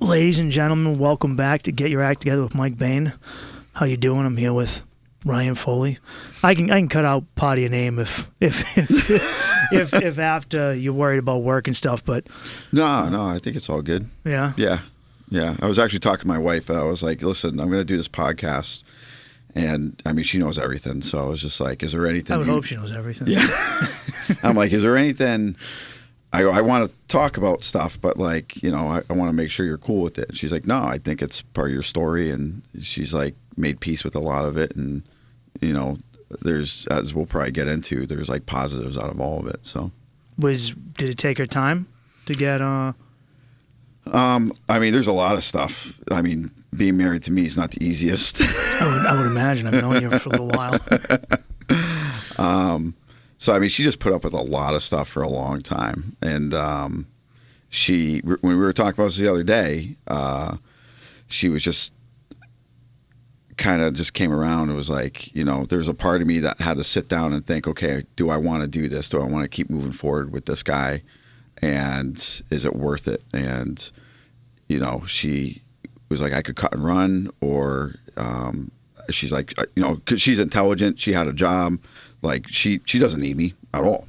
Ladies and gentlemen, welcome back to Get Your Act Together with Mike Bain. How you doing? I'm here with Ryan Foley. I can cut out part of your name if after you're worried about work and stuff, but No, I think it's all good. Yeah. Yeah. I was actually talking to my wife. I was like, listen, I'm going to do this podcast. And I mean, she knows everything. So I was just like, is there anything? I would hope she knows everything. Yeah. I'm like, is there anything? I want to talk about stuff, but like, I want to make sure you're cool with it. She's like, no, I think it's part of your story. And she's like made peace with a lot of it. And, there's, as we'll probably get into, there's like positives out of all of it. So Did it take her time to get, I mean, there's a lot of stuff. I mean, being married to me is not the easiest. I would imagine. I've known you for a little while. So, I mean, she just put up with a lot of stuff for a long time. And when we were talking about this the other day, she was just kind of just came around and was like, there was a part of me that had to sit down and think, okay, do I want to do this? Do I want to keep moving forward with this guy? And is it worth it? And, she was like, I could cut and run, or she's like, because she's intelligent. She had a job. Like, she doesn't need me at all,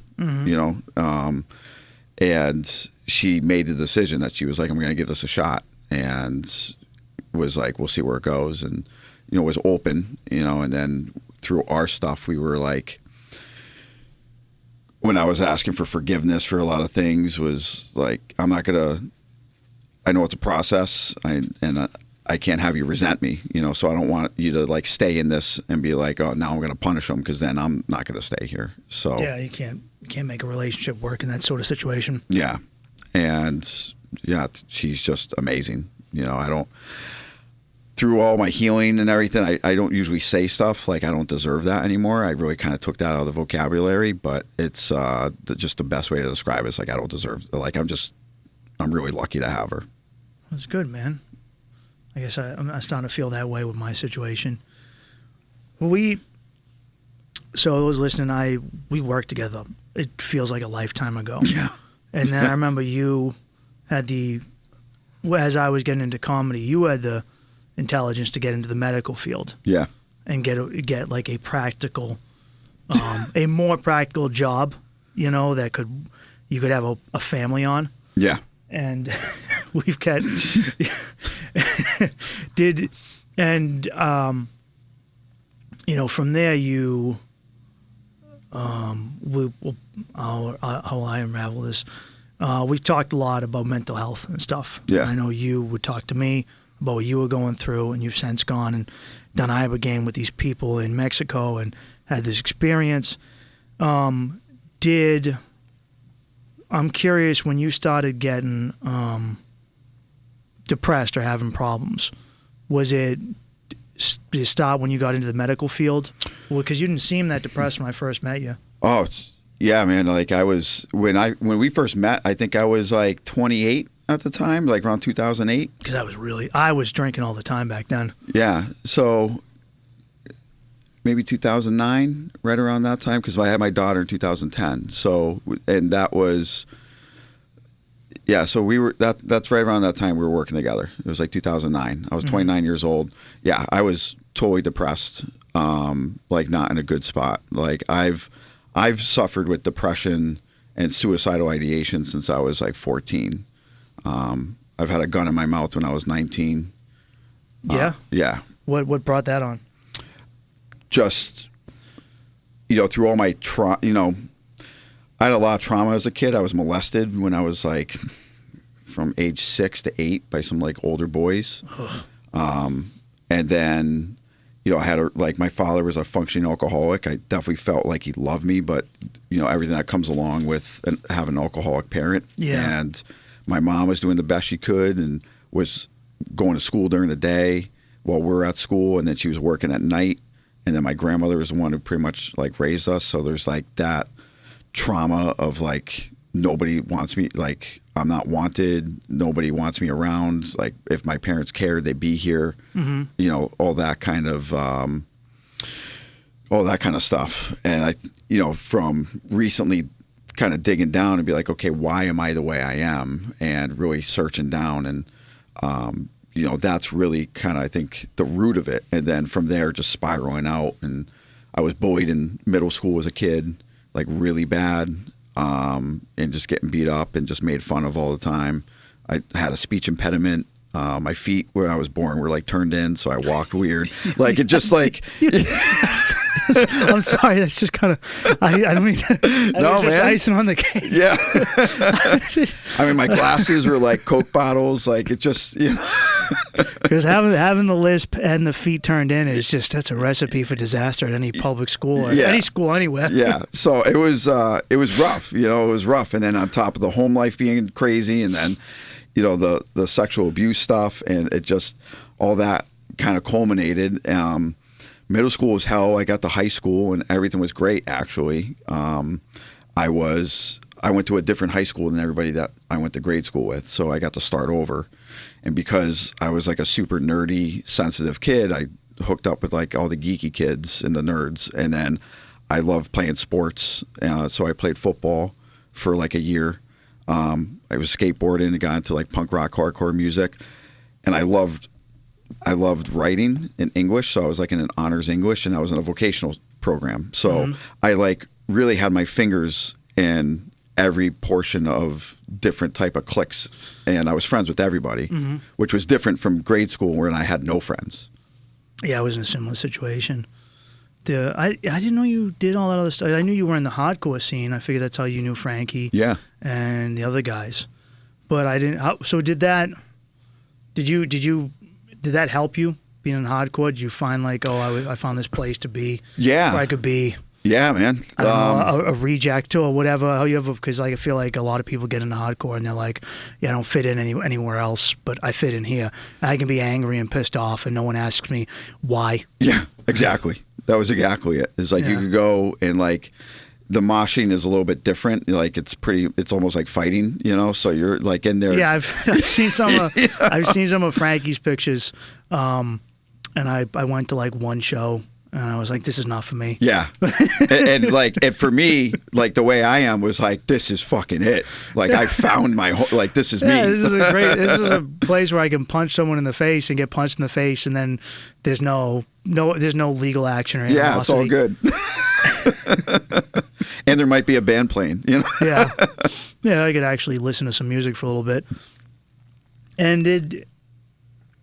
and she made the decision that she was like, I'm going to give this a shot, and was like, we'll see where it goes. And, was open, and then through our stuff, we were like, when I was asking for forgiveness for a lot of things, was like, I know it's a process, and I can't have you resent me, so I don't want you to like stay in this and be like, oh, now I'm going to punish them, because then I'm not going to stay here. So yeah, you can't make a relationship work in that sort of situation. Yeah. And yeah, she's just amazing. Through all my healing and everything, I don't usually say stuff like I don't deserve that anymore. I really kind of took that out of the vocabulary, but it's just the best way to describe it. It's like, I don't deserve, like, I'm really lucky to have her. That's good, man. I guess I'm starting to feel that way with my situation. So those listening, we worked together. It feels like a lifetime ago. Yeah. And then I remember you had as I was getting into comedy, you had the intelligence to get into the medical field. Yeah. And get like a practical, a more practical job, that you could have a family on. Yeah. And we've got from there you how I unravel this. We've talked a lot about mental health and stuff. Yeah. I know you would talk to me about what you were going through, and you've since gone and done Ibogaine with these people in Mexico and had this experience. I'm curious, when you started getting depressed or having problems, did it start when you got into the medical field? Well, because you didn't seem that depressed when I first met you. Oh, yeah, man. Like, I was, when we first met, I think I was like 28 at the time, like around 2008. Because I was drinking all the time back then. Yeah. So maybe 2009, right around that time, because I had my daughter in 2010. So, and that was, yeah, so that's right around that time we were working together. It was like 2009. I was 29 years old. Yeah, I was totally depressed, like not in a good spot. Like, I've suffered with depression and suicidal ideation since I was like 14. I've had a gun in my mouth when I was 19. Yeah? Yeah. What brought that on? Just, through all my trauma, I had a lot of trauma as a kid. I was molested when I was like from age 6 to 8 by some like older boys. And then, I had my father was a functioning alcoholic. I definitely felt like he loved me, but everything that comes along with having an alcoholic parent. Yeah. And my mom was doing the best she could and was going to school during the day while we were at school, and then she was working at night. And then my grandmother was the one who pretty much like raised us. So there's like that trauma of like, nobody wants me, like I'm not wanted, nobody wants me around. Like, if my parents cared, they'd be here. All that kind of stuff. And I, from recently kind of digging down and be like, okay, why am I the way I am? And really searching down. And That's really kind of, I think, the root of it. And then from there, just spiraling out. And I was bullied in middle school as a kid, like really bad, and just getting beat up and just made fun of all the time. I had a speech impediment. My feet, where I was born, were like turned in, so I walked weird. Like it just like. I'm sorry. That's just kind of. I don't mean. No, man. Just icing on the cake. Yeah. I mean, my glasses were like Coke bottles. Like it just. Because having the lisp and the feet turned in that's a recipe for disaster at any public school or any school anywhere. Yeah. So it was rough. It was rough, and then on top of the home life being crazy, and then. The sexual abuse stuff, and it just all that kind of culminated. Middle school was hell. I got to high school, and everything was great. Actually, I went to a different high school than everybody that I went to grade school with, so I got to start over. And because I was like a super nerdy, sensitive kid, I hooked up with like all the geeky kids and the nerds, and then I loved playing sports. So I played football for like a year. I was skateboarding and got into like punk rock, hardcore music, and I loved writing in English. So I was like in an honors English, and I was in a vocational program. So I like really had my fingers in every portion of different type of cliques, and I was friends with everybody, which was different from grade school where I had no friends. Yeah, I was in a similar situation. I didn't know you did all that other stuff. I knew you were in the hardcore scene. I figured that's how you knew Frankie. Yeah. And the other guys, but I didn't. So did that help you being in hardcore? Did you find like, I found this place to be? Yeah. Where I could be. Yeah, man. I don't know, a reject or whatever. How you ever? Because like I feel like a lot of people get into hardcore and they're like, I don't fit in anywhere else, but I fit in here. And I can be angry and pissed off, and no one asks me why. Yeah, exactly. That was exactly it. It's like you could go and like the moshing is a little bit different. Like it's almost like fighting, So you're like in there. Yeah, I've seen some. I've seen some of Frankie's pictures, and I went to like one show. And I was like, this is not for me. Yeah. and for me, like the way I am was like, this is fucking it. Like I found like, this is me. This is a place where I can punch someone in the face and get punched in the face. And then there's no legal action or animosity. Yeah, it's all good. And there might be a band playing, Yeah. Yeah, I could actually listen to some music for a little bit. And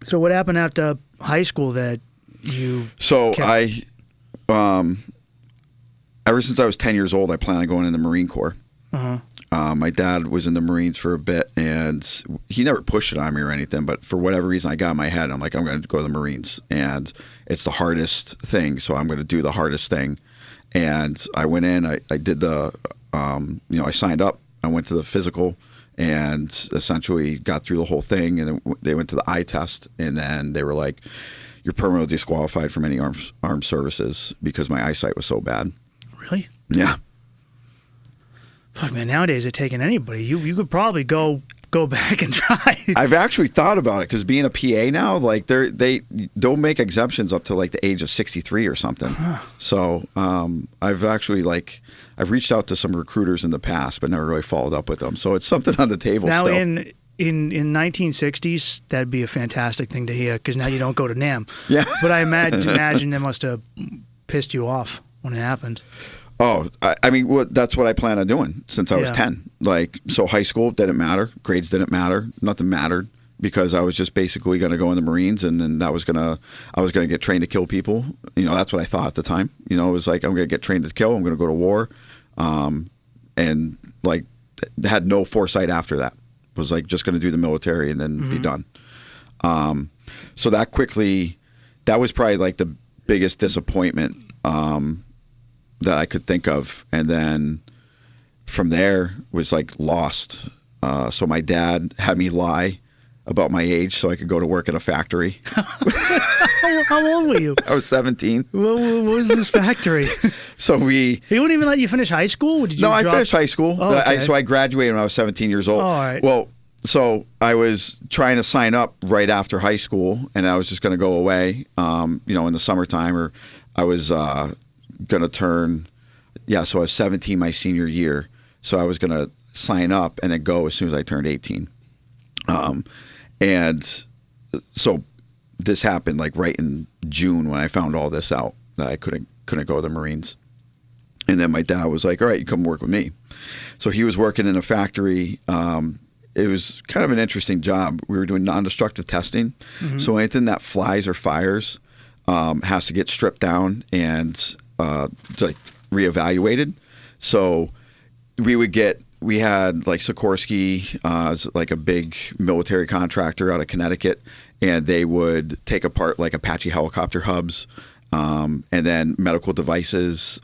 so what happened after high school that I ever since I was 10 years old, I planned on going in the Marine Corps. My dad was in the Marines for a bit, and he never pushed it on me or anything, but for whatever reason, I got in my head, I'm like, I'm going to go to the Marines, and it's the hardest thing, so I'm going to do the hardest thing. And I went in, I did I signed up, I went to the physical, and essentially got through the whole thing, and then they went to the eye test, and then they were like, you're permanently disqualified from any armed services because my eyesight was so bad. Really? Yeah. Fuck, man, nowadays they're taking anybody. You could probably go back and try. I've actually thought about it because being a PA now, like they don't make exemptions up to like the age of 63 or something. So I've actually I've reached out to some recruiters in the past, but never really followed up with them. So it's something on the table now still. In 1960s, that'd be a fantastic thing to hear because now you don't go to NAM. Yeah. But I imagine that must have pissed you off when it happened. Oh, I mean, that's what I plan on doing since I was 10. So high school didn't matter. Grades didn't matter. Nothing mattered because I was just basically going to go in the Marines, and then I was going to get trained to kill people. That's what I thought at the time. It was like, I'm going to get trained to kill. I'm going to go to war. And like had no foresight after that. Was like just going to do the military and then be done. So that was probably like the biggest disappointment that I could think of. And then from there was like lost. So my dad had me lie about my age so I could go to work in a factory. How old were you? I was 17. What was this factory? So he wouldn't even let you finish high school? I finished high school. Oh, okay. So I graduated when I was 17 years old. Oh, all right. Well, so I was trying to sign up right after high school, and I was just going to go away, in the summertime, or I was going to turn, so I was 17 my senior year. So I was going to sign up and then go as soon as I turned 18. And so this happened like right in June when I found all this out, that I couldn't go to the Marines. And then my dad was like, all right, you come work with me. So he was working in a factory. It was kind of an interesting job. We were doing non-destructive testing. Mm-hmm. So anything that flies or fires has to get stripped down and like reevaluated. So we had like Sikorsky, like a big military contractor out of Connecticut, and they would take apart like Apache helicopter hubs, and then medical devices,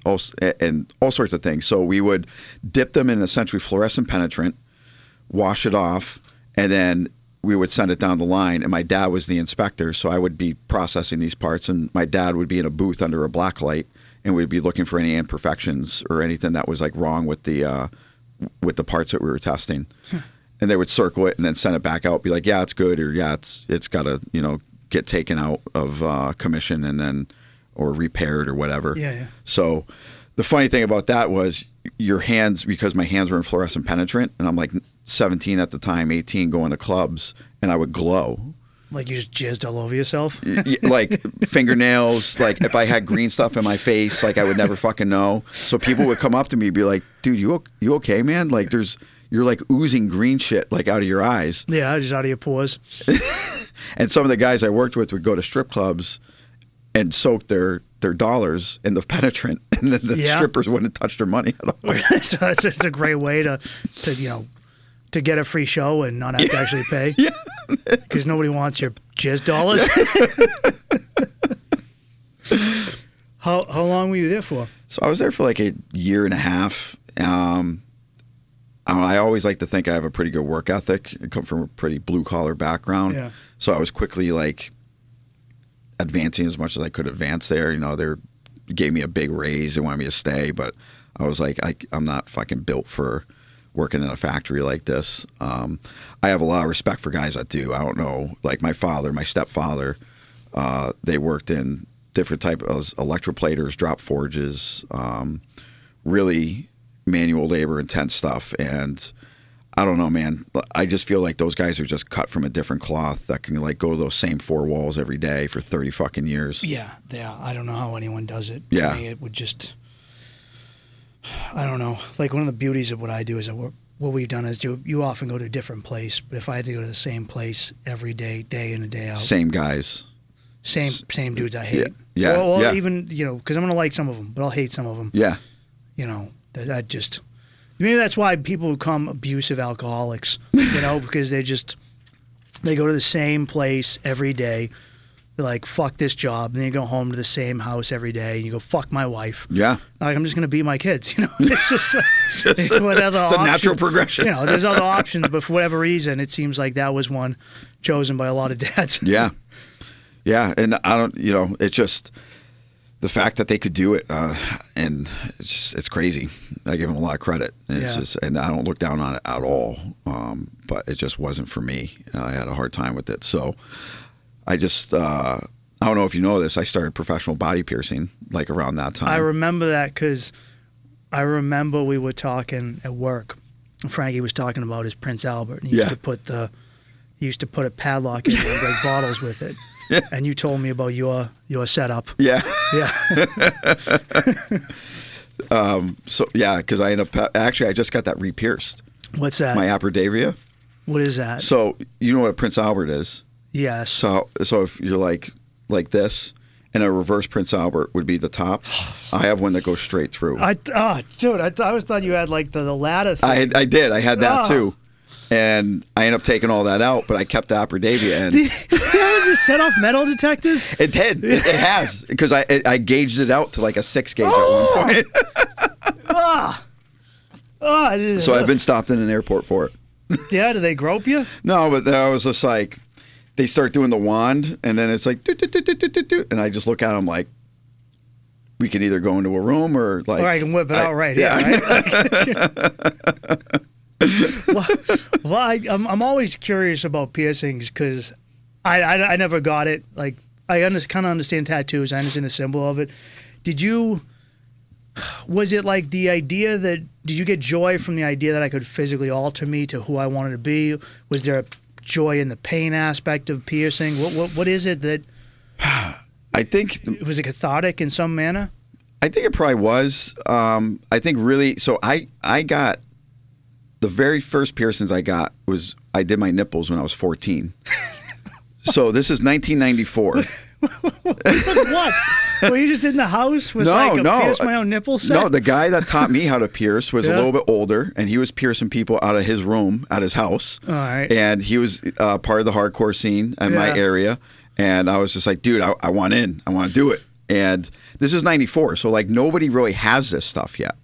and all sorts of things. So we would dip them in essentially fluorescent penetrant, wash it off, and then we would send it down the line. And my dad was the inspector, so I would be processing these parts, and my dad would be in a booth under a black light, and we'd be looking for any imperfections or anything that was like wrong with the parts that we were testing. And they would circle it and then send it back out, be like, yeah, it's good, or yeah, it's got to, get taken out of commission and then, or repaired or whatever. Yeah. So the funny thing about that was your hands, because my hands were in fluorescent penetrant, and I'm like 17 at the time, 18, going to clubs, and I would glow. Like you just jizzed all over yourself? Like fingernails, like if I had green stuff in my face, like I would never fucking know. So people would come up to me and be like, dude, you okay, man? Like you're like oozing green shit like out of your eyes. Yeah, just out of your pores. And some of the guys I worked with would go to strip clubs and soak their dollars in the penetrant, and then the strippers wouldn't touch their money at all. So it's a great way to get a free show and not have to actually pay. Yeah. Because nobody wants your jizz dollars. How long were you there for? So I was there for like a year and a half. I always like to think I have a pretty good work ethic. I come from a pretty blue collar background. Yeah. So I was quickly like advancing as much as I could advance there. They gave me a big raise. They wanted me to stay, but I was like, I'm not fucking built for working in a factory like this. I have a lot of respect for guys that do. I don't know, like my stepfather, they worked in different type of electroplaters, drop forges, really manual labor intense stuff. And I don't know, man, I just feel like those guys are just cut from a different cloth that can like go to those same four walls every day for 30 fucking years. Yeah. I don't know how anyone does it. Yeah. To me, it would just, I don't know. Like one of the beauties of what I do is that what we've done is you often go to a different place, but if I had to go to the same place every day, day in and day out. Same guys. Same dudes I hate. Yeah. Or even, because I'm going to like some of them, but I'll hate some of them. Yeah. That I just, maybe that's why people become abusive alcoholics, because they go to the same place every day. They're like, fuck this job. And then you go home to the same house every day and you go, fuck my wife. Yeah. Like, I'm just going to beat my kids, It's just what other it's a natural progression. There's other options, but for whatever reason, it seems like that was one chosen by a lot of dads. Yeah. Yeah. And I don't, it's just the fact that they could do it, and it's crazy. I give them a lot of credit. And I don't look down on it at all. But it just wasn't for me. I had a hard time with it. So I just, I don't know if you know this, I started professional body piercing like around that time. I remember that because I remember we were talking at work. Frankie was talking about his Prince Albert, and he used to put a padlock in and break bottles with it. Yeah. And you told me about your setup. Yeah. Yeah. Because I ended up, actually I just got that re-pierced. What's that? My apodavia. What is that? So you know what a Prince Albert is? Yes. So if you're like this, and a reverse Prince Albert would be the top. I have one that goes straight through. Dude, I always thought you had like the ladder thing. I did. I had that too. And I ended up taking all that out, but I kept the apodavia in. Did you ever just set off metal detectors? It did. It has. Because I gauged it out to like a 6 gauge at one point. So I've been stopped in an airport for it. Yeah, do they grope you? No, but I was just like, they start doing the wand, and then it's like, and I just look at them like, we can either go into a room or like. Or I can whip it out right here, right? I'm always curious about piercings because I never got it. Like, I kind of understand tattoos. I understand the symbol of it. Was it like the idea did you get joy from the idea that I could physically alter me to who I wanted to be? Was there a joy in the pain aspect of piercing? What is it that? I think Was it cathartic in some manner? I think it probably was. I think really. So I got the very first piercings I got was I did my nipples when I was 14. So this is 1994. What? Were you just in the house with pierce my own nipple set? No, the guy that taught me how to pierce was a little bit older, and he was piercing people out of his room, at his house. All right. And he was part of the hardcore scene in my area. And I was just like, dude, I want in. I want to do it. And this is 94, so like nobody really has this stuff yet.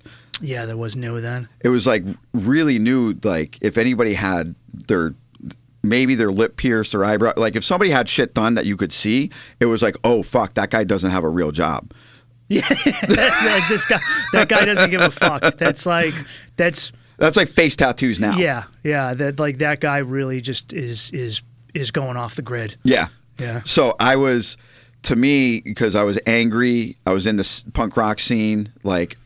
Yeah, that was new then. It was like really new. Like if anybody had maybe their lip pierced, their eyebrow, like if somebody had shit done that you could see, it was like, oh fuck, that guy doesn't have a real job. Yeah, like that guy doesn't give a fuck. That's like face tattoos now. Yeah. That guy really just is going off the grid. Yeah. Yeah. So I was, to me, because I was angry, I was in this punk rock scene, like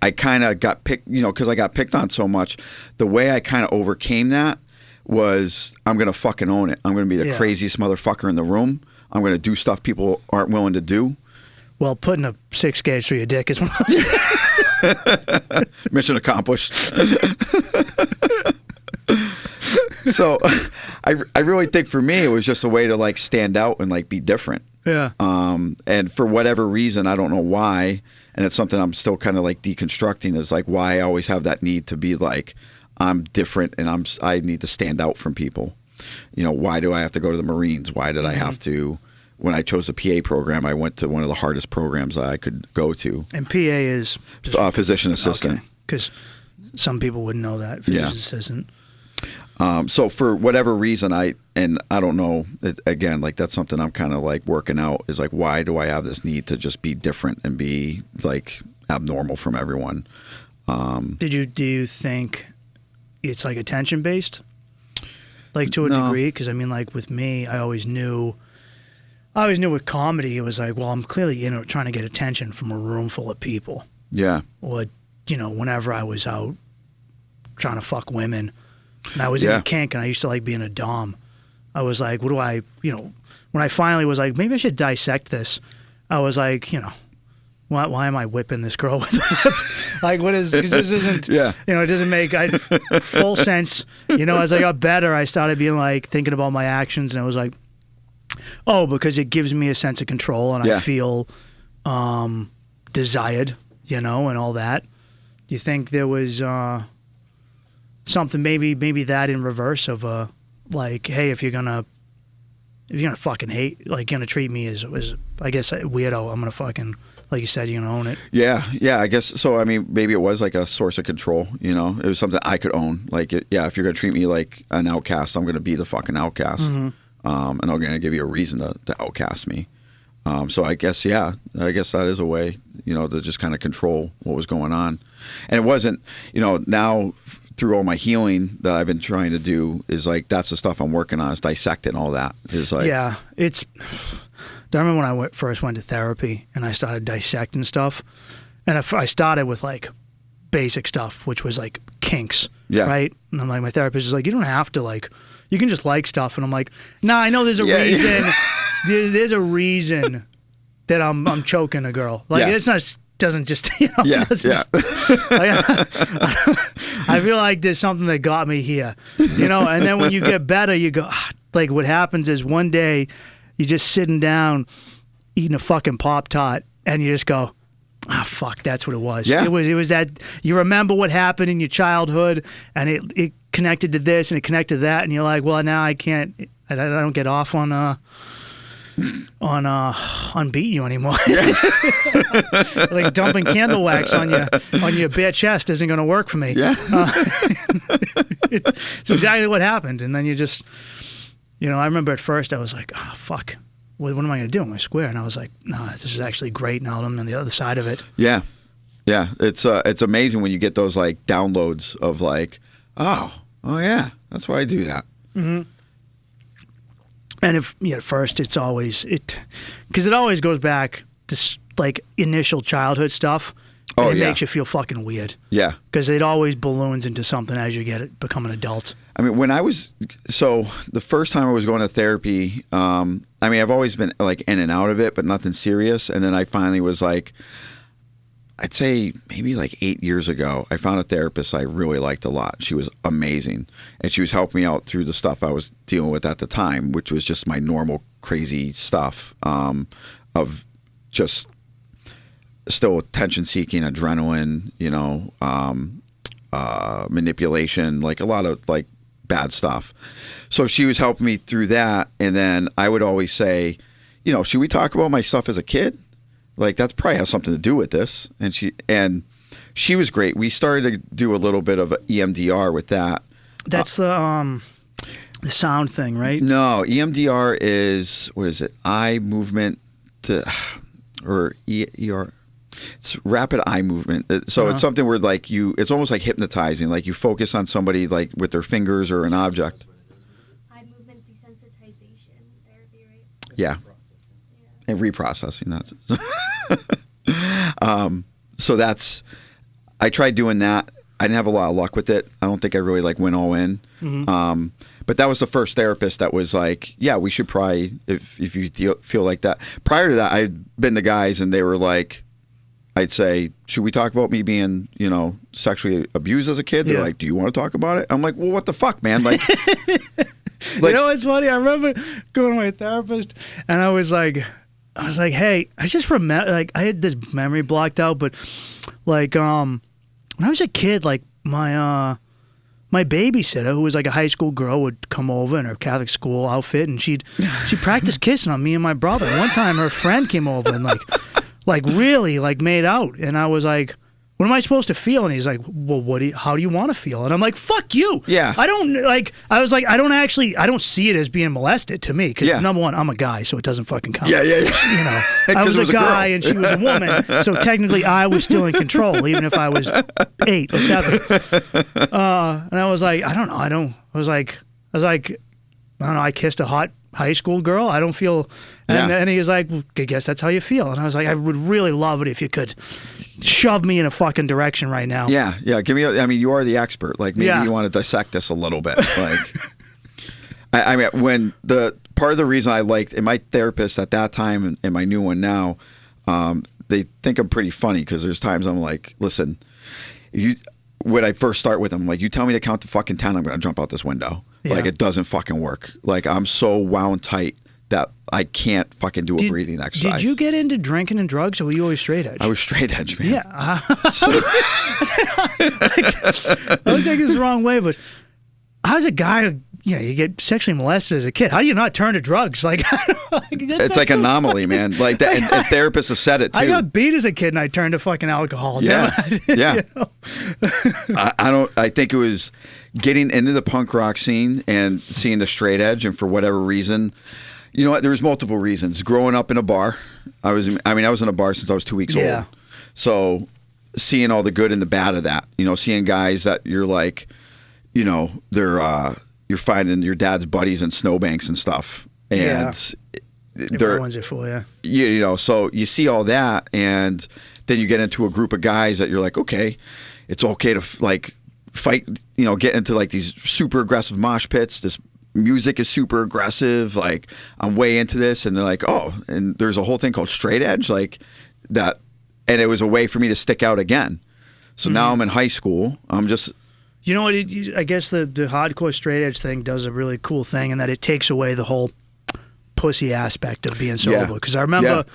I kind of got picked, because I got picked on so much. The way I kind of overcame that was I'm going to fucking own it. I'm going to be the craziest motherfucker in the room. I'm going to do stuff people aren't willing to do. Well, putting a 6 gauge through your dick is one of those. Mission accomplished. So I really think for me it was just a way to like stand out and like be different. Yeah. And for whatever reason, I don't know why, and it's something I'm still kind of like deconstructing, is like why I always have that need to be like I'm different and I need to stand out from people. Why do I have to go to the Marines? Why did I have to? When I chose the PA program, I went to one of the hardest programs that I could go to. And PA is physician assistant. Because some people wouldn't know that. Physician assistant. So for whatever reason, I don't know, again, like that's something I'm kind of like working out, is like, why do I have this need to just be different and be like abnormal from everyone? Do you think it's like attention based? Like to a degree? Because I mean, like with me, I always knew with comedy, it was like, well, I'm clearly, trying to get attention from a room full of people. Yeah. Or, whenever I was out trying to fuck women, and I was in a kink, and I used to like being a dom. I was like, what do I, when I finally was like, maybe I should dissect this. I was like, why am I whipping this girl with a whip? Like, what is, because this isn't, it doesn't make full sense. As I got better, I started being like, thinking about my actions, and I was like, oh, because it gives me a sense of control, and I feel desired, and all that. Do you think there was something maybe that in reverse of like, hey, if you're gonna fucking hate, like, gonna treat me as I guess a weirdo, I'm gonna fucking, like you said, you're gonna own it. Yeah, I guess so. I mean, maybe it was like a source of control. It was something I could own. Like, if you're gonna treat me like an outcast, I'm gonna be the fucking outcast. Mm-hmm. And I'm going to give you a reason to outcast me. So I guess that is a way, to just kind of control what was going on. And it wasn't, now through all my healing that I've been trying to do is like, that's the stuff I'm working on, is dissecting all that. Is like, I remember when I first went to therapy and I started dissecting stuff, and I started with like basic stuff, which was like kinks, right? And I'm like, my therapist is like, you don't have to like, you can just like stuff. And I'm like, nah, I know there's a reason. There's a reason that I'm choking a girl. Like, it's not, doesn't just, I feel like there's something that got me here, and then when you get better, you go, like, what happens is one day you're just sitting down eating a fucking Pop-Tart and you just go, fuck, that's what it was. Yeah. It was that you remember what happened in your childhood, and it connected to this and it connected to that, and you're like, well, now I don't get off on beating you anymore. Like dumping candle wax on your bare chest isn't going to work for me. Yeah. It's exactly what happened, and then you just, I remember at first I was like, oh fuck. What am I going to do? Am I square? And I was like, no, this is actually great. Now I'm on the other side of it. Yeah. It's amazing when you get those like downloads of like, oh yeah, that's why I do that. Mm-hmm. And at first it's always because it always goes back to like initial childhood stuff, Oh, it yeah. makes you feel fucking weird. Yeah. Because it always balloons into something as you become an adult. I mean, the first time I was going to therapy, I mean, I've always been like in and out of it, but nothing serious. And then I finally was like, I'd say maybe like 8 years ago, I found a therapist I really liked a lot. She was amazing. And she was helping me out through the stuff I was dealing with at the time, which was just my normal crazy stuff of just still attention seeking, adrenaline, manipulation, like a lot of like bad stuff. So she was helping me through that. And then I would always say, should we talk about my stuff as a kid? Like that's probably has something to do with this. And she was great. We started to do a little bit of EMDR with that. That's the sound thing, right? No, EMDR is, what is it? Eye movement or ER. It's rapid eye movement. So it's something where like it's almost like hypnotizing. Like you focus on somebody like with their fingers or an object. Eye movement desensitization therapy, right? Yeah. And reprocessing. So I tried doing that. I didn't have a lot of luck with it. I don't think I really like went all in. Mm-hmm. But that was the first therapist that was like, yeah, we should probably, if you feel like that. Prior to that, I'd been the guys and they were like, I'd say, should we talk about me being, sexually abused as a kid? They're like, do you want to talk about it? I'm like, well, what the fuck, man? Like, it's funny. I remember going to my therapist and I was like, hey, I just remember, like, I had this memory blocked out, but like, when I was a kid, like my babysitter, who was like a high school girl, would come over in her Catholic school outfit and she'd practice kissing on me and my brother. And one time her friend came over and like really like made out. And I was like, what am I supposed to feel? And he's like, well, how do you want to feel? And I'm like, fuck you. Yeah. I was like, I don't see it as being molested to me. Because number one, I'm a guy, so it doesn't fucking count. Yeah. I was a guy and she was a woman. So technically I was still in control, even if I was 8 or 7. And I was like, I don't know. I kissed a hot high school girl. I don't feel, and he was like, well, I guess that's how you feel. And I was like, I would really love it if you could shove me in a fucking direction right now. Yeah. Give me. I mean, you are the expert. Like maybe you want to dissect this a little bit. Like, I mean, when the part of the reason I liked, and my therapist at that time and my new one now, they think I'm pretty funny because there's times I'm like, listen, when I first start with them, like, you tell me to count to fucking 10, I'm going to jump out this window. Yeah. Like, it doesn't fucking work. Like, I'm so wound tight that I can't fucking do a breathing exercise. Did you get into drinking and drugs, or were you always straight edge? I was straight edge, man. Yeah. I don't take this the wrong way, but how's a guy, you get sexually molested as a kid. How do you not turn to drugs? Like, it's like anomaly, man. Like that, and therapists have said it too. I got beat as a kid, and I turned to fucking alcohol. Yeah, yeah. I think it was getting into the punk rock scene and seeing the straight edge, and for whatever reason, you know what? There was multiple reasons. Growing up in a bar, I was in a bar since I was 2 weeks old. So seeing all the good and the bad of that, seeing guys that you're like, they're you're finding your dad's buddies in snowbanks and stuff, and everyone's it for you. So you see all that, and then you get into a group of guys that you're like, okay, it's okay to like fight, get into like these super aggressive mosh pits. This music is super aggressive. Like, I'm way into this, and they're like, oh, and there's a whole thing called straight edge, like that, and it was a way for me to stick out again. So now I'm in high school. I'm just. You know what? I guess the hardcore straight edge thing does a really cool thing in that it takes away the whole pussy aspect of being sober. Because I remember,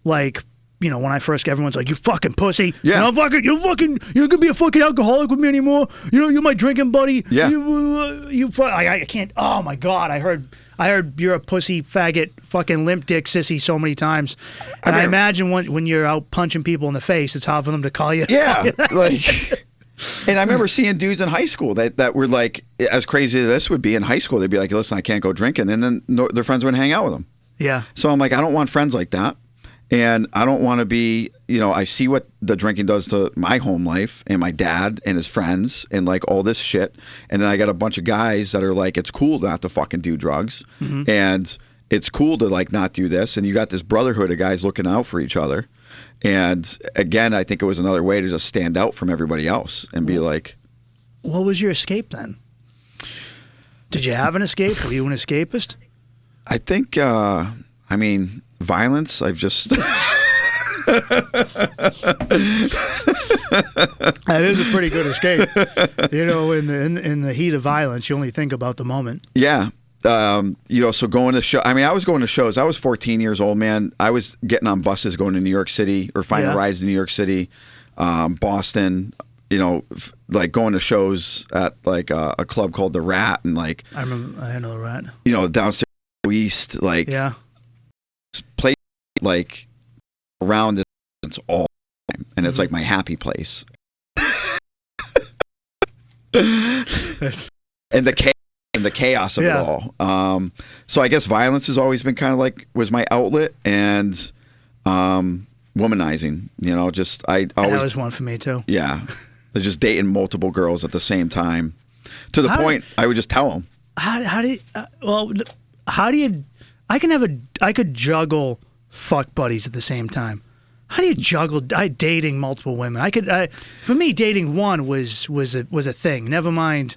like, when I first, everyone's like, "You fucking pussy! Yeah, you don't gonna be a fucking alcoholic with me anymore. You're my drinking buddy. Yeah, I can't. Oh my god! I heard you're a pussy, faggot, fucking limp dick sissy so many times. And I imagine when you're out punching people in the face, it's hard for them to call you. Yeah, like. And I remember seeing dudes in high school that were like, as crazy as this would be in high school, they'd be like, listen, I can't go drinking. And then their friends would hang out with them. Yeah. So I'm like, I don't want friends like that. And I don't want to be, I see what the drinking does to my home life and my dad and his friends and like all this shit. And then I got a bunch of guys that are like, it's cool not to fucking do drugs. Mm-hmm. And it's cool to like not do this, and you got this brotherhood of guys looking out for each other. And again, I think it was another way to just stand out from everybody else and be like, what was your escape then? Did you have an escape? Were you an escapist? I think, I mean, violence. I've just. That is a pretty good escape. You know, in the heat of violence, you only think about the moment. Yeah. You know, so going to show. I mean, I was going to shows. I was 14 years old, man. I was getting on buses going to New York City or finding rides to New York City, Boston. You know, like going to shows at like a club called the Rat, and like I remember, I know the Rat. You know, downstairs east, like place like around this all the time, and it's like my happy place. and the chaos of it all. So I guess violence has always been kind of like was my outlet, and womanizing. You know, just I always that was one for me too. Yeah, they're just dating multiple girls at the same time, to the point I would just tell them. How do you, I could juggle fuck buddies at the same time. How do you juggle dating multiple women? For me, dating one was a thing. Never mind.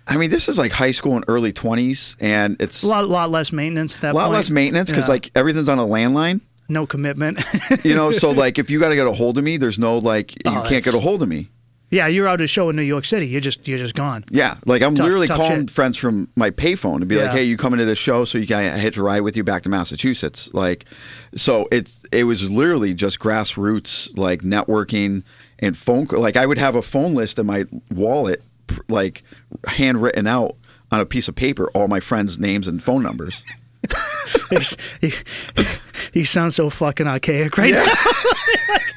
I mean, this is like high school and early 20s, and it's a lot less maintenance at that point. A lot less maintenance because like everything's on a landline. No commitment. You know, so like if you got to get a hold of me, there's no like you can't get a hold of me. Yeah, you're out at a show in New York City. You're just gone. Yeah, like I'm literally calling shit. friends from my payphone to be like, "Hey, you coming to this show so you can hitch a ride with you back to Massachusetts?" Like, so it was literally just grassroots like networking and phone. Like I would have a phone list in my wallet, like handwritten out on a piece of paper, all my friends' names and phone numbers. You sound so fucking archaic right now.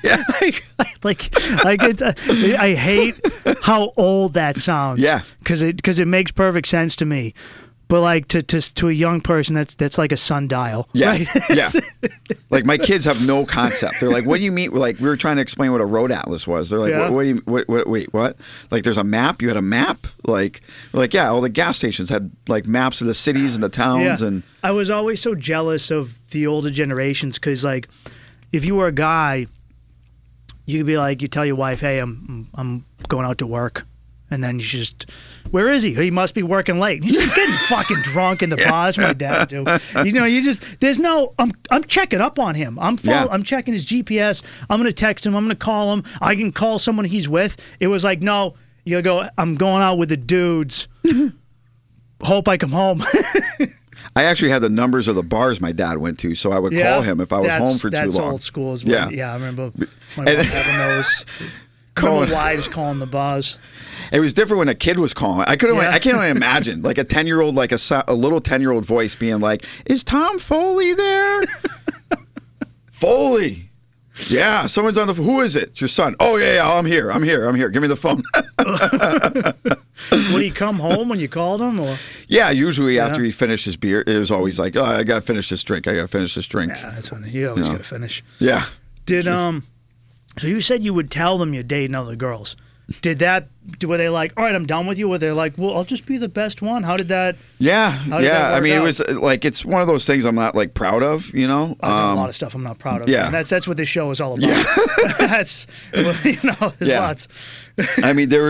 Yeah. I hate how old that sounds. Yeah. Because it makes perfect sense to me. But like to a young person, that's like a sundial. Yeah. Right? Yeah. Like my kids have no concept. They're like, "What do you mean?" Like we were trying to explain what a road atlas was. They're like, "What do you? Wait, what? Like there's a map? You had a map? Like we're like, yeah, all the gas stations had like maps of the cities and the towns." And I was always so jealous of the older generations because like if you were a guy, you could be like, you tell your wife, "Hey, I'm going out to work." And then you just, where is he? He must be working late. He's just getting fucking drunk in the bars. My dad do. You know, there's no. I'm checking up on him. I'm checking his GPS. I'm gonna text him. I'm gonna call him. I can call someone he's with. It was like, no, you go. I'm going out with the dudes. Hope I come home. I actually had the numbers of the bars my dad went to, so I would call him if I was home for too long. That's old school as well. Yeah, I remember my mom having those. Wives calling the bars. It was different when a kid was calling. I can't even imagine like a 10-year-old, like a little 10-year-old voice being like, "Is Tom Foley there?" Foley. Yeah, someone's on the phone. Who is it? It's your son. Oh yeah, I'm here. Give me the phone. Would he come home when you called him? Or? Yeah, usually after he finished his beer, it was always like, "Oh, I gotta finish this drink. Yeah, that's when you always gotta finish. Yeah. So you said you would tell them you're dating other girls. Were they like, all right, I'm done with you? Were they like, well, I'll just be the best one? How did that? Yeah. I mean, it was like, it's one of those things I'm not like proud of, you know? I've done a lot of stuff I'm not proud of. Yeah. And that's what this show is all about. Yeah. There's lots. I mean, there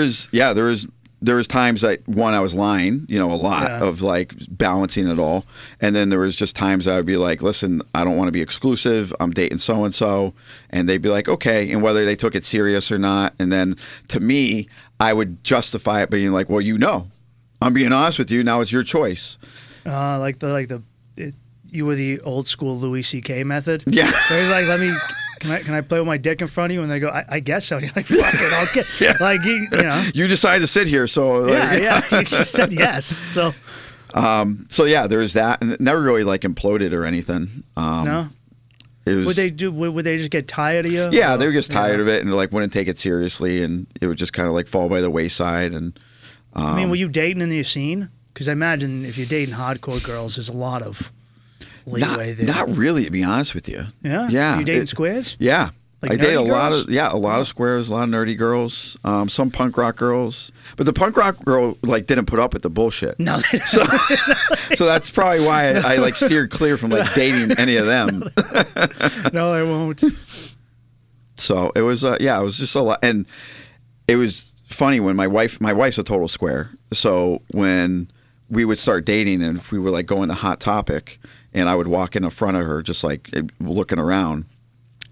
was times that I was lying, you know, a lot of like balancing it all. And then there was just times I would be like, listen, I don't want to be exclusive. I'm dating so-and-so. And they'd be like, okay. And whether they took it serious or not. And then to me, I would justify it being like, well, you know, I'm being honest with you. Now it's your choice. You were the old school Louis C.K. method. Yeah. Where he's like, can I play with my dick in front of you? And they go, I guess so. You're like, fuck it, okay. Yeah. Like, you know. You decided to sit here, so. Like, You just said yes. So. So yeah, there was that, and it never really like imploded or anything. No. It was, Would they just get tired of you? Yeah, they were just tired of it, and like wouldn't take it seriously, and it would just kind of like fall by the wayside. And I mean, were you dating in the scene? Because I imagine if you're dating hardcore girls, there's a lot of leeway there. Not really, to be honest with you. Yeah? Yeah. You dating squares? Yeah. Like I dated a nerdy lot girls? of a lot of squares, a lot of nerdy girls, some punk rock girls. But the punk rock girl like didn't put up with the bullshit. No, they So, so that's probably why I like steered clear from like dating any of them. no, they won't. So it was it was just a lot, and it was funny when my wife's a total square. So when we would start dating, and if we were like going to Hot Topic, and I would walk in front of her just like looking around.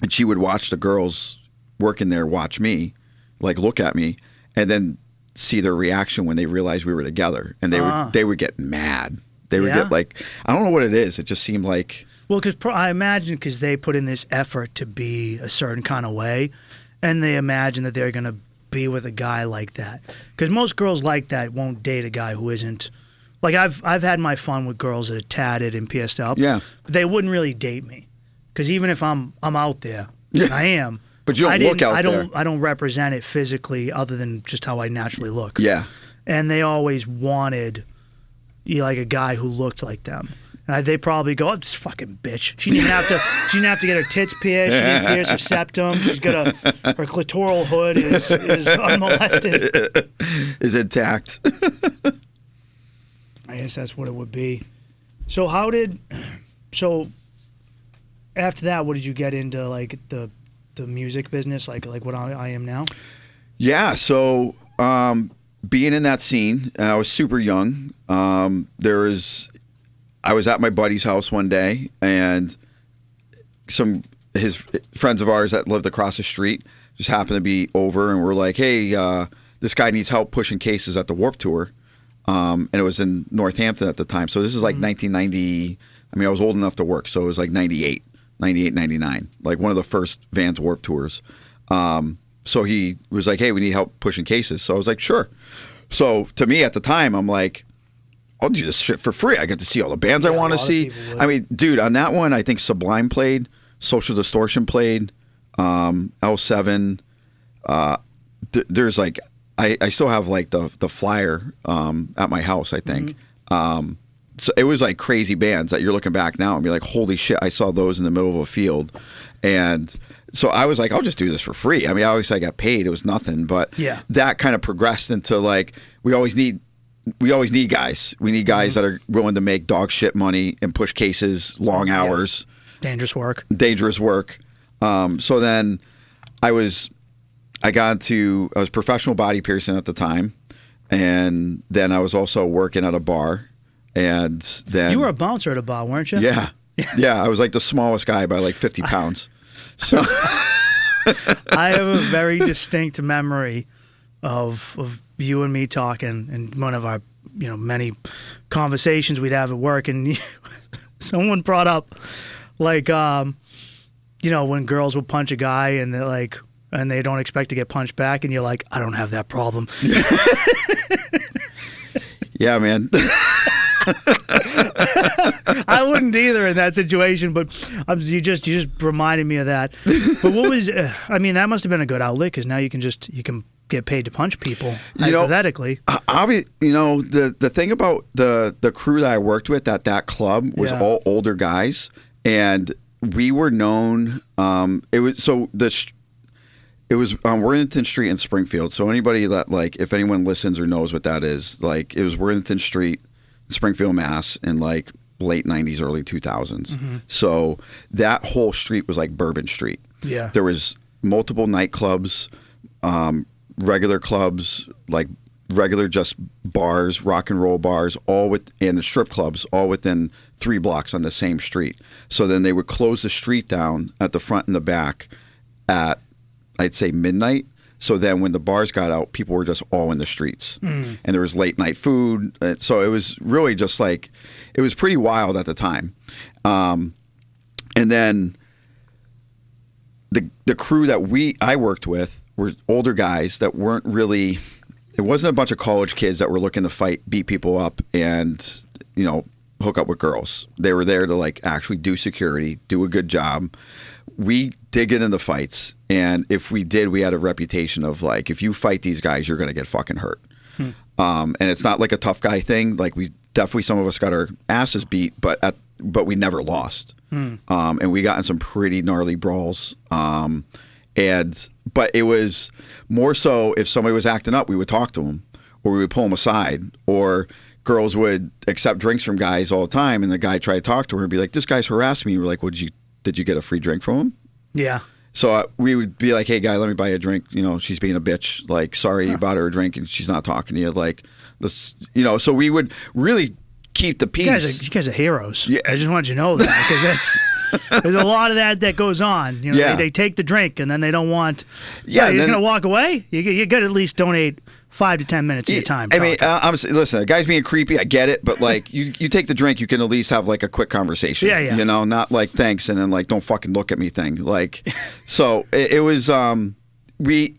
And she would watch the girls working there watch me, like look at me, and then see their reaction when they realized we were together. And they would get mad. They would get like, I don't know what it is. It just seemed like. Well, because I imagine because they put in this effort to be a certain kind of way, and they imagine that they're going to be with a guy like that. Because most girls like that won't date a guy who isn't. Like I've had my fun with girls that are tatted and pierced up. Yeah. But they wouldn't really date me. Because even if I'm out there, I am. But you don't look out there. I don't represent it physically, other than just how I naturally look. Yeah. And they always wanted, like a guy who looked like them. And they probably go, "Oh, this fucking bitch. She didn't have to. She didn't have to get her tits pierced. She didn't pierce her septum. She's got her clitoral hood is unmolested. Is intact." I guess that's what it would be. So after that, what did you get into, like the music business, like what I am now? Yeah, so being in that scene, I was super young. I was at my buddy's house one day, and his friends of ours that lived across the street just happened to be over, and we're like, "Hey, this guy needs help pushing cases at the Warped Tour," and it was in Northampton at the time. So this is like 1990. I mean, I was old enough to work, so it was like 98, 99, like one of the first Vans Warped Tours. So he was like, "Hey, we need help pushing cases." So I was like, "Sure." So to me at the time, I'm like, I'll do this shit for free. I get to see all the bands I want to see. I mean, dude, on that one, I think Sublime played, Social Distortion played, L7. There's like, I still have like the flyer at my house, I think. So it was like crazy bands that you're looking back now and be like, holy shit, I saw those in the middle of a field. And so I was like, I'll just do this for free. I mean, obviously I got paid. It was nothing. But that kind of progressed into like, we always need guys. We need guys that are willing to make dog shit money and push cases, long hours. Dangerous work. So then I was professional body piercing at the time. And then I was also working at a bar. And then you were a bouncer at a bar, weren't you? Yeah. Yeah. I was like the smallest guy by like 50 pounds. So I have a very distinct memory of you and me talking, and one of our many conversations we'd have at work, and someone brought up like when girls will punch a guy and they're like, and they don't expect to get punched back, and you're like, I don't have that problem. Yeah, man. I wouldn't either in that situation, but you just reminded me of that. But what was? I mean, that must have been a good outlet, because now you can get paid to punch people hypothetically. The thing about the crew that I worked with at that club was all older guys, and we were known. It was on Worthington Street in Springfield. So anybody that if anyone listens or knows what that is, it was Worthington Street, Springfield, Mass, in like late 90s, early 2000s. So that whole street was like Bourbon Street. Yeah. There was multiple nightclubs, regular clubs, like regular just bars, rock and roll bars, and the strip clubs, all within 3 blocks on the same street. So then they would close the street down at the front and the back at, I'd say, midnight. So then when the bars got out, people were just all in the streets. And there was late night food. So it was really just it was pretty wild at the time. And then the crew that I worked with were older guys that weren't really, it wasn't a bunch of college kids that were looking to fight, beat people up, and, hook up with girls. They were there to actually do security, do a good job. We did get into fights, and if we did, we had a reputation of if you fight these guys, you're going to get fucking hurt. And it's not like a tough guy thing. Some of us got our asses beat, but we never lost. And we got in some pretty gnarly brawls. But it was more so if somebody was acting up, we would talk to them, or we would pull them aside, or girls would accept drinks from guys all the time, and the guy tried to talk to her and be like, "This guy's harassing me." We're like, "Well, did you get a free drink from him?" Yeah. So we would be like, "Hey, guy, let me buy you a drink. You know, she's being a bitch. Like, sorry, you bought her a drink and she's not talking to you. Like, this, you know." So we would really keep the peace. You guys are heroes. Yeah. I just wanted you to know that, because there's a lot of that goes on. You know, Yeah. they take the drink and then they don't want. Yeah, you're then- gonna walk away. You got to at least donate 5 to 10 minutes of your time. I mean, talking. listen, a guy's being creepy. I get it, but like, you take the drink, you can at least have like a quick conversation. Yeah, yeah. You know, not like thanks and then like don't fucking look at me thing. Like, so it was. We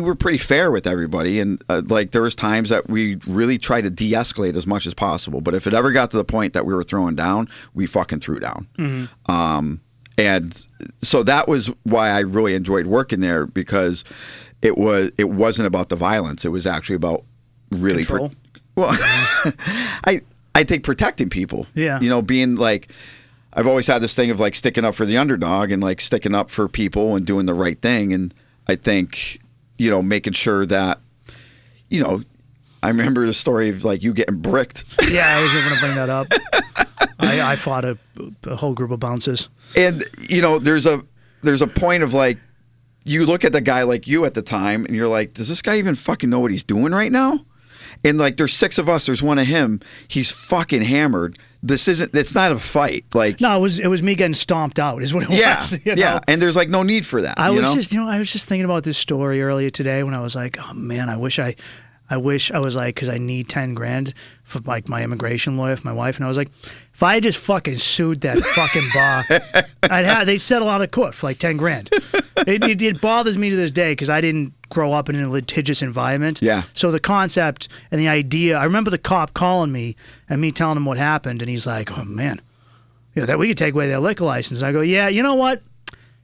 were pretty fair with everybody, and like there was times that we really tried to de-escalate as much as possible. But if it ever got to the point that we were throwing down, we fucking threw down. Mm-hmm. And so that was why I really enjoyed working there, because it wasn't about the violence. It was actually about really Control? I think protecting people. Yeah. You know, being like, I've always had this thing of like sticking up for the underdog and like sticking up for people and doing the right thing. And I think, you know, making sure that, you know, I remember the story of like you getting bricked. Yeah, I was going to bring that up. I fought a whole group of bouncers. And, you know, there's a point of like, you look at the guy like you at the time and you're like, does this guy even fucking know what he's doing right now? And like, there's 6 of us, there's one of him. He's fucking hammered. It's not a fight. Like, No, it was me getting stomped out is what it was. You know? Yeah. And there's like no need for that. I was just thinking about this story earlier today when I was like, oh man, I wish I was like, because I need 10 grand for like my immigration lawyer for my wife, and I was like, if I just fucking sued that fucking bar, they'd settle out of court for like 10 grand. It bothers me to this day because I didn't grow up in a litigious environment. Yeah. So the concept and the idea, I remember the cop calling me and me telling him what happened, and he's like, oh man, you know, that we could take away their liquor license. And I go, yeah, you know what?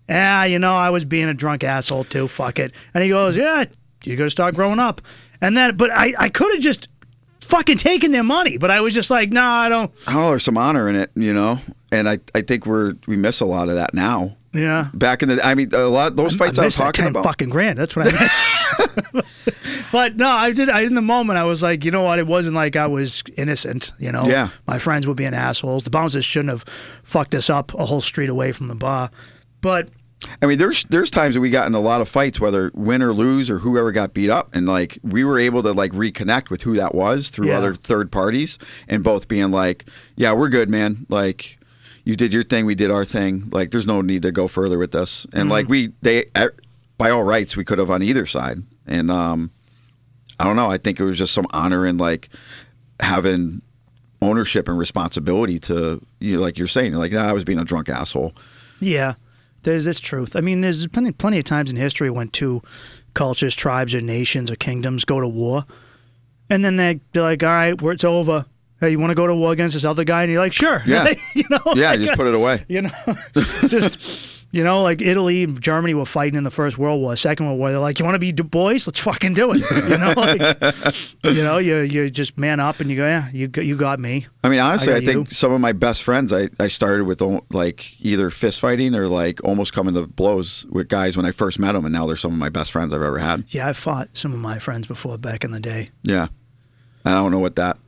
Yeah, you know, I was being a drunk asshole too. Fuck it. And he goes, yeah, you got to start growing up. And then, but I could have just fucking taken their money, but I was just like, no, I don't. Oh, there's some honor in it, you know? And I think we miss a lot of that now. Yeah. Back in the, I mean, a lot, those fights I was talking 10 about. fucking grand. That's what I miss. But no, in the moment, I was like, you know what? It wasn't like I was innocent, you know? Yeah. My friends were being assholes. The bouncers shouldn't have fucked us up a whole street away from the bar. But I mean, there's times that we got in a lot of fights, whether win or lose or whoever got beat up, and like we were able to like reconnect with who that was through other third parties, and both being like, yeah, we're good, man. Like, you did your thing, we did our thing. Like, there's no need to go further with this. And like they by all rights we could have on either side. And I don't know. I think it was just some honor in like having ownership and responsibility to, you know, like you're saying, you're like, I was being a drunk asshole. yeah. There's this truth. I mean, there's plenty of times in history when 2 cultures, tribes, or nations or kingdoms go to war, and then they're like, all right, it's over. Hey, you want to go to war against this other guy? And you're like, sure. Yeah. You know? Yeah, like, just put it away. You know, just, you know, like Italy and Germany were fighting in the First World War, Second World War. They're like, you want to be boys? Let's fucking do it. You know, like, you know, you just man up and you go, yeah, you got me. I mean, honestly, I think you. some of my best friends, I started with like either fist fighting or like almost coming to blows with guys when I first met them, and now they're some of my best friends I've ever had. Yeah, I fought some of my friends before back in the day. Yeah, I don't know what that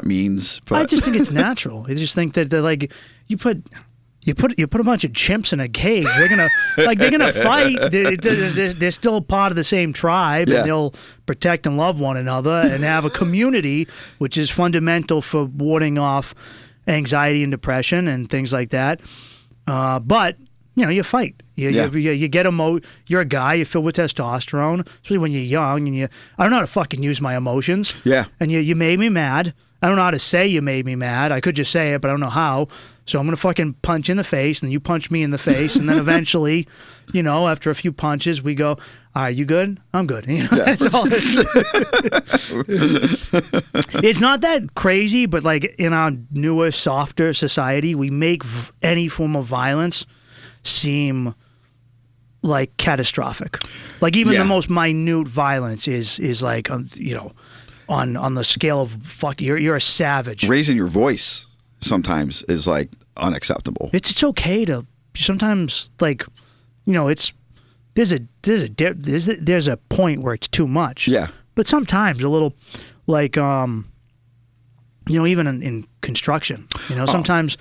means, but I just think it's natural. I just think that they're like, you put a bunch of chimps in a cage. They're gonna fight. They're still part of the same tribe, Yeah. and they'll protect and love one another and have a community, which is fundamental for warding off anxiety and depression and things like that. But you know, you fight. You get you're a guy. You're filled with testosterone, especially when you're young. And I don't know how to fucking use my emotions. Yeah. And you made me mad. I don't know how to say you made me mad. I could just say it, but I don't know how. So I'm going to fucking punch you in the face, and you punch me in the face, and then eventually, you know, after a few punches, we go, all right, you good? I'm good. You know, that's all. It's not that crazy, but like in our newer, softer society, we make any form of violence seem like catastrophic. Like even the most minute violence is like, you know, on the scale of fuck, you're a savage. Raising your voice sometimes is like unacceptable. It's okay to sometimes like you know, there's a point where it's too much. Yeah. But sometimes a little, like, you know, even in construction, you know, sometimes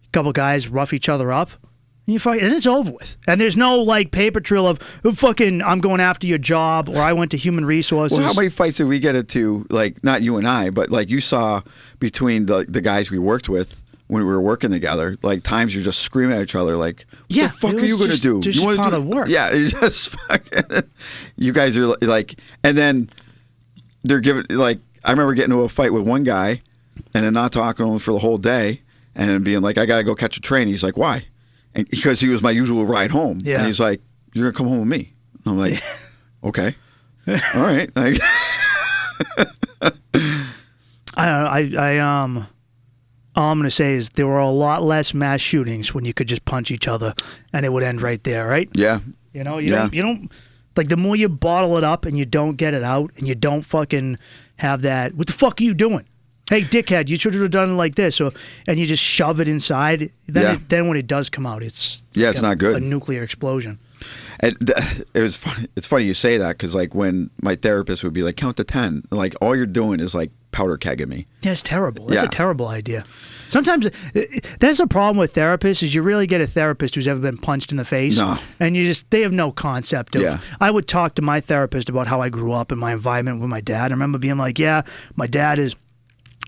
a couple guys rough each other up. And it's over with. And there's no, like, paper trail of fucking I'm going after your job or I went to human resources. Well, how many fights did we get into, like, not you and I, but, like, you saw between the guys we worked with when we were working together, like, times you're just screaming at each other, like, what the fuck are you going to do? Just you want part to of work. Yeah, it's just fucking, you guys are, like, and then they're giving, like, I remember getting into a fight with one guy and then not talking to him for the whole day and then being like, I got to go catch a train. He's like, why? And because he was my usual ride home. Yeah. And he's like, you're going to come home with me. And I'm like, okay. All right. Like, I don't know. All I'm going to say is there were a lot less mass shootings when you could just punch each other and it would end right there, right? yeah. You know, you don't, like, the more you bottle it up and you don't get it out and you don't fucking have that, what the fuck are you doing? Hey, dickhead, you should have done it like this, and you just shove it inside. Then when it does come out, it's it's not good. A nuclear explosion. And it was funny. It's funny you say that because, like, when my therapist would be like, count to 10, like, all you're doing is, like, powder kegging me. Yeah, it's terrible. That's a terrible idea. Sometimes that's the problem with therapists is you really get a therapist who's ever been punched in the face. No. And they have no concept of. Yeah. I would talk to my therapist about how I grew up and my environment with my dad. I remember being like, yeah, my dad is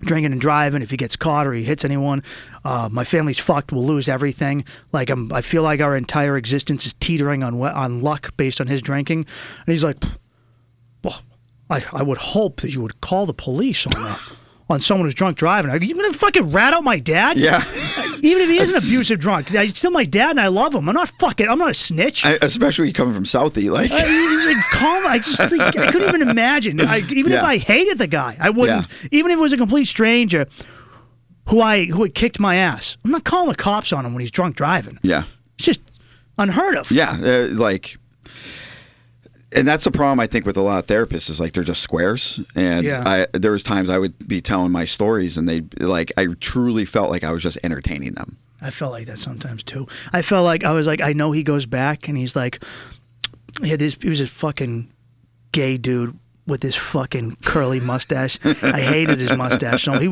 drinking and driving. If he gets caught or he hits anyone, my family's fucked. We'll lose everything. Like I feel like our entire existence is teetering on luck based on his drinking. And he's like, well, I would hope that you would call the police on that. On someone who's drunk driving. Are you gonna fucking rat out my dad? Yeah. Even if he is an abusive drunk, he's still my dad and I love him. I'm not a snitch. Especially coming from Southie, like. I couldn't even imagine. Even if I hated the guy, I wouldn't. Yeah. Even if it was a complete stranger who had kicked my ass, I'm not calling the cops on him when he's drunk driving. Yeah. It's just unheard of. Yeah, like. And that's the problem, I think, with a lot of therapists is, like, they're just squares. And there was times I would be telling my stories and I truly felt like I was just entertaining them. I felt like that sometimes, too. I felt like, I know he goes back and he's like, he was a fucking gay dude with this fucking curly mustache. I hated his mustache. So he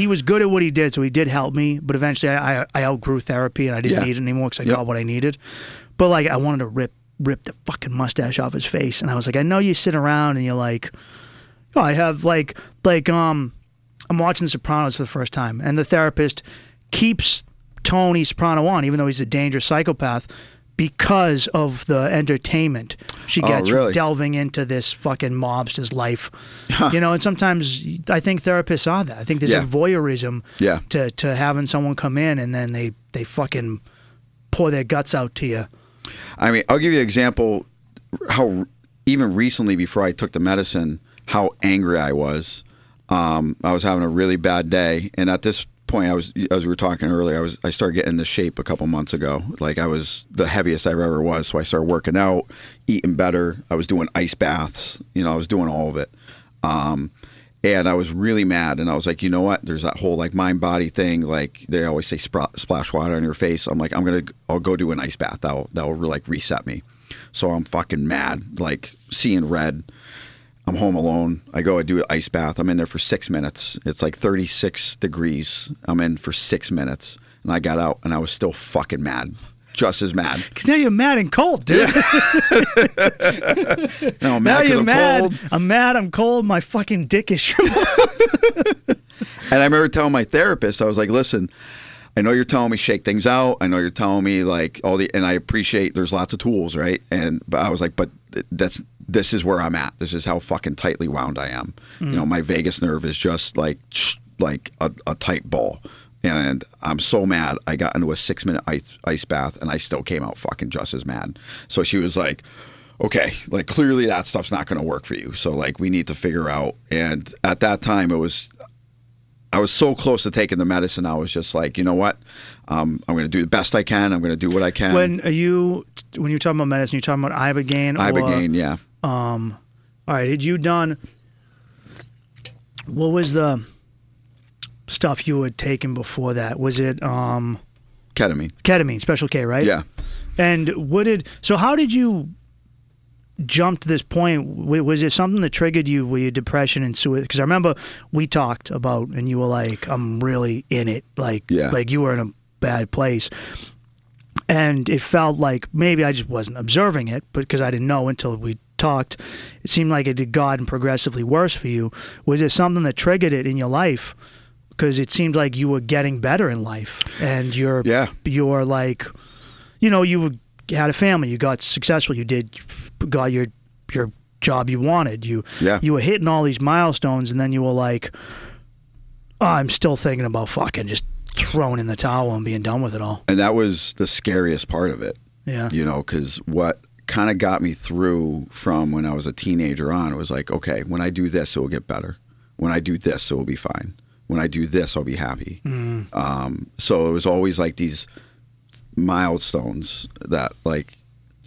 was good at what he did, so he did help me. But eventually I outgrew therapy and I didn't need it anymore because I got what I needed. But, like, I wanted to rip the fucking mustache off his face, and I was like, I know you sit around and you're like, oh, I have like I'm watching The Sopranos for the first time, and the therapist keeps Tony Soprano on, even though he's a dangerous psychopath, because of the entertainment she gets from delving into this fucking mobster's life. You know, and sometimes I think therapists are that. I think there's a voyeurism to having someone come in and then they fucking pour their guts out to you. I mean, I'll give you an example how even recently before I took the medicine, how angry I was. I was having a really bad day. And at this point, as we were talking earlier, I started getting into shape a couple months ago. Like, I was the heaviest I ever was. So I started working out, eating better. I was doing ice baths. You know, I was doing all of it. And I was really mad. And I was like, you know what? There's that whole, like, mind-body thing. Like, they always say splash water on your face. I'm like, I'll go do an ice bath. That'll like, reset me. So I'm fucking mad, like, seeing red. I'm home alone. I go, I do an ice bath. I'm in there for 6 minutes. It's like 36 degrees. I'm in for 6 minutes. And I got out, and I was still fucking mad. Just as mad. Because now you're mad and cold, dude. No, I'm mad because I'm cold. I'm mad, I'm cold, my fucking dick is shriveled. And I remember telling my therapist, I was like, listen, I know you're telling me shake things out. I know you're telling me, like, and I appreciate there's lots of tools, right? But I was like, but this is where I'm at. This is how fucking tightly wound I am. You know, my vagus nerve is just like a tight ball. And I'm so mad. I got into a 6-minute ice bath, and I still came out fucking just as mad. So she was like, okay, like, clearly that stuff's not going to work for you. So, like, we need to figure out. And at that time, I was so close to taking the medicine. I was just like, you know what? I'm going to do the best I can. I'm going to do what I can. When you're talking about medicine, you're talking about Ibogaine? Ibogaine, yeah. All right, had you done, what was the stuff you had taken before that? Was it Ketamine. Ketamine, Special K, right? Yeah. And how did you jump to this point? Was there something that triggered you with your depression and suicide? Because I remember we talked about, and you were like, I'm really in it. Like you were in a bad place. And it felt like maybe I just wasn't observing it, but because I didn't know until we talked, it seemed like it had gotten progressively worse for you. Was there something that triggered it in your life? Because it seemed like you were getting better in life, and you're like, you had a family, you got successful, got your job you wanted, you were hitting all these milestones, and then you were like, oh, I'm still thinking about fucking just throwing in the towel and being done with it all. And that was the scariest part of it. Yeah. Because what kind of got me through from when I was a teenager on, it was like, okay, when I do this, it will get better. When I do this, it will be fine. When I do this, I'll be happy. So it was always like these milestones that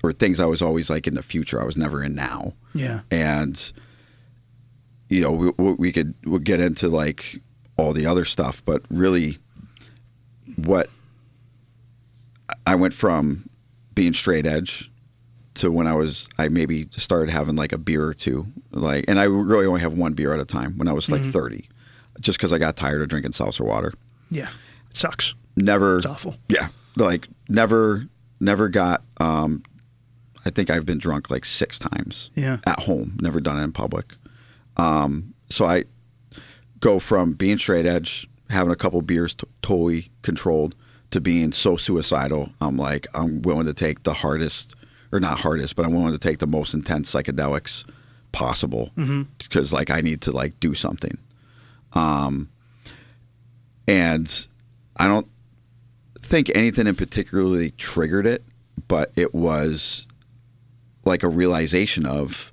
or things I was always like in the future. I was never in now. Yeah. And, we'll get into like all the other stuff, but really what I went from being straight edge to when I maybe started having like a beer or two, and I really only have one beer at a time when I was like 30, just because I got tired of drinking seltzer water. Yeah, it sucks. Never. It's awful. Yeah, never got. I think I've been drunk like 6 times. Yeah. At home, never done it in public. So I go from being straight edge, having a couple beers, totally controlled, to being so suicidal. I'm willing to take the hardest. Or not hardest, but I'm willing to take the most intense psychedelics possible because I need to do something. And I don't think anything in particularly triggered it, but it was like a realization of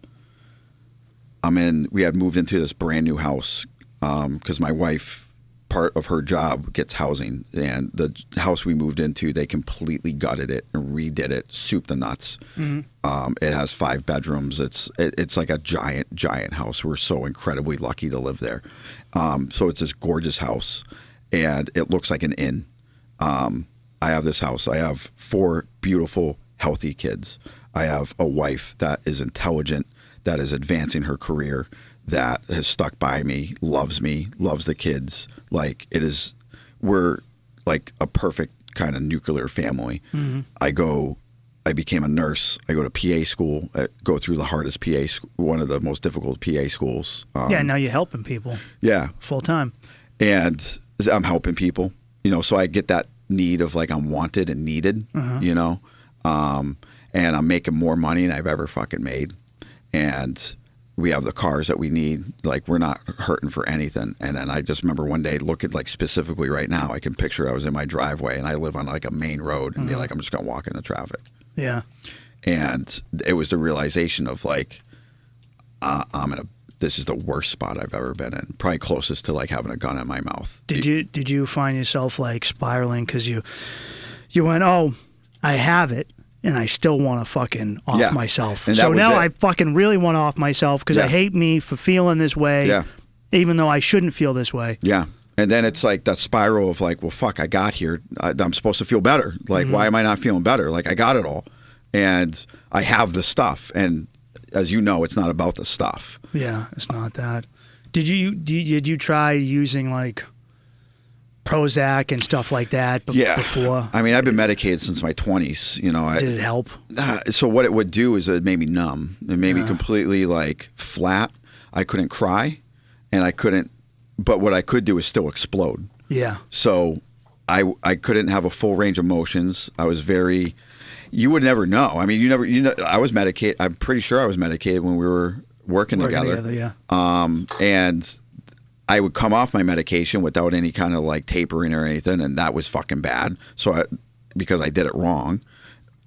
we had moved into this brand new house because my wife, part of her job, gets housing, and the house we moved into, they completely gutted it and redid it, soup the nuts. It has 5 bedrooms. It's like a giant house. We're so incredibly lucky to live there. So it's this gorgeous house, and it looks like an inn. I have this house. I have 4 beautiful, healthy kids. I have a wife that is intelligent, that is advancing her career, that has stuck by me, loves the kids. We're like a perfect kind of nuclear family. I became a nurse. I go to PA school, go through the hardest PA, one of the most difficult PA schools. Now you're helping people. Yeah. Full time. And I'm helping people, so I get that need of I'm wanted and needed, and I'm making more money than I've ever fucking made. And we have the cars that we need. We're not hurting for anything. And then I just remember one day looking specifically right now, I can picture I was in my driveway and I live on a main road and be I'm just going to walk in the traffic. Yeah. And it was the realization of this is the worst spot I've ever been in. Probably closest to having a gun in my mouth. Did you find yourself spiraling because you went, oh, I have it, and I still want to fucking off myself. And so now I fucking really want to off myself because I hate me for feeling this way, even though I shouldn't feel this way. Yeah. And then it's that spiral of well, fuck, I got here. I'm supposed to feel better. Why am I not feeling better? I got it all. And I have the stuff. And as you know, it's not about the stuff. Yeah, it's not that. Did you try using Prozac and stuff like that before? I mean, I've been medicated since my 20s. Did it help? So what it would do is it made me numb. It made me completely flat. I couldn't cry, and I couldn't. But what I could do is still explode. Yeah. So I couldn't have a full range of motions. I was very. You would never know. I mean, I was medicated. I'm pretty sure I was medicated when we were working together. Yeah. And I would come off my medication without any kind of tapering or anything, and that was fucking bad. So because I did it wrong,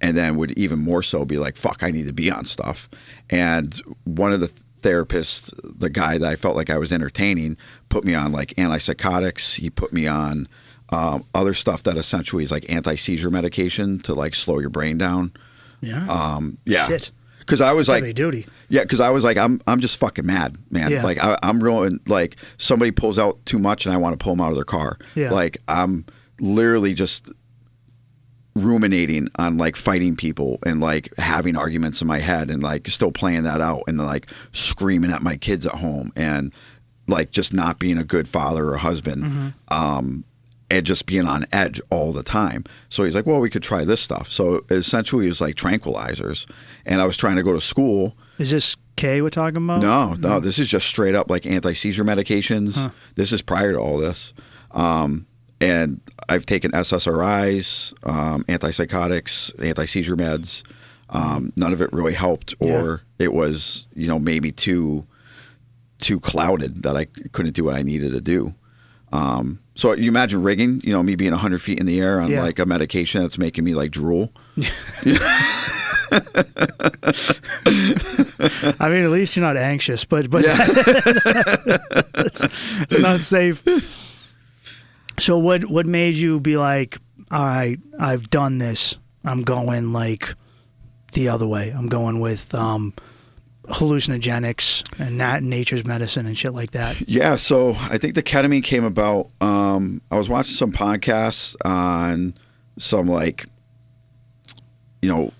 and then would even more so be fuck, I need to be on stuff. And one of the therapists, the guy that I felt like I was entertaining, put me on antipsychotics. He put me on other stuff that essentially is anti-seizure medication to slow your brain down. Yeah. Yeah. Shit. Because I was heavy duty. Yeah, because I was I'm just fucking mad, man. Yeah. I'm really somebody pulls out too much and I want to pull them out of their car. Yeah. I'm literally just ruminating on like fighting people and like having arguments in my head and like still playing that out and like screaming at my kids at home and like just not being a good father or husband. And just being on edge all the time. So he's like, well, we could try this stuff. So essentially it was like tranquilizers. And I was trying to go to school. Is this K we're talking about? No, this is just straight up like anti-seizure medications. This is prior to all this. And I've taken SSRIs, antipsychotics, anti-seizure meds. None of it really helped, or it was, you know, maybe too clouded that I couldn't do what I needed to do. So you imagine rigging, you know, me being 100 feet in the air on like a medication that's making me like drool. I mean, at least you're not anxious, but it's not safe. So what made you be like, all right, I've done this. I'm going like the other way. I'm going with hallucinogenics and nature's medicine and shit like that. Yeah, so I think the ketamine came about. I was watching some podcasts on some like, you know,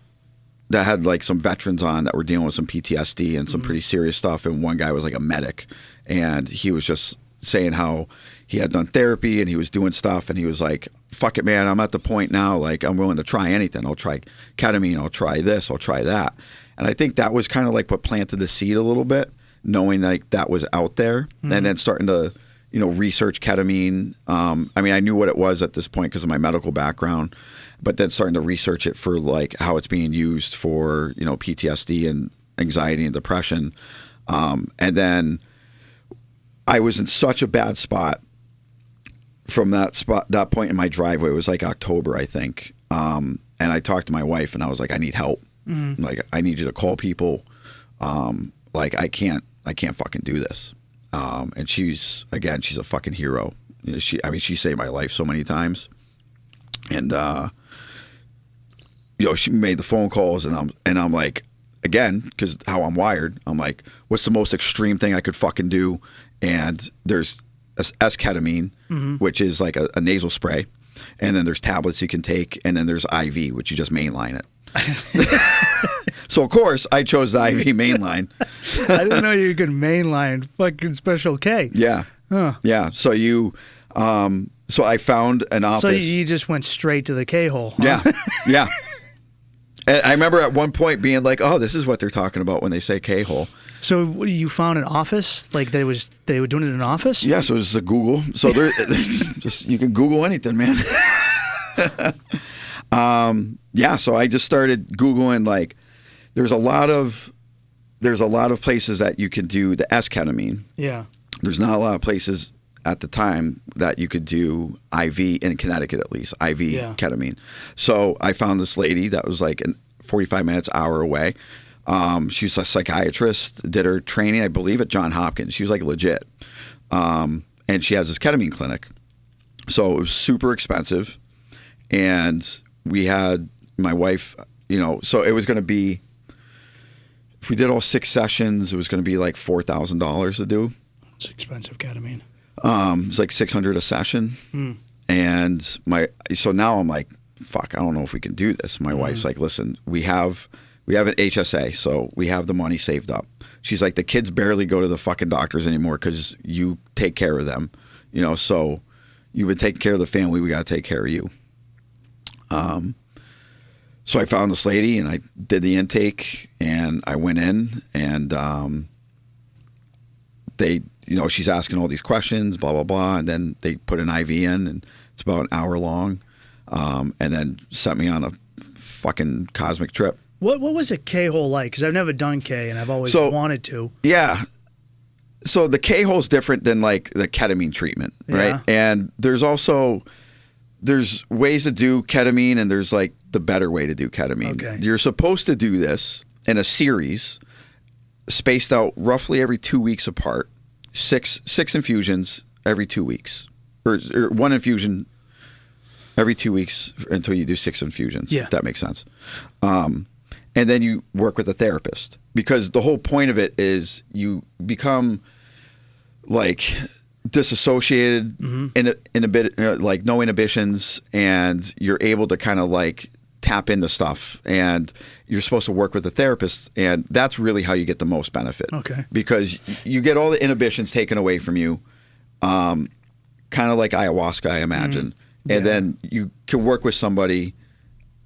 that had like some veterans on that were dealing with some PTSD and some pretty serious stuff. And one guy was like a medic, and he was just saying how he had done therapy and he was doing stuff, and he was like, fuck it, man, I'm at the point now, like I'm willing to try anything. I'll try ketamine, I'll try this, I'll try that. And I think that was kind of like what planted the seed a little bit, knowing like that was out there, and then starting to, you know, research ketamine. I mean, I knew what it was at this point because of my medical background, but then starting to research it for like how it's being used for, you know, PTSD and anxiety and depression. And then I was in such a bad spot from that point in my driveway. It was like October, I think. And I talked to my wife and I was like, I need help. Like, I need you to call people. Like, I can't fucking do this. And she's a fucking hero. You know, she saved my life so many times. And, you know, she made the phone calls, and I'm like, again, because how I'm wired, I'm like, what's the most extreme thing I could fucking do? And there's S-ketamine, which is like a nasal spray. And then there's tablets you can take, and then there's IV, which you just mainline it. So of course I chose the IV mainline. I didn't know you could mainline fucking Special K. Yeah. Yeah. So so I found an office. So you just went straight to the K-hole. Huh? Yeah. Yeah. And I remember at one point being like, oh, this is what they're talking about when they say K-hole. So you found an office? Like they were doing it in an office? Yeah, so it was a Google. So just you can Google anything, man. Yeah, so I just started Googling, like, there's a lot of places that you can do the S-ketamine. Yeah. There's not a lot of places at the time that you could do IV in Connecticut, at least, IV ketamine. So I found this lady that was like 45 minutes, hour away. She was a psychiatrist, did her training, I believe, at Johns Hopkins. She was like legit. And she has this ketamine clinic. So it was super expensive. And we had my wife, you know, so it was going to be, if we did all 6 sessions, it was going to be like $4,000 to do. It's expensive ketamine. It's like $600 a session. And so now I'm like, fuck, I don't know if we can do this. My wife's like, listen, we have an HSA, so we have the money saved up. She's like, the kids barely go to the fucking doctors anymore because you take care of them, you know, so you've been taking care of the family, we got to take care of you. So I found this lady and I did the intake and I went in and they, you know, she's asking all these questions, blah, blah, blah. And then they put an IV in and it's about an hour long. And then sent me on a fucking cosmic trip. What was a K-hole like? Because I've never done K and I've always wanted to. Yeah. So the K-hole's different than like the ketamine treatment, right? Yeah. And there's ways to do ketamine and there's like the better way to do ketamine. Okay. You're supposed to do this in a series spaced out roughly every 2 weeks apart, six infusions every 2 weeks, or one infusion every 2 weeks until you do 6 infusions, if that makes sense. And then you work with a therapist because the whole point of it is you become like disassociated in a bit, like no inhibitions, and you're able to kind of like tap into stuff, and you're supposed to work with a therapist, and that's really how you get the most benefit. Okay. Because you get all the inhibitions taken away from you, kind of like ayahuasca, I imagine. And then you can work with somebody,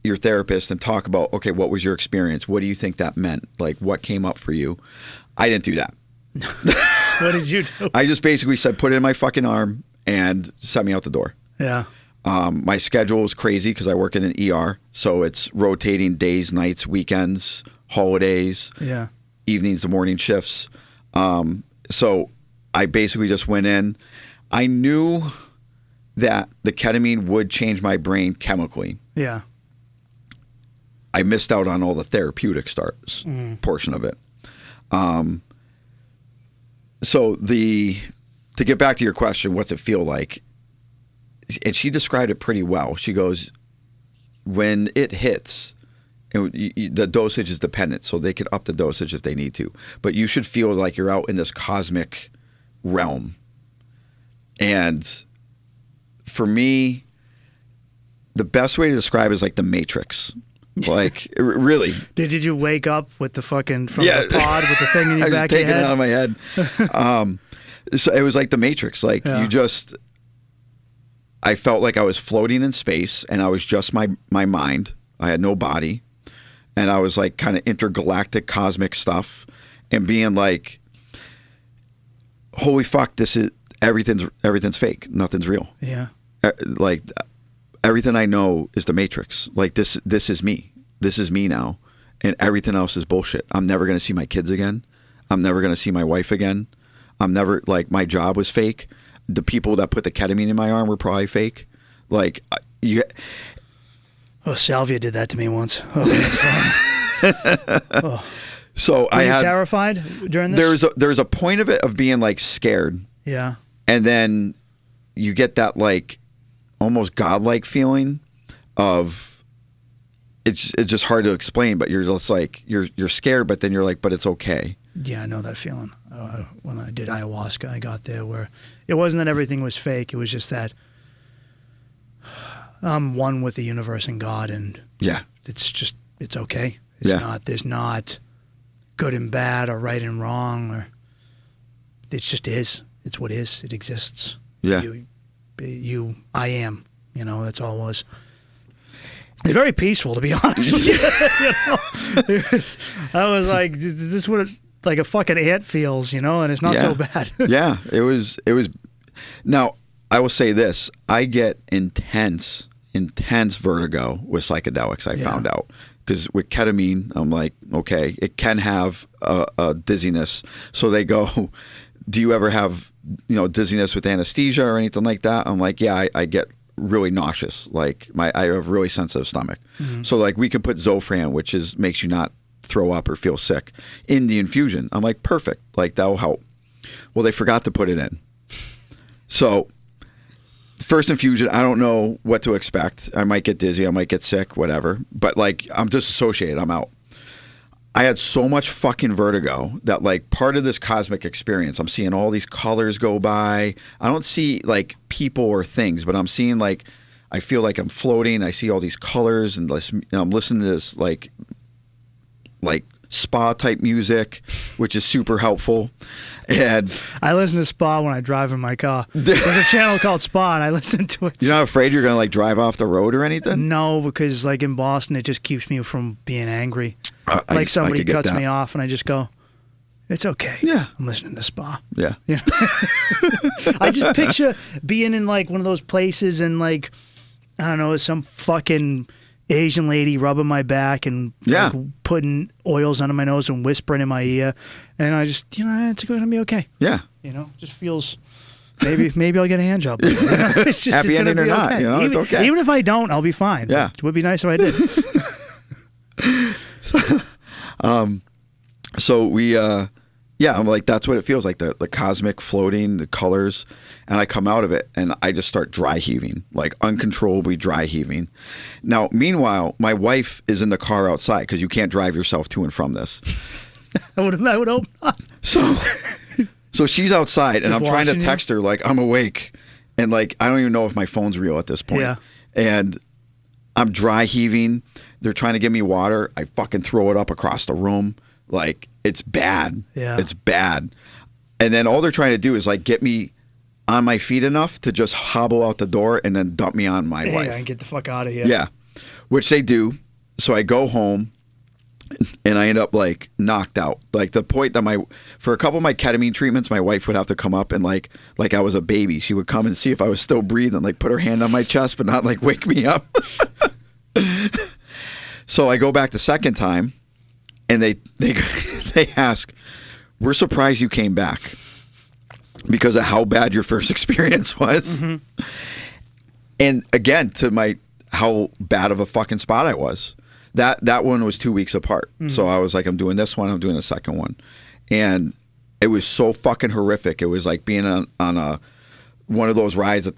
your therapist, and talk about, okay, what was your experience? What do you think that meant? Like, what came up for you? I didn't do that. What did you do? I just basically said, put it in my fucking arm and sent me out the door. Yeah. My schedule is crazy because I work in an ER, so it's rotating days, nights, weekends, holidays, evenings to morning shifts. So I basically just went in. I knew that the ketamine would change my brain chemically. Yeah. I missed out on all the therapeutic portion of it. So to get back to your question, what's it feel like? And she described it pretty well. She goes, when it hits, the dosage is dependent, so they can up the dosage if they need to. But you should feel like you're out in this cosmic realm. And for me, the best way to describe it is like the Matrix. Like, really. Did you wake up with the fucking, from the pod with the thing in your back of your head? I was taking it out of my head. So it was like the Matrix. Like, I felt like I was floating in space, and I was just my mind. I had no body. And I was like kind of intergalactic cosmic stuff, and being like, holy fuck, everything's fake. Nothing's real. Yeah. Like, everything I know is the Matrix. Like, this is me. This is me now. And everything else is bullshit. I'm never going to see my kids again. I'm never going to see my wife again. My job was fake. The people that put the ketamine in my arm were probably fake. Like, Salvia did that to me once. So Were you terrified during this? There's a point of it of being like scared. Yeah. And then you get that like almost godlike feeling of it's just hard to explain, but you're just like you're scared, but then you're like, but it's okay. Yeah, I know that feeling. When I did ayahuasca, I got there where it wasn't that everything was fake. It was just that I'm one with the universe and God, and it's okay. There's not good and bad or right and wrong, or it just is. It's what is. It exists. Yeah. I am. That's all it was. It's very peaceful, to be honest with you. I was like, is this what like a fucking ant feels, and it's not so bad. Yeah, it was. Now, I will say this. I get intense vertigo with psychedelics, I found out. Because with ketamine, I'm like, okay, it can have a dizziness. So they go, do you ever have, dizziness with anesthesia or anything like that? I'm like, yeah, I get really nauseous. Like I have really sensitive stomach. Mm-hmm. So like we could put Zofran, which makes you not throw up or feel sick, in the infusion. I'm like, perfect. Like that'll help. Well, they forgot to put it in. So first infusion, I don't know what to expect. I might get dizzy. I might get sick, whatever. But like I'm disassociated. I'm out. I had so much fucking vertigo that like part of this cosmic experience, I'm seeing all these colors go by. I don't see like people or things, but I'm seeing like, I feel like I'm floating. I see all these colors, and I'm listening to this like spa type music, which is super helpful. And I listen to spa when I drive in my car. There's a channel called Spa, and I listen to it. You're not afraid you're going to like drive off the road or anything? No, because like in Boston, it just keeps me from being angry. Like somebody cuts me off, and I just go, it's okay. Yeah. I'm listening to Spa. Yeah. I just picture being in like one of those places and like, I don't know, some fucking Asian lady rubbing my back and like, putting oils under my nose and whispering in my ear, and I just, it's going to be okay. Yeah. Just feels maybe I'll get a hand job. It's just, happy ending or not, okay. it's okay. Even if I don't, I'll be fine. Yeah. It would be nice if I did. So we, I'm like, that's what it feels like, the cosmic floating, the colors. And I come out of it and I just start dry heaving, like uncontrollably dry heaving. Now, meanwhile, my wife is in the car outside because you can't drive yourself to and from this. I would hope not. So So she's outside, and Just I'm trying to watching you? text her like I'm awake, and like I don't even know if my phone's real at this point. Yeah. And I'm dry heaving. They're trying to give me water. I fucking throw it up across the room. Like it's bad. Yeah. It's bad. And then all they're trying to do is like get me on my feet enough to just hobble out the door and then dump me on my wife. Yeah, and get the fuck out of here. Yeah, which they do. So I go home, and I end up like knocked out. Like the point that for a couple of my ketamine treatments, my wife would have to come up and like I was a baby. She would come and see if I was still breathing, like put her hand on my chest, but not like wake me up. So I go back the second time, and they ask, "We're surprised you came back because of how bad your first experience was." Mm-hmm. And again, to how bad of a fucking spot I was. That one was 2 weeks apart. Mm-hmm. So I was like, I'm doing this one, I'm doing the second one. And it was so fucking horrific. It was like being on one of those rides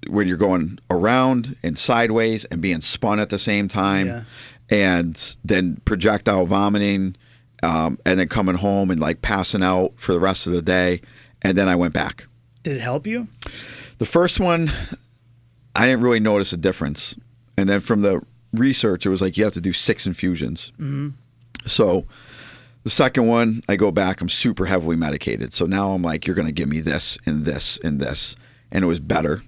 when you're going around and sideways and being spun at the same time. Yeah. And then projectile vomiting, and then coming home and like passing out for the rest of the day. And then I went back. Did it help you? The first one, I didn't really notice a difference. And then from the research, it was like you have to do 6 infusions. Mm-hmm. So the second one, I go back, I'm super heavily medicated. So now I'm like, you're going to give me this and this and this. And it was better.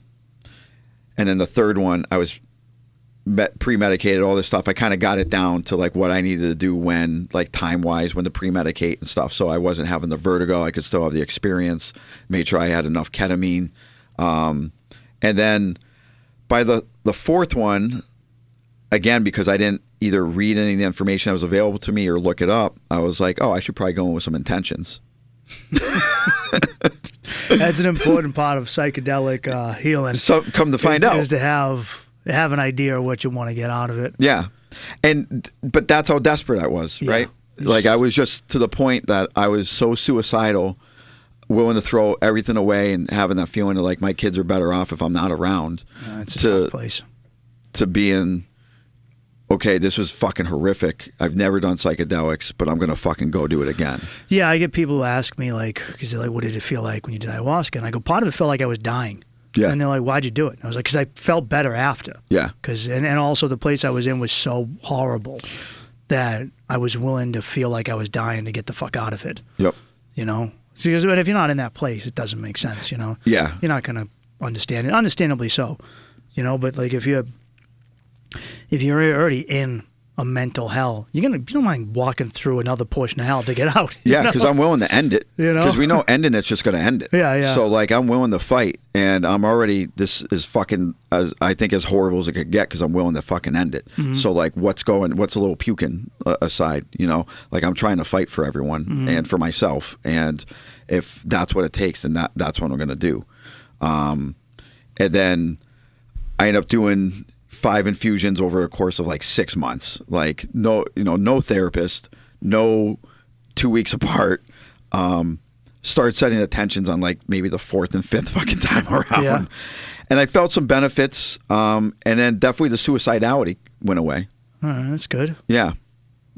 And then the third one, I was pre-medicated, all this stuff. I kind of got it down to like what I needed to do when, like time-wise, when to pre-medicate and stuff. So I wasn't having the vertigo. I could still have the experience. Made sure I had enough ketamine. And then by the fourth one, again, because I didn't either read any of the information that was available to me or look it up, I was like, oh, I should probably go in with some intentions. That's an important part of psychedelic healing. So come to find out, is to have an idea of what you want to get out of it. Yeah, but that's how desperate I was, right? Like I was just to the point that I was so suicidal, willing to throw everything away, and having that feeling of like my kids are better off if I'm not around. It's a dark place. To being, okay, this was fucking horrific. I've never done psychedelics, but I'm going to fucking go do it again. Yeah, I get people who ask me, like, because they're like, what did it feel like when you did ayahuasca? And I go, part of it felt like I was dying. Yeah. And they're like, why'd you do it? And I was like, because I felt better after. Yeah. And also the place I was in was so horrible that I was willing to feel like I was dying to get the fuck out of it. Yep. You know? Because if you're not in that place, it doesn't make sense, you know? Yeah. You're not going to understand it. Understandably so. You know, but like if you're already in a mental hell, you don't mind walking through another portion of hell to get out. Yeah, because I'm willing to end it. You know? Because we know ending it's just going to end it. Yeah, yeah. So like I'm willing to fight, and I'm already, this is fucking, I think as horrible as it could get, because I'm willing to fucking end it. Mm-hmm. So like what's a little puking aside, you know? Like I'm trying to fight for everyone and for myself. And if that's what it takes, then that's what I'm going to do. And then I end up doing 5 infusions over a course of like 6 months. Like no therapist, no 2 weeks apart. Start setting attentions on like maybe the 4th and 5th fucking time around. Yeah. And I felt some benefits. And then definitely the suicidality went away. All right, that's good. Yeah.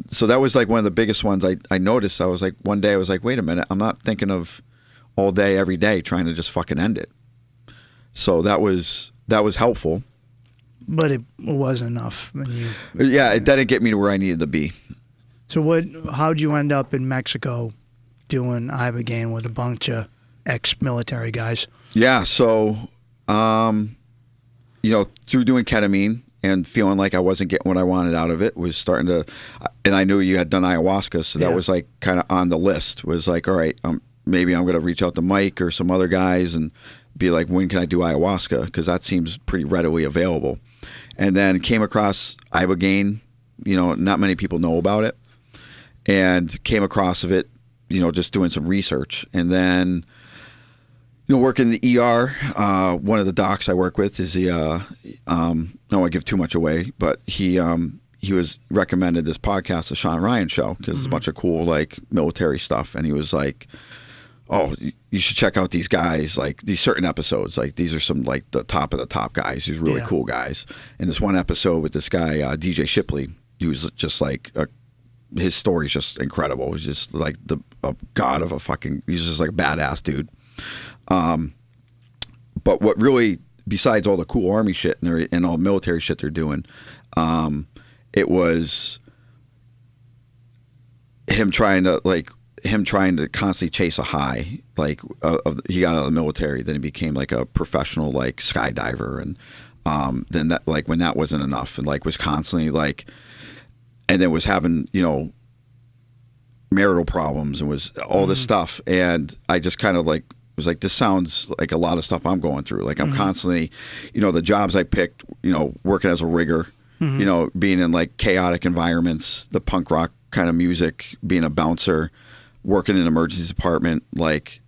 So that was like one of the biggest ones I noticed. I was like, one day I was like, wait a minute, I'm not thinking of all day, every day trying to just fucking end it. So that was helpful. But it wasn't enough. Yeah, it didn't get me to where I needed to be. So how'd you end up in Mexico doing Ibogaine with a bunch of ex-military guys? Yeah, so, through doing ketamine and feeling like I wasn't getting what I wanted out of it, was starting to, and I knew you had done ayahuasca, so that was like kind of on the list, was like, all right, maybe I'm going to reach out to Mike or some other guys and be like, when can I do ayahuasca? Because that seems pretty readily available. And then came across Ibogaine, not many people know about it, and came across of it, just doing some research. And then, working in the ER, one of the docs I work with is I don't want to give too much away, but he was recommended this podcast, the Sean Ryan Show, because it's a bunch of cool, like, military stuff. And he was like, oh, you should check out these guys, like these certain episodes. Like these are some like the top of the top guys. These really cool guys. And this one episode with this guy, DJ Shipley, he was just like, his story is just incredible. It was just like a god of a fucking. He's just like a badass dude. But what really, besides all the cool Army shit and all military shit they're doing, it was him trying to constantly chase a high. Like he got out of the military, then he became like a professional like skydiver, and then that, like, when that wasn't enough, and like was constantly like, and then was having, you know, marital problems and was all this stuff, and I just kind of like was like, this sounds like a lot of stuff I'm going through. Like I'm constantly, you know, the jobs I picked, you know, working as a rigger, you know, being in like chaotic environments, the punk rock kind of music, being a bouncer, working in an emergency department, like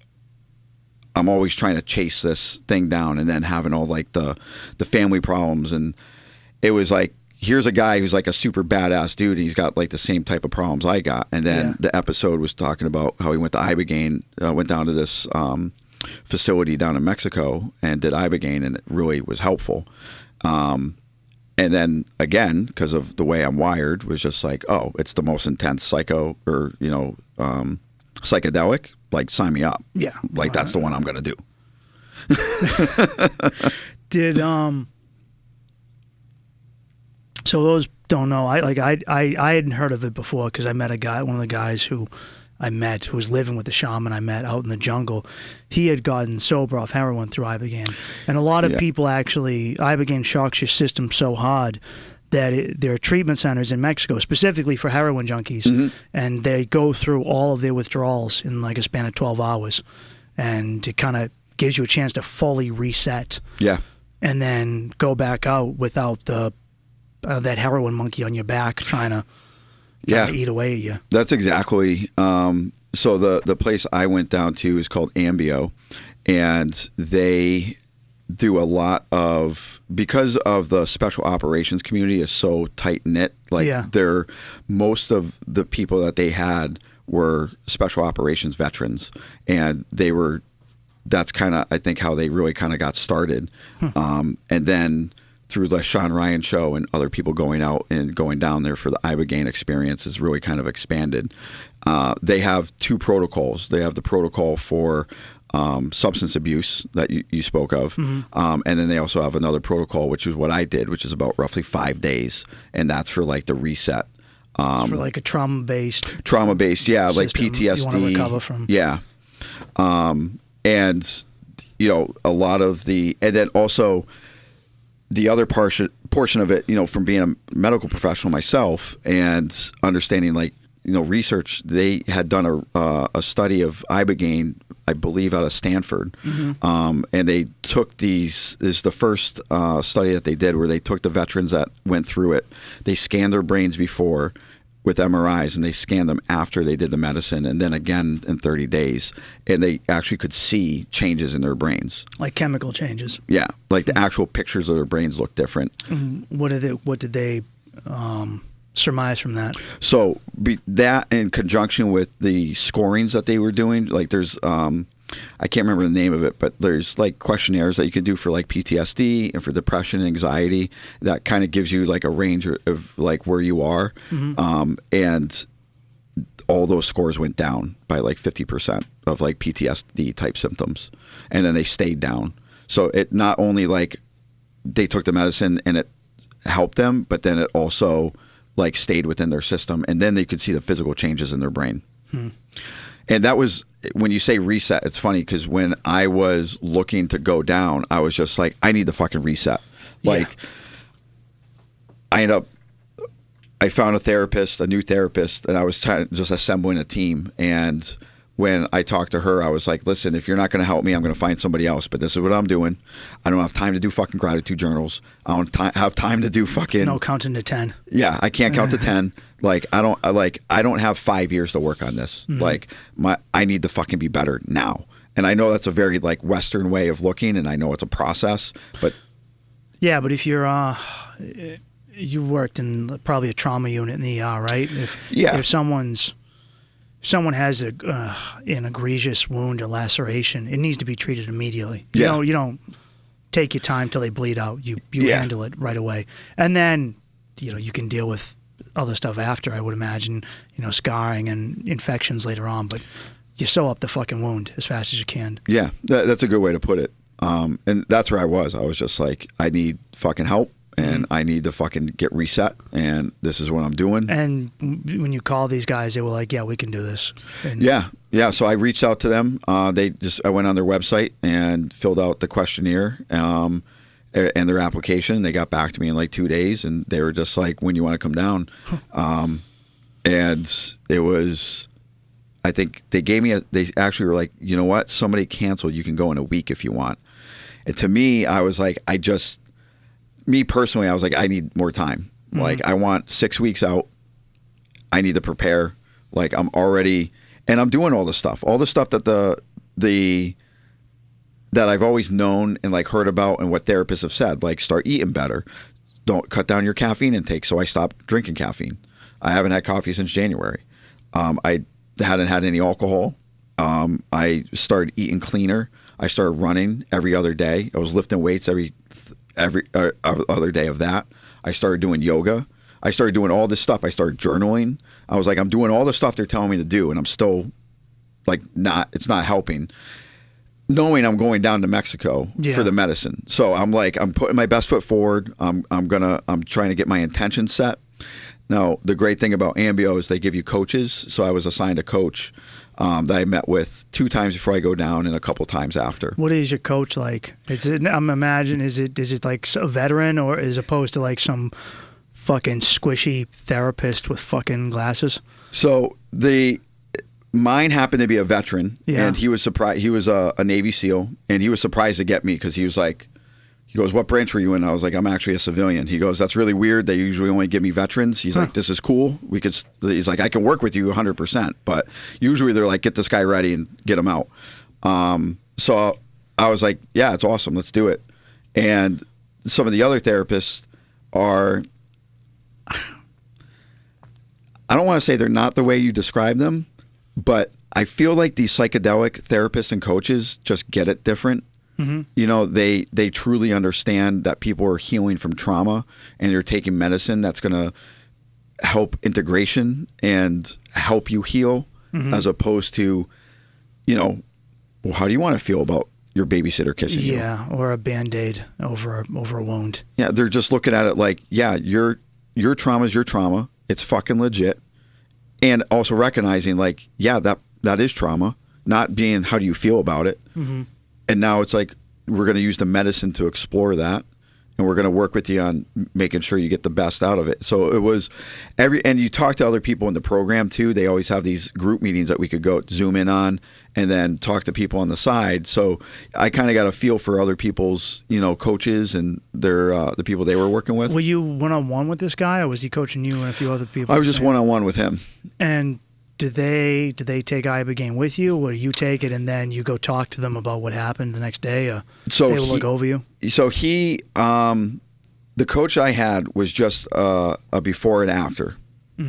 I'm always trying to chase this thing down, and then having all like the family problems. And it was like, here's a guy who's like a super badass dude, and he's got like the same type of problems I got. And then the episode was talking about how he went to Ibogaine, went down to this facility down in Mexico and did Ibogaine, and it really was helpful. And then again, because of the way I'm wired, was just like, oh, it's the most intense psychedelic, like sign me up. Yeah. Like that's the one I'm going to do. Did, so those don't know, I hadn't heard of it before, because I met one of the guys who was living with the shaman I met out in the jungle. He had gotten sober off heroin through Ibogaine. And a lot of people actually, Ibogaine shocks your system so hard that there are treatment centers in Mexico specifically for heroin junkies, and they go through all of their withdrawals in like a span of 12 hours. And it kind of gives you a chance to fully reset. Yeah. And then go back out without that heroin monkey on your back trying to eat away at you. That's exactly. So the place I went down to is called Ambio, and they do a lot of, because of the special operations community is so tight knit. Like most of the people that they had were special operations veterans, and that's kind of, I think, how they really kind of got started. And then through the Sean Ryan show and other people going out and going down there for the Ibogaine experience has really kind of expanded. They have two protocols. They have the protocol for substance abuse that you spoke of. And then they also have another protocol, which is what I did, which is about roughly 5 days. And that's for like the reset. It's for like a trauma-based, yeah, like PTSD. You want to recover from. Yeah. And, you know, a lot of and then also the other portion of it, you know, from being a medical professional myself and understanding, like, you know, research, they had done a study of Ibogaine, I believe, out of Stanford. And they took this is the first study that they did, where they took the veterans that went through it. They scanned their brains before with MRIs, and they scanned them after they did the medicine, and then again in 30 days. And they actually could see changes in their brains. Like chemical changes. Yeah. Like the actual pictures of their brains look different. What did they surmise from that? So that in conjunction with the scorings that they were doing, like there's, I can't remember the name of it, but there's like questionnaires that you can do for like PTSD and for depression and anxiety that kind of gives you like a range of like where you are. And all those scores went down by like 50% of like PTSD type symptoms. And then they stayed down. So it not only like they took the medicine and it helped them, but then it also like stayed within their system, and then they could see the physical changes in their brain. And that was, when you say reset, it's funny because when I was looking to go down, I was just like, I need the fucking reset. Like, I found a new therapist, and I was just assembling a team. And when I talked to her, I was like, listen, if you're not going to help me, I'm going to find somebody else. But this is what I'm doing. I don't have time to do fucking gratitude journals. I don't have time to do fucking... No counting to 10. Yeah, I can't count to 10. Like, I don't have 5 years to work on this. Like, I need to fucking be better now. And I know that's a very like Western way of looking, and I know it's a process, but... Yeah, but if you're... you worked in probably a trauma unit in the ER, right? If someone has an egregious wound or laceration, it needs to be treated immediately. You don't take your time till they bleed out. You handle it right away, and then you can deal with other stuff after, I would imagine, scarring and infections later on. But you sew up the fucking wound as fast as you can. Yeah, that's a good way to put it. And that's where I was. I was just like, I need fucking help. And I need to fucking get reset, and this is what I'm doing. And when you call these guys, they were like, "Yeah, we can do this." And yeah. So I reached out to them. I went on their website and filled out the questionnaire and their application. They got back to me in like 2 days, and they were just like, "When you want to come down?" And it was, I think they gave me they actually were like, "You know what? Somebody canceled. You can go in a week if you want." And to me, I was like, me personally, I was like, I need more time. Like, I want 6 weeks out. I need to prepare. Like, I'm already, and I'm doing all the stuff that that I've always known and like heard about, and what therapists have said, like start eating better, don't cut down your caffeine intake. So I stopped drinking caffeine. I haven't had coffee since January. I hadn't had any alcohol. I started eating cleaner. I started running every other day. I was lifting weights every other day of that. I started doing yoga. I started doing all this stuff. I started journaling. I was like, I'm doing all the stuff they're telling me to do, and I'm still like it's not helping. Knowing I'm going down to Mexico for the medicine. So I'm like, I'm putting my best foot forward. I'm trying to get my intention set. Now, the great thing about Ambio is they give you coaches. So I was assigned a coach that I met with 2 times before I go down and a couple times after. What is your coach like? Is it like a veteran, or as opposed to like some fucking squishy therapist with fucking glasses? So mine happened to be a veteran, and he was surprised. He was a Navy SEAL, and he was surprised to get me because he was like, he goes, "What branch were you in?" I was like, "I'm actually a civilian." He goes, "That's really weird. They usually only give me veterans." He's like, "This is cool. He's like, I can work with you 100%, but usually they're like, get this guy ready and get him out." So I was like, "Yeah, it's awesome. Let's do it." And some of the other therapists are, I don't want to say they're not the way you describe them, but I feel like these psychedelic therapists and coaches just get it different. They truly understand that people are healing from trauma, and you're taking medicine that's going to help integration and help you heal, as opposed to, well, how do you want to feel about your babysitter kissing you? Yeah, or a Band-Aid over a wound. Yeah, they're just looking at it like, yeah, your trauma is your trauma. It's fucking legit. And also recognizing like, yeah, that is trauma, not being how do you feel about it. And now it's like, we're going to use the medicine to explore that, and we're going to work with you on making sure you get the best out of it. So it was and you talk to other people in the program too. They always have these group meetings that we could go zoom in on and then talk to people on the side. So I kind of got a feel for other people's, coaches and their the people they were working with. Were you one-on-one with this guy, or was he coaching you and a few other people? I was just one-on-one with him. And do they take Ibogaine with you, or do you take it and then you go talk to them about what happened the next day, or they will look over you? So the coach I had was just a before and after.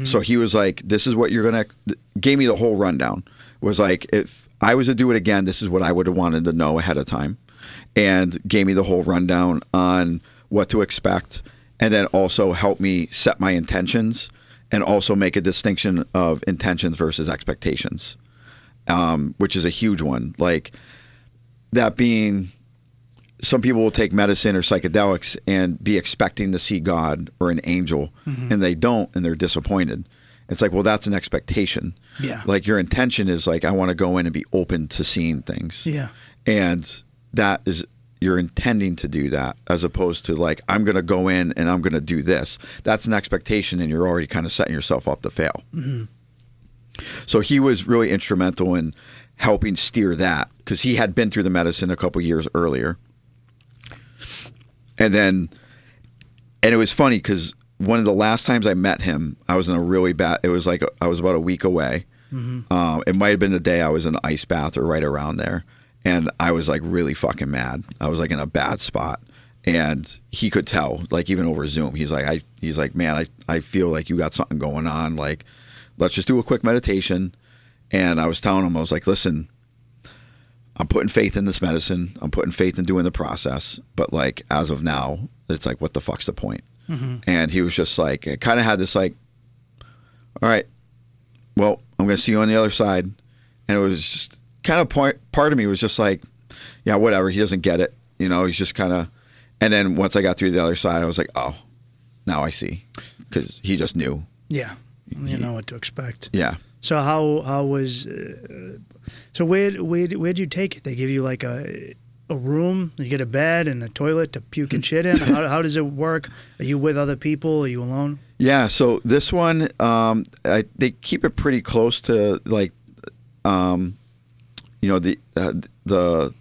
So he was like, this is what you're going to, gave me the whole rundown. Was like, if I was to do it again, this is what I would have wanted to know ahead of time. And gave me the whole rundown on what to expect, and then also helped me set my intentions, and also make a distinction of intentions versus expectations, which is a huge one. Like, that being, some people will take medicine or psychedelics and be expecting to see God or an angel, and they don't, and they're disappointed. It's like, well, that's an expectation. Yeah. Like, your intention is like, I want to go in and be open to seeing things. Yeah. And that is, you're intending to do that, as opposed to like, I'm going to go in and I'm going to do this. That's an expectation, and you're already kind of setting yourself up to fail. So he was really instrumental in helping steer that, because he had been through the medicine a couple years earlier. And it was funny because one of the last times I met him, I was in a really bad, it was like, I was about a week away. It might have been the day I was in the ice bath or right around there. And I was like really fucking mad. I was like in a bad spot, and he could tell, like even over Zoom. He's like, man, I feel like you got something going on. Like, let's just do a quick meditation. And I was telling him, I was like, listen, I'm putting faith in this medicine. I'm putting faith in doing the process. But like, as of now, it's like, what the fuck's the point? And he was just like, it kind of had this like all right, well, I'm going to see you on the other side. And it was just kind of part of me was just like, yeah, whatever. He doesn't get it. You know, he's just kind of, and then once I got through the other side, I was like, oh, now I see. Because he just knew. Yeah. You know what to expect. Yeah. So how was, so where'd you take it? They give you like a room, you get a bed and a toilet to puke and shit in? How does it work? Are you with other people? Are you alone? Yeah, so this one, they keep it pretty close to like, you know, the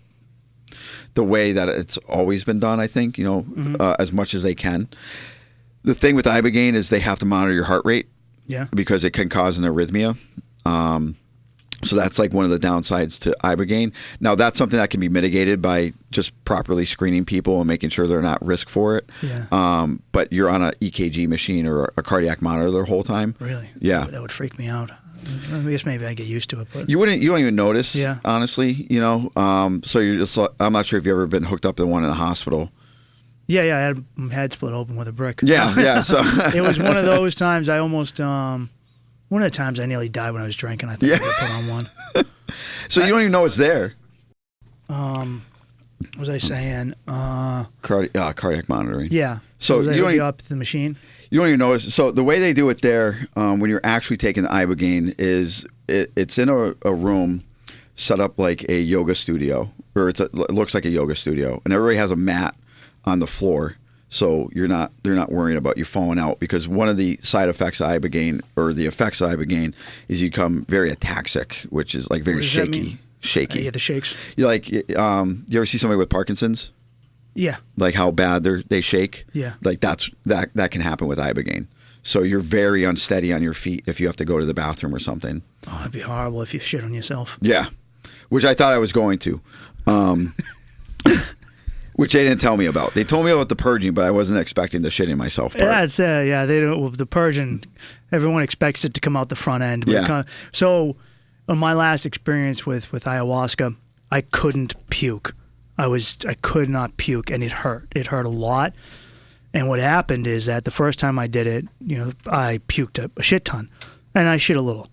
way that it's always been done, I think, you know, as much as they can. The thing with Ibogaine is they have to monitor your heart rate. Yeah. Because it can cause an arrhythmia. So that's like one of the downsides to Ibogaine. Now, that's something that can be mitigated by just properly screening people and making sure they're not risk for it. Yeah. But you're on an EKG machine or a cardiac monitor the whole time. Really? Yeah. That would freak me out. I guess maybe I get used to it, but you don't even notice. Yeah. Honestly, you know. So you're just. I'm not sure if you've ever been hooked up to one in a hospital. Yeah, I had my head split open with a brick. Yeah. So it was one of those times I almost. One of the times I nearly died when I was drinking. I think I put on one. So you don't even know it's there. What was I saying? Cardiac monitoring. Yeah. So you you don't even, up to the machine. You don't even notice. So the way they do it there, when you're actually taking the Ibogaine, is it's in a room set up like a yoga studio, or it looks like a yoga studio, and everybody has a mat on the floor, so they're not worrying about you falling out, because one of the side effects of Ibogaine, or the effects of Ibogaine, is you become very ataxic, which is like very shaky. You get the shakes. You like, you ever see somebody with Parkinson's? Yeah. Like how bad they shake? Yeah. Like that can happen with Ibogaine. So you're very unsteady on your feet if you have to go to the bathroom or something. Oh, it'd be horrible if you shit on yourself. Yeah. Which I thought I was going to. Which they didn't tell me about. They told me about the purging, but I wasn't expecting the shitting myself part. That's yeah. They don't. With the purging, everyone expects it to come out the front end. But Yeah. So, on my last experience with ayahuasca, I couldn't puke. I could not puke, and it hurt. It hurt a lot. And what happened is that the first time I did it, you know, I puked a shit ton, and I shit a little.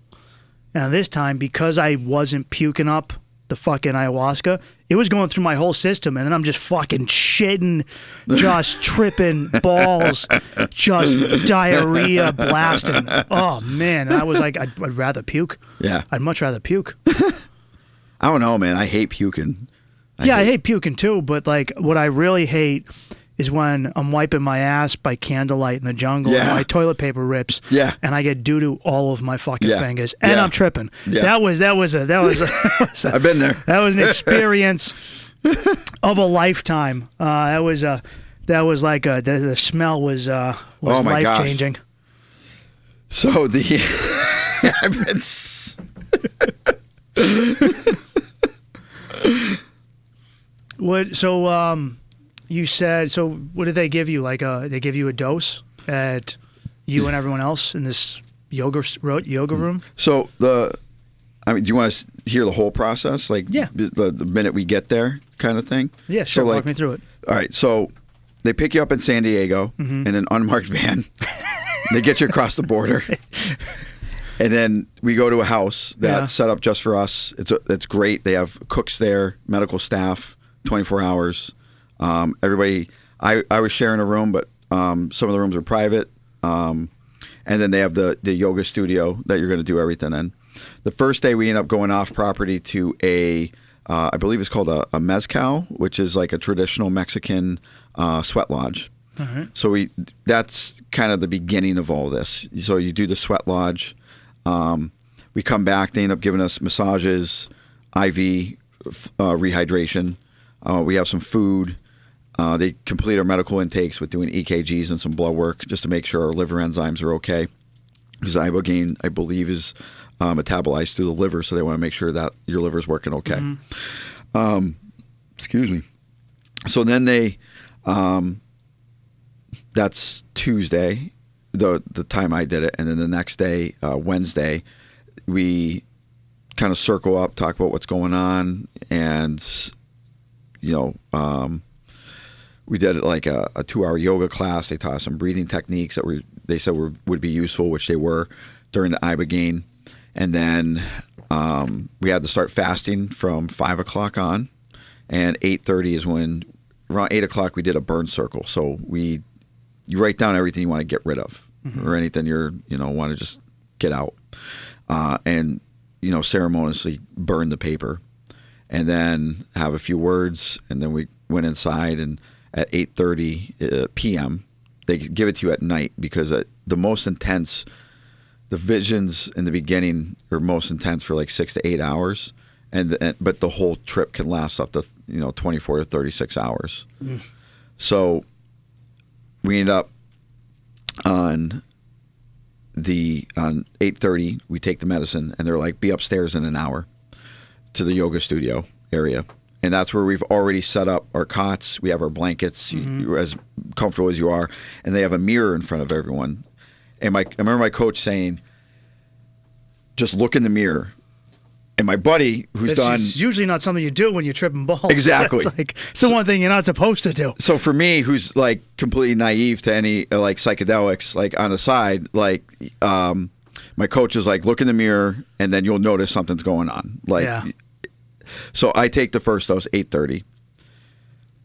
Now this time, because I wasn't puking up the fucking ayahuasca, it was going through my whole system, and then I'm just fucking shitting, just tripping balls, just diarrhea blasting. Oh man, I was like, I'd rather puke. Yeah. I'd much rather puke. I don't know, man. I hate puking. I hate puking too, but like what I really hate is when I'm wiping my ass by candlelight in the jungle and my toilet paper rips, and I get doo-doo all over my fucking fingers, and I'm tripping. Yeah. That was I've been there. That was an experience of a lifetime. That was like the smell was life changing. So What? So you said. So what did they give you? Like they give you a dose at you and everyone else in this yoga room. So do you want to hear the whole process? Like the minute we get there, kind of thing. Yeah, sure. So, walk me through it. All right. So they pick you up in San Diego in an unmarked van. They get you across the border. And then we go to a house that's set up just for us. It's great. They have cooks there, medical staff, 24 hours. Everybody, I was sharing a room, but some of the rooms are private. And then they have the yoga studio that you're going to do everything in. The first day we end up going off property to I believe it's called a mezcal, which is like a traditional Mexican sweat lodge. All right. So that's kind of the beginning of all this. So you do the sweat lodge. We come back, they end up giving us massages, IV rehydration. We have some food. They complete our medical intakes with doing EKGs and some blood work just to make sure our liver enzymes are okay. Because Ibogaine, I believe, is metabolized through the liver, so they want to make sure that your liver is working okay. Excuse me. So then that's Tuesday, the time I did it, and then the next day, Wednesday, we kind of circle up, talk about what's going on, and we did like a 2-hour yoga class. They taught us some breathing techniques that they said would be useful, which they were, during the Ibogaine. And then we had to start fasting from 5 o'clock on. And 8:30 is when, around 8 o'clock, we did a burn circle. So you write down everything you want to get rid of, or anything want to just get out. And, ceremoniously burn the paper. And then have a few words. And then we went inside, and at 8:30 p.m., they give it to you at night, because the most intense, the visions in the beginning are most intense for like 6 to 8 hours. But the whole trip can last up to 24 to 36 hours. So we end up on 8:30. We take the medicine, and they're like, be upstairs in an hour to the yoga studio area, and that's where we've already set up our cots. We have our blankets. You're as comfortable as you are, and they have a mirror in front of everyone. And I remember my coach saying, just look in the mirror. And my buddy, It's usually not something you do when you're tripping balls. Exactly. It's the one thing you're not supposed to do. So for me, who's like completely naive to any like psychedelics, like on the side, like my coach is like, look in the mirror, and then you'll notice something's going on. So I take the first dose 8:30.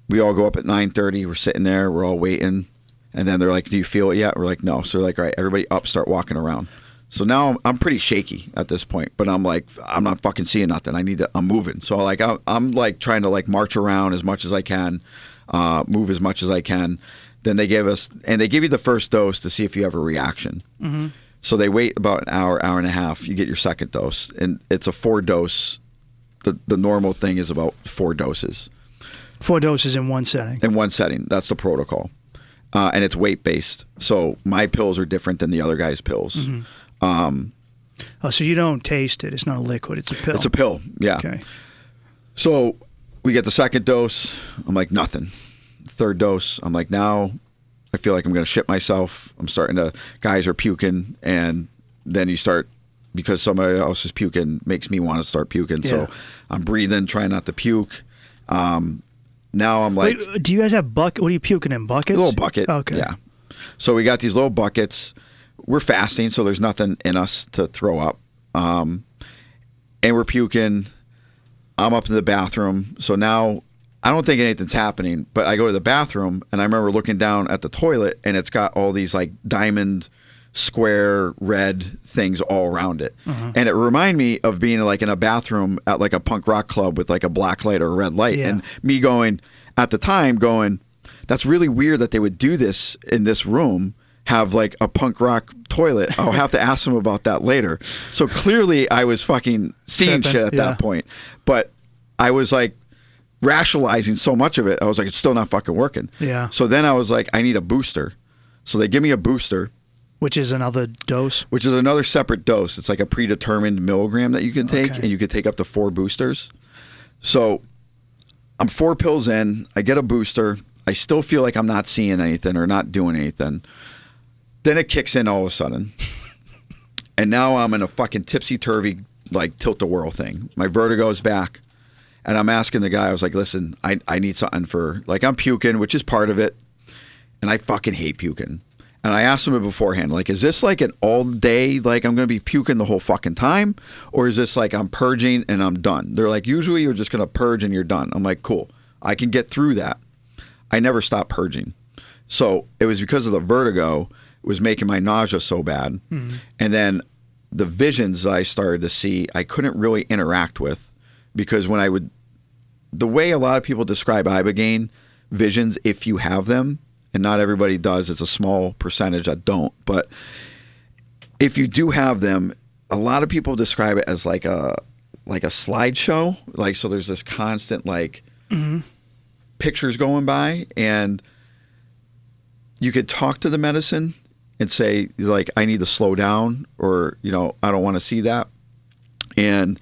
We all go up at 9:30. We're sitting there. We're all waiting, and then they're like, "Do you feel it yet?" We're like, "No." So they're like, "All right, everybody up, start walking around." So now I'm pretty shaky at this point, but I'm like, I'm not fucking seeing nothing. I'm moving. So like I'm like trying to like march around as much as I can, move as much as I can. Then they give you the first dose to see if you have a reaction. So they wait about an hour and a half. You get your second dose, and it's a 4-dose. The normal thing is about 4 doses. 4 doses in one setting. In one setting, that's the protocol, and it's weight based. So my pills are different than the other guy's pills. So you don't taste it. It's not a liquid. It's a pill. It's a pill, yeah. Okay. So we get the second dose. I'm like, nothing. Third dose, I'm like, now I feel like I'm going to shit myself. Guys are puking. And then you start, because somebody else is puking, makes me want to start puking. Yeah. So I'm breathing, trying not to puke. Now I'm like... Wait, do you guys have bucket? What are you puking in? Buckets? A little bucket. Okay. Yeah. So we got these little buckets. We're fasting, so there's nothing in us to throw up. And we're puking. I'm up in the bathroom. So now I don't think anything's happening, but I go to the bathroom, and I remember looking down at the toilet, and it's got all these like diamond square red things all around it. And it reminded me of being like in a bathroom at like a punk rock club with like a black light or a red light. Yeah. And me going, at the time, that's really weird that they would do this in this room. Have like a punk rock toilet. I'll have to ask them about that later. So clearly I was fucking seeing shit at that point. But I was like rationalizing so much of it. I was like, it's still not fucking working. Yeah. So then I was like, I need a booster. So they give me a booster. Which is another dose? Which is another separate dose. It's like a predetermined milligram that you can take. Okay. And you could take up to 4 boosters. So I'm 4 pills in. I get a booster. I still feel like I'm not seeing anything or not doing anything. Then it kicks in all of a sudden. And now I'm in a fucking tipsy-turvy, like, tilt-a-whirl thing. My vertigo's back. And I'm asking the guy, I was like, listen, I need something for, like, I'm puking, which is part of it. And I fucking hate puking. And I asked him beforehand, like, is this like an all day, like I'm going to be puking the whole fucking time? Or is this like I'm purging and I'm done? They're like, usually you're just going to purge and you're done. I'm like, cool. I can get through that. I never stopped purging. So it was because of the vertigo. It was making my nausea so bad. And then the visions I started to see, I couldn't really interact with, because the way a lot of people describe Ibogaine visions, if you have them, and not everybody does, it's a small percentage that don't, but if you do have them, a lot of people describe it as like a slideshow. Like, so there's this constant like pictures going by, and you could talk to the medicine and say, like, I need to slow down, or, I don't want to see that. And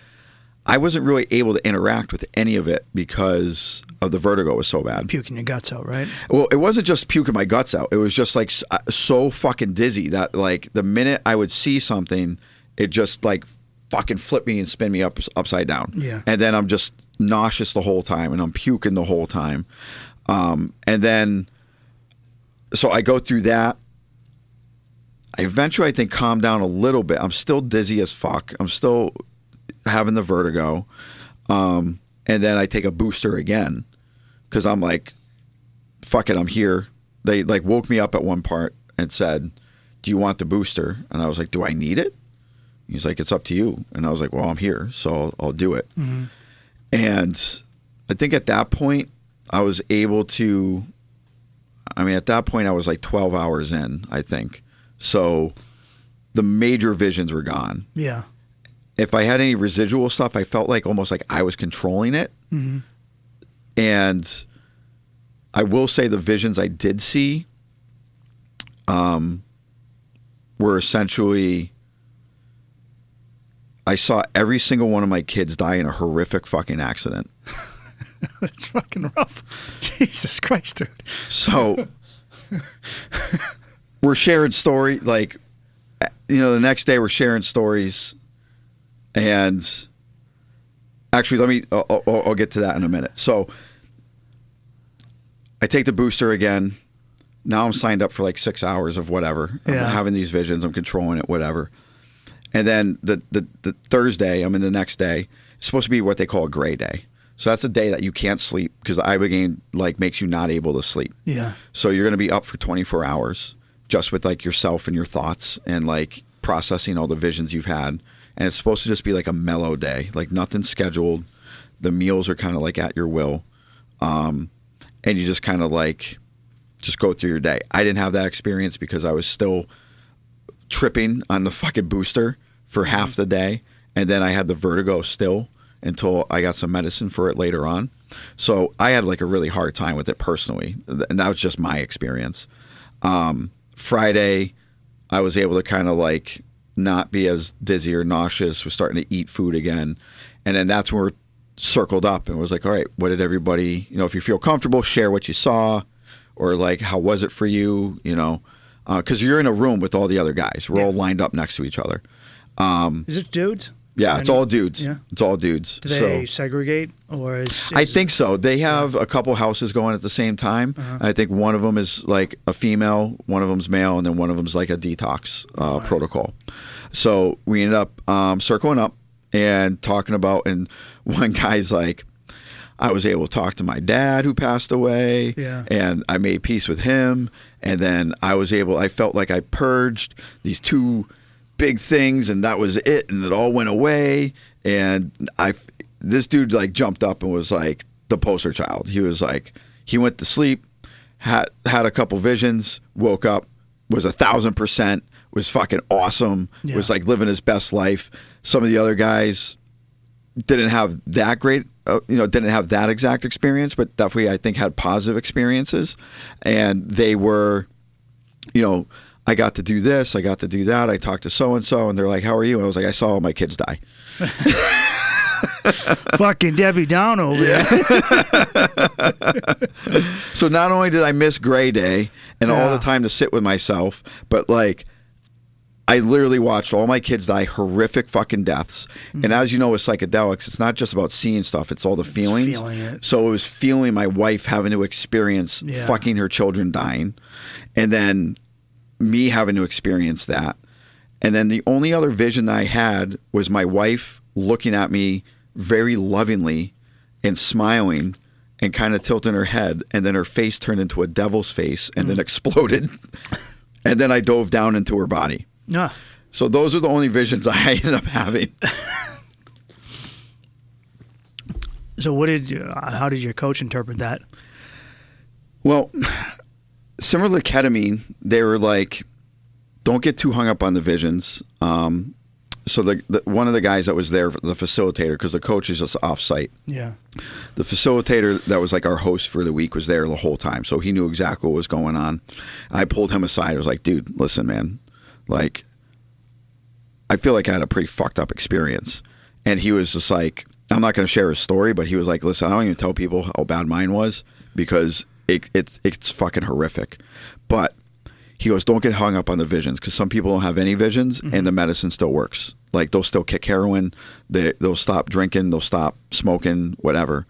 I wasn't really able to interact with any of it because of the vertigo was so bad. Puking your guts out, right? Well, it wasn't just puking my guts out. It was just like so fucking dizzy that like the minute I would see something, it just like fucking flip me and spin me upside down. Yeah. And then I'm just nauseous the whole time, and I'm puking the whole time. And then, so I go through that. eventually, I think, calmed down a little bit. I'm still dizzy as fuck. I'm still having the vertigo. And then I take a booster again because I'm like, fuck it, I'm here. They like woke me up at one part and said, do you want the booster? And I was like, do I need it? He's like, it's up to you. And I was like, well, I'm here, so I'll do it. Mm-hmm. And I think at that point, I was able to, at that point, I was like 12 hours in, I think. So the major visions were gone. Yeah. If I had any residual stuff, I felt like almost like I was controlling it. Mm-hmm. And I will say the visions I did see were essentially, I saw every single one of my kids die in a horrific fucking accident. That's fucking rough. Jesus Christ, dude. So we're sharing story, like, the next day we're sharing stories. And actually, I'll get to that in a minute. So I take the booster again. Now I'm signed up for like 6 hours of whatever. I'm having these visions. I'm controlling it, whatever. And then the Thursday, I'm in the next day. It's supposed to be what they call a gray day. So that's a day that you can't sleep because the Ibogaine like makes you not able to sleep. Yeah. So you're going to be up for 24 hours just with like yourself and your thoughts and like processing all the visions you've had. And it's supposed to just be like a mellow day, like nothing scheduled. The meals are kind of like at your will. And you just kind of like just go through your day. I didn't have that experience because I was still tripping on the fucking booster for half the day. And then I had the vertigo still until I got some medicine for it later on. So I had like a really hard time with it personally. And that was just my experience. Friday, I was able to kind of like not be as dizzy or nauseous, was starting to eat food again. And then that's when we're circled up and was like, all right, what did everybody, if you feel comfortable, share what you saw or like, how was it for you, because you're in a room with all the other guys. We're all lined up next to each other. Is it dudes? Yeah, it's all dudes. Yeah. It's all dudes. Do they segregate or I think so. They have a couple houses going at the same time. I think one of them is like a female, one of them's male, and then one of them's like a detox protocol. So we ended up circling up and talking about, and one guy's like, I was able to talk to my dad who passed away, and I made peace with him, and then I felt like I purged these two big things, and that was it, and it all went away. And this dude like jumped up and was like the poster child. He was like, he went to sleep, had a couple visions, woke up, was 1,000%, was fucking awesome, was like living his best life. Some of the other guys didn't have that great, didn't have that exact experience, but definitely I think had positive experiences. And they were, I got to do this, I got to do that. I talked to so-and-so, and they're like, how are you? And I was like, I saw all my kids die. Fucking Debbie Down over there. So not only did I miss Gray Day and all the time to sit with myself, but like, I literally watched all my kids die horrific fucking deaths. Mm-hmm. And as you know, with psychedelics, it's not just about seeing stuff, it's all the feelings. Feeling it. So it was feeling my wife having to experience fucking her children dying. And then me having to experience that. And then the only other vision that I had was my wife looking at me very lovingly and smiling and kind of tilting her head. And then her face turned into a devil's face and then exploded. And then I dove down into her body. Yeah. So those are the only visions I ended up having. So how did your coach interpret that? Well, similar to ketamine, they were like, don't get too hung up on the visions. So one of the guys that was there, the facilitator, because the coach is just off-site. Yeah. The facilitator that was like our host for the week was there the whole time. So he knew exactly what was going on. I pulled him aside. I was like, dude, listen, man. Like, I feel like I had a pretty fucked up experience. And he was just like, I'm not going to share his story, but he was like, listen, I don't even tell people how bad mine was because it's fucking horrific. But he goes, don't get hung up on the visions because some people don't have any visions and the medicine still works. Like, they'll still kick heroin. They'll stop drinking. They'll stop smoking, whatever.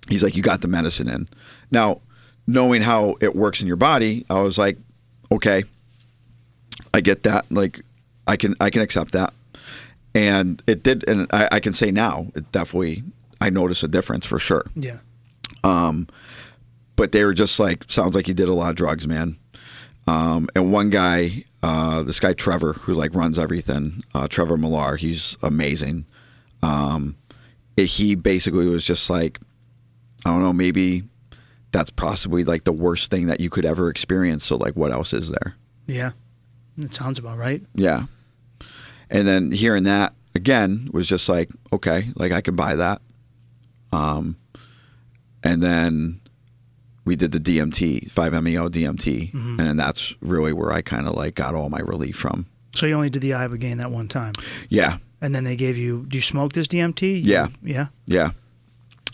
He's like, you got the medicine in. Now, knowing how it works in your body, I was like, okay. get that. Like, I can accept that. And it did, and I can say now, it definitely, I noticed a difference for sure. Yeah. But they were just like, sounds like you did a lot of drugs, man. And one guy, this guy Trevor, who like runs everything, Trevor Millar, he's amazing. He basically was just like, I don't know, maybe that's possibly like the worst thing that you could ever experience. So like, what else is there? Yeah. It sounds about right. Yeah. And then hearing that again was just like, okay, like I can buy that. And then we did the DMT, 5-MeO DMT. And then that's really where I kind of like got all my relief from. So you only did the Ibogaine that one time? Yeah. And then they gave you, do you smoke this DMT? Yeah. Yeah? Yeah.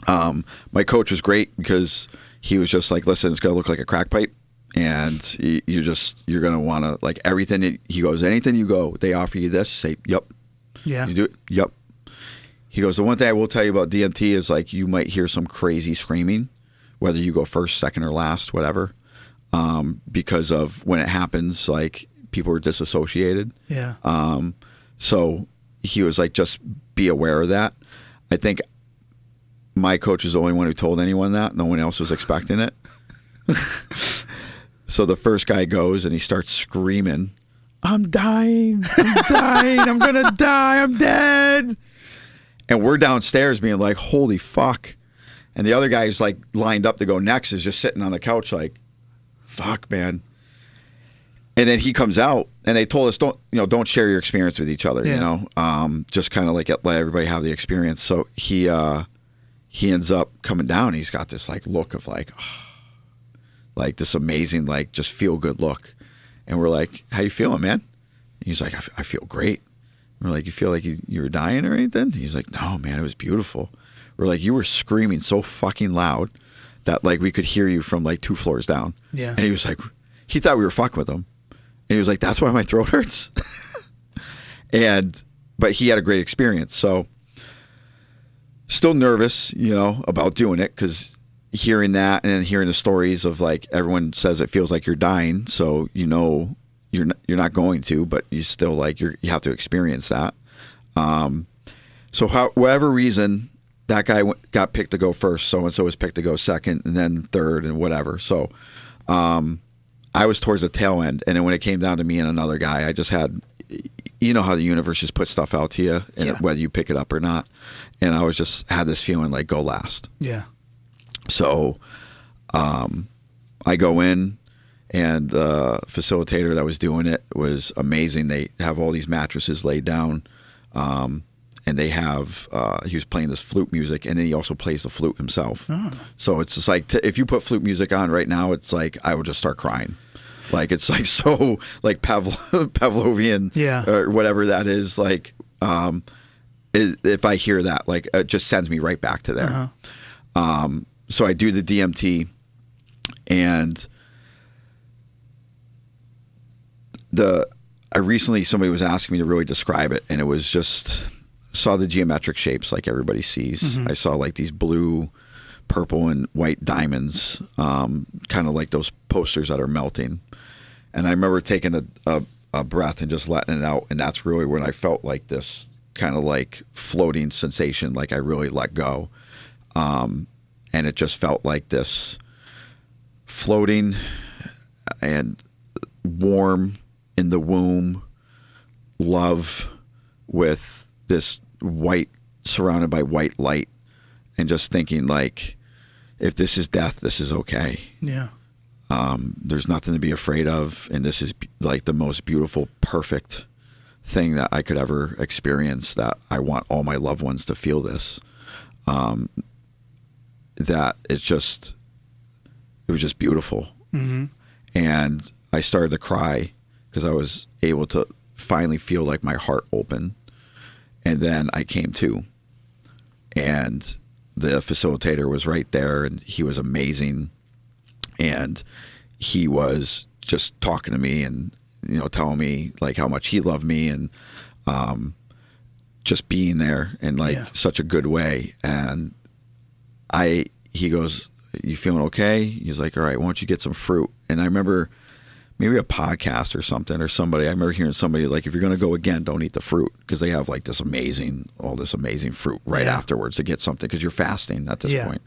My coach was great because he was just like, listen, it's going to look like a crack pipe. And you're going to want to, like, everything. He goes, anything you go, they offer you this, say, yep. Yeah. You do it? Yep. He goes, the one thing I will tell you about DMT is, like, you might hear some crazy screaming, whether you go first, second, or last, whatever, because of when it happens, like, people are disassociated. Yeah. So he was like, just be aware of that. I think my coach is the only one who told anyone that. No one else was expecting it. So the first guy goes and he starts screaming, I'm dying, I'm going to die, I'm dead. And we're downstairs being like, holy fuck. And the other guy's like lined up to go next is just sitting on the couch like, fuck, man. And then he comes out and they told us, don't share your experience with each other, just kind of like let everybody have the experience. So he ends up coming down. He's got this like look of like, like this amazing, like just feel good look. And we're like, how you feeling, man? He's like, I feel great. We're like, you feel like you were dying or anything? He's like, no, man, it was beautiful. We're like, you were screaming so fucking loud that like we could hear you from like 2 floors down. Yeah. And he was like, he thought we were fucking with him. And he was like, that's why my throat hurts. But he had a great experience. So still nervous, about doing it because hearing that and then hearing the stories of like everyone says it feels like you're dying. So, you're not going to, but you still like, you have to experience that. So whatever reason that guy got picked to go first, so-and-so was picked to go second and then third and whatever. So, I was towards the tail end, and then when it came down to me and another guy, I just had, how the universe just puts stuff out to you, and whether you pick it up or not. And I was just had this feeling like go last. Yeah. So, I go in, and the facilitator that was doing it was amazing. They have all these mattresses laid down, and they have he was playing this flute music, and then he also plays the flute himself. Oh. So it's just like if you put flute music on right now, it's like I would just start crying. Like it's like so like Pavlovian, or whatever that is. Like if I hear that, like it just sends me right back to there. So I do the DMT, and somebody was asking me to really describe it, and it was just saw the geometric shapes like everybody sees. I saw like these blue, purple, and white diamonds, kind of like those posters that are melting. And I remember taking a breath and just letting it out, and that's really when I felt like this kind of like floating sensation, like I really let go. And it just felt like this floating and warm in the womb love with this white, surrounded by white light, and just thinking like, if this is death, this is okay. Yeah. There's nothing to be afraid of, and this is like the most beautiful, perfect thing that I could ever experience, that I want all my loved ones to feel this. That it was just beautiful. And I started to cry because I was able to finally feel like my heart open. And then I came to, and the facilitator was right there, and he was amazing. And he was just talking to me and, telling me like how much he loved me, and just being there in like such a good way. And he goes, you feeling okay? He's like, all right, why don't you get some fruit? And I remember maybe a podcast or something, or somebody. I remember hearing somebody like, if you're going to go again, don't eat the fruit, because they have like all this amazing fruit right afterwards to get something, because you're fasting at this point.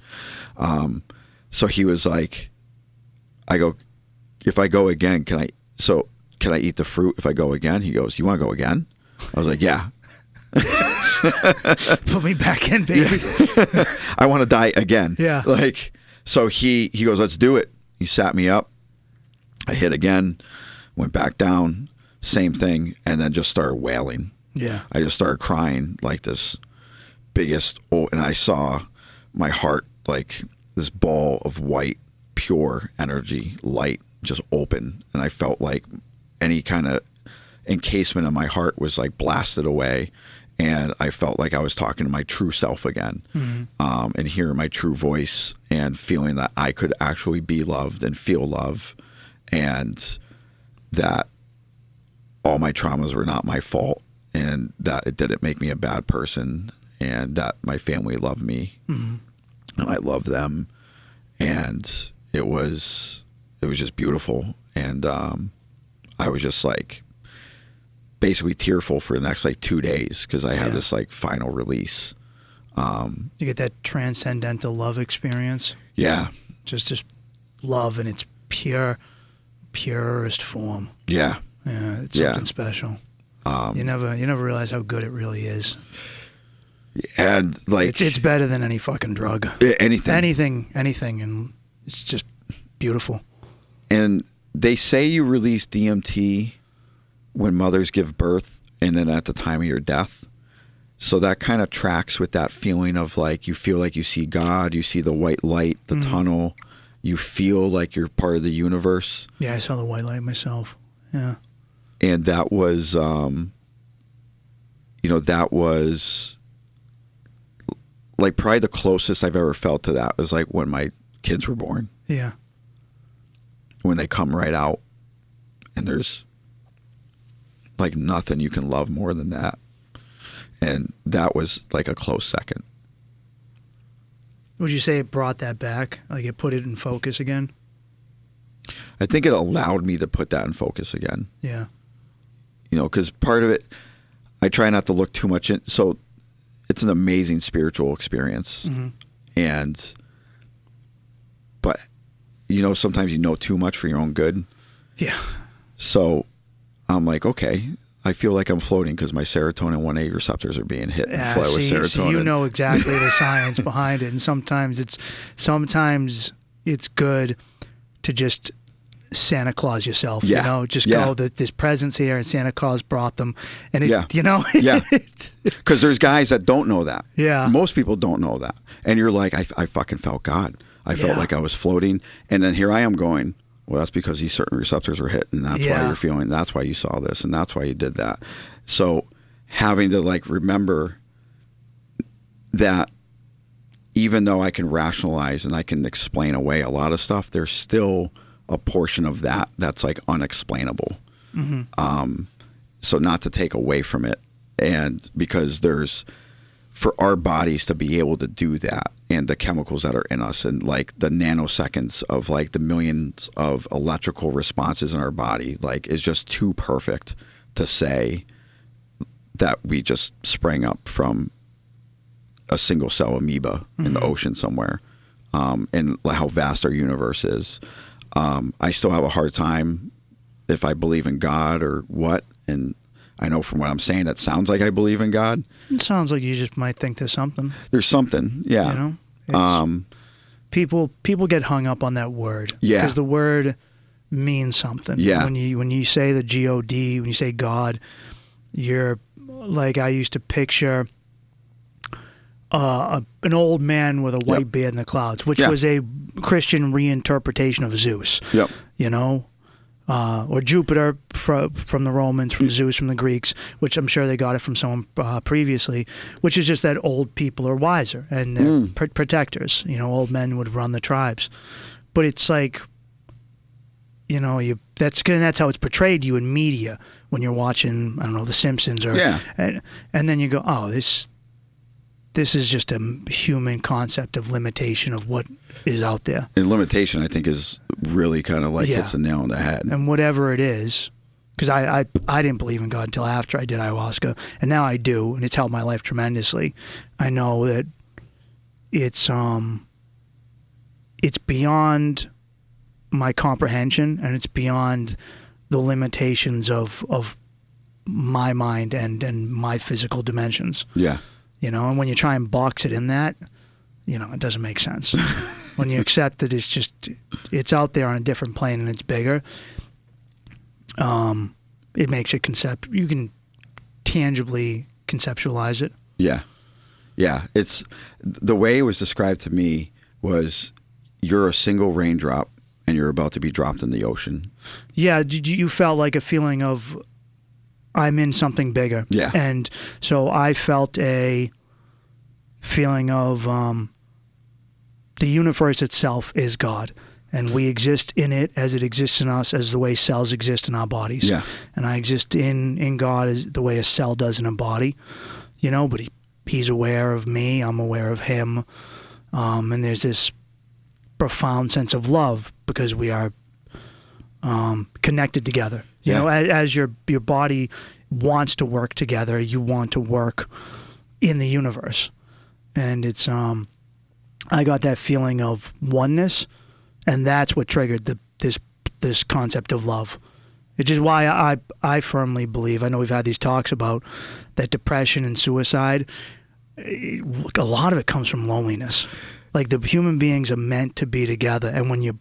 So he was like, I go, if I go again, can I eat the fruit if I go again? He goes, you want to go again? I was like, yeah. Put me back in, baby. Yeah. I want to die again. Yeah. Like, so he goes, let's do it. He sat me up. I hit again, went back down, same thing, and then just started wailing. Yeah. I just started crying like this and I saw my heart like this ball of white, pure energy, light, just open. And I felt like any kind of encasement of my heart was like blasted away. And I felt like I was talking to my true self again, and hearing my true voice and feeling that I could actually be loved and feel love, and that all my traumas were not my fault, and that it didn't make me a bad person, and that my family loved me, and I loved them. And it was just beautiful. And I was just like, basically tearful for the next like 2 days, because I had this like final release. You get that transcendental love experience. Yeah. Just love in its purest form. Yeah. Yeah, it's something special. You never realize how good it really is. And like it's better than any fucking drug. Anything, and it's just beautiful. And they say you release DMT when mothers give birth, and then at the time of your death. So that kind of tracks with that feeling of like, you feel like you see God, you see the white light, the tunnel, you feel like you're part of the universe. Yeah, I saw the white light myself. Yeah. And that was, that was like probably the closest I've ever felt to that was like when my kids were born. Yeah. When they come right out, and there's like nothing you can love more than that. And that was like a close second. Would you say it brought that back? Like it put it in focus again? I think it allowed me to put that in focus again. Yeah. Because part of it, I try not to look too much in. So it's an amazing spiritual experience. But sometimes you know too much for your own good. Yeah. So I'm like, okay, I feel like I'm floating because my serotonin 1A receptors are being hit and flow with serotonin. So you know exactly the science behind it, and sometimes it's good to just Santa Claus yourself. Go that there's presents here, and Santa Claus brought them, and because there's guys that don't know that. Yeah, most people don't know that, and you're like, I fucking felt God. I felt like I was floating, and then here I am going, well, that's because these certain receptors were hit, and that's why you're feeling, that's why you saw this, and that's why you did that. So having to like remember that even though I can rationalize and I can explain away a lot of stuff, there's still a portion of that that's like unexplainable. So not to take away from it, and because for our bodies to be able to do that, and the chemicals that are in us, and like the nanoseconds of like the millions of electrical responses in our body, like is just too perfect to say that we just sprang up from a single cell amoeba in the ocean somewhere, and how vast our universe is. I still have a hard time if I believe in God or what, and I know from what I'm saying, it sounds like I believe in God. It sounds like you just might think there's something. There's something, yeah. People get hung up on that word. Yeah. Because the word means something. Yeah. When you say the G-O-D, when you say God, you're like, I used to picture an old man with a white beard in the clouds, which was a Christian reinterpretation of Zeus. Yep. Or Jupiter from the Romans, from Zeus from the Greeks, which I'm sure they got it from someone previously, which is just that old people are wiser and they're protectors. Old men would run the tribes. But it's like, that's how it's portrayed to you in media when you're watching, I don't know, The Simpsons, and then you go, oh, this is just a human concept of limitation of what is out there. And limitation, I think, is really kind of like hits the nail on the head. And whatever it is, because I didn't believe in God until after I did ayahuasca, and now I do, and it's helped my life tremendously. I know that it's beyond my comprehension, and it's beyond the limitations of my mind and my physical dimensions. Yeah. You know, and when you try and box it in that, you know, it doesn't make sense. When you accept that it's out there on a different plane and it's bigger, it makes it you can tangibly conceptualize it. Yeah. Yeah. It's the way it was described to me was you're a single raindrop and you're about to be dropped in the ocean. Yeah. You felt like a feeling of I'm in something bigger. Yeah. And so I felt a feeling of the universe itself is God. And we exist in it as it exists in us, as the way cells exist in our bodies. Yeah. And I exist in God as the way a cell does in a body. You know, but he's aware of me. I'm aware of him. And there's this profound sense of love because we are connected together. You know, as your body wants to work together, you want to work in the universe. And it's I got that feeling of oneness, and that's what triggered this concept of love. Which is why I firmly believe, I know we've had these talks about that depression and suicide, a lot of it comes from loneliness. Like the human beings are meant to be together, and when we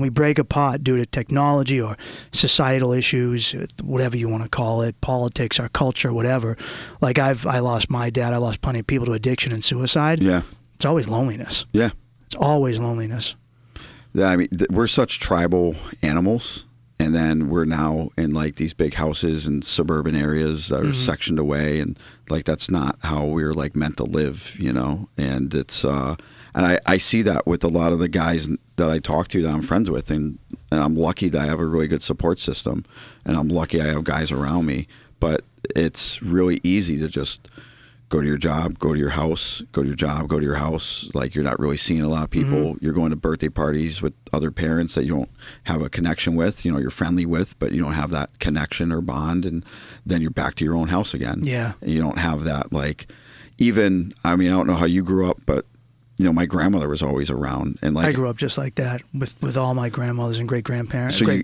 break apart due to technology or societal issues, whatever you want to call it, politics, our culture, whatever. Like I lost my dad, I lost plenty of people to addiction and suicide. Yeah, it's always loneliness. Yeah, it's always loneliness. Yeah, I mean, we're such tribal animals, and then we're now in like these big houses in suburban areas that are sectioned away, and like that's not how we're like meant to live, you know. And it's and I see that with a lot of the guys that I talk to that I'm friends with, and I'm lucky that I have a really good support system, and I'm lucky I have guys around me. But it's really easy to just go to your job, go to your house, go to your job, go to your house. Like you're not really seeing a lot of people. You're going to birthday parties with other parents that you don't have a connection with, you know, you're friendly with, but you don't have that connection or bond. And then you're back to your own house again. Yeah. And you don't have that, like, even, I mean, I don't know how you grew up, but you know, my grandmother was always around. And like, I grew up just like that with all my grandmothers and great-grandparents. So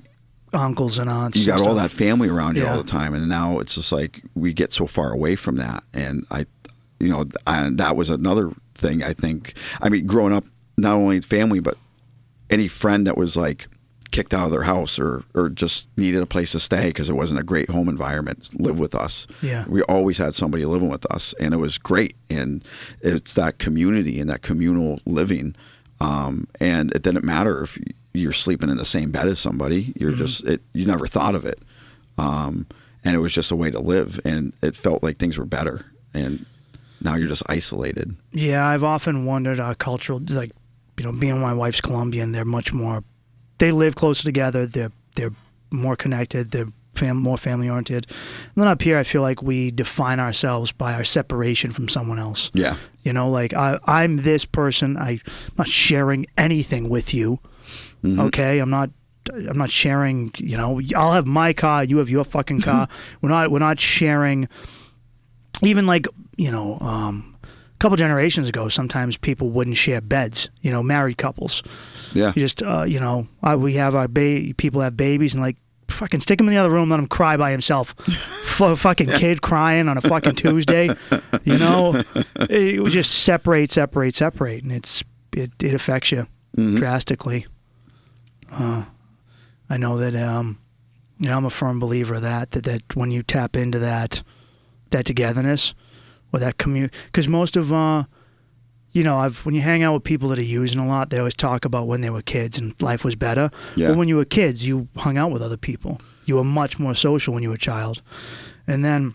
uncles and aunts. You got all that family around you all the time, and now it's just like we get so far away from that. And that was another thing I think. I mean, growing up, not only family, but any friend that was like kicked out of their house or just needed a place to stay because it wasn't a great home environment, live with us. Yeah, we always had somebody living with us, and it was great. And it's that community and that communal living. And it didn't matter if you're sleeping in the same bed as somebody. You're you never thought of it. And it was just a way to live, and it felt like things were better. And now you're just isolated. Yeah, I've often wondered our cultural, like, you know, being my wife's Colombian, they're much more, they live closer together. They're more connected. They're more family oriented. And then up here, I feel like we define ourselves by our separation from someone else. Yeah. You know, like I'm this person. I'm not sharing anything with you. Okay, I'm not sharing. You know, I'll have my car. You have your fucking car. We're not sharing. Even like, you know, a couple generations ago, sometimes people wouldn't share beds. You know, married couples. Yeah. You just you know, we have our people have babies, and like, fucking stick him in the other room, let him cry by himself. Fucking kid crying on a fucking Tuesday, you know. It would just separate, and it affects you drastically. I know that you know, I'm a firm believer that when you tap into that togetherness or that because most of you know, when you hang out with people that are using a lot, they always talk about when they were kids and life was better. Yeah. Well, when you were kids, you hung out with other people. You were much more social when you were a child. And then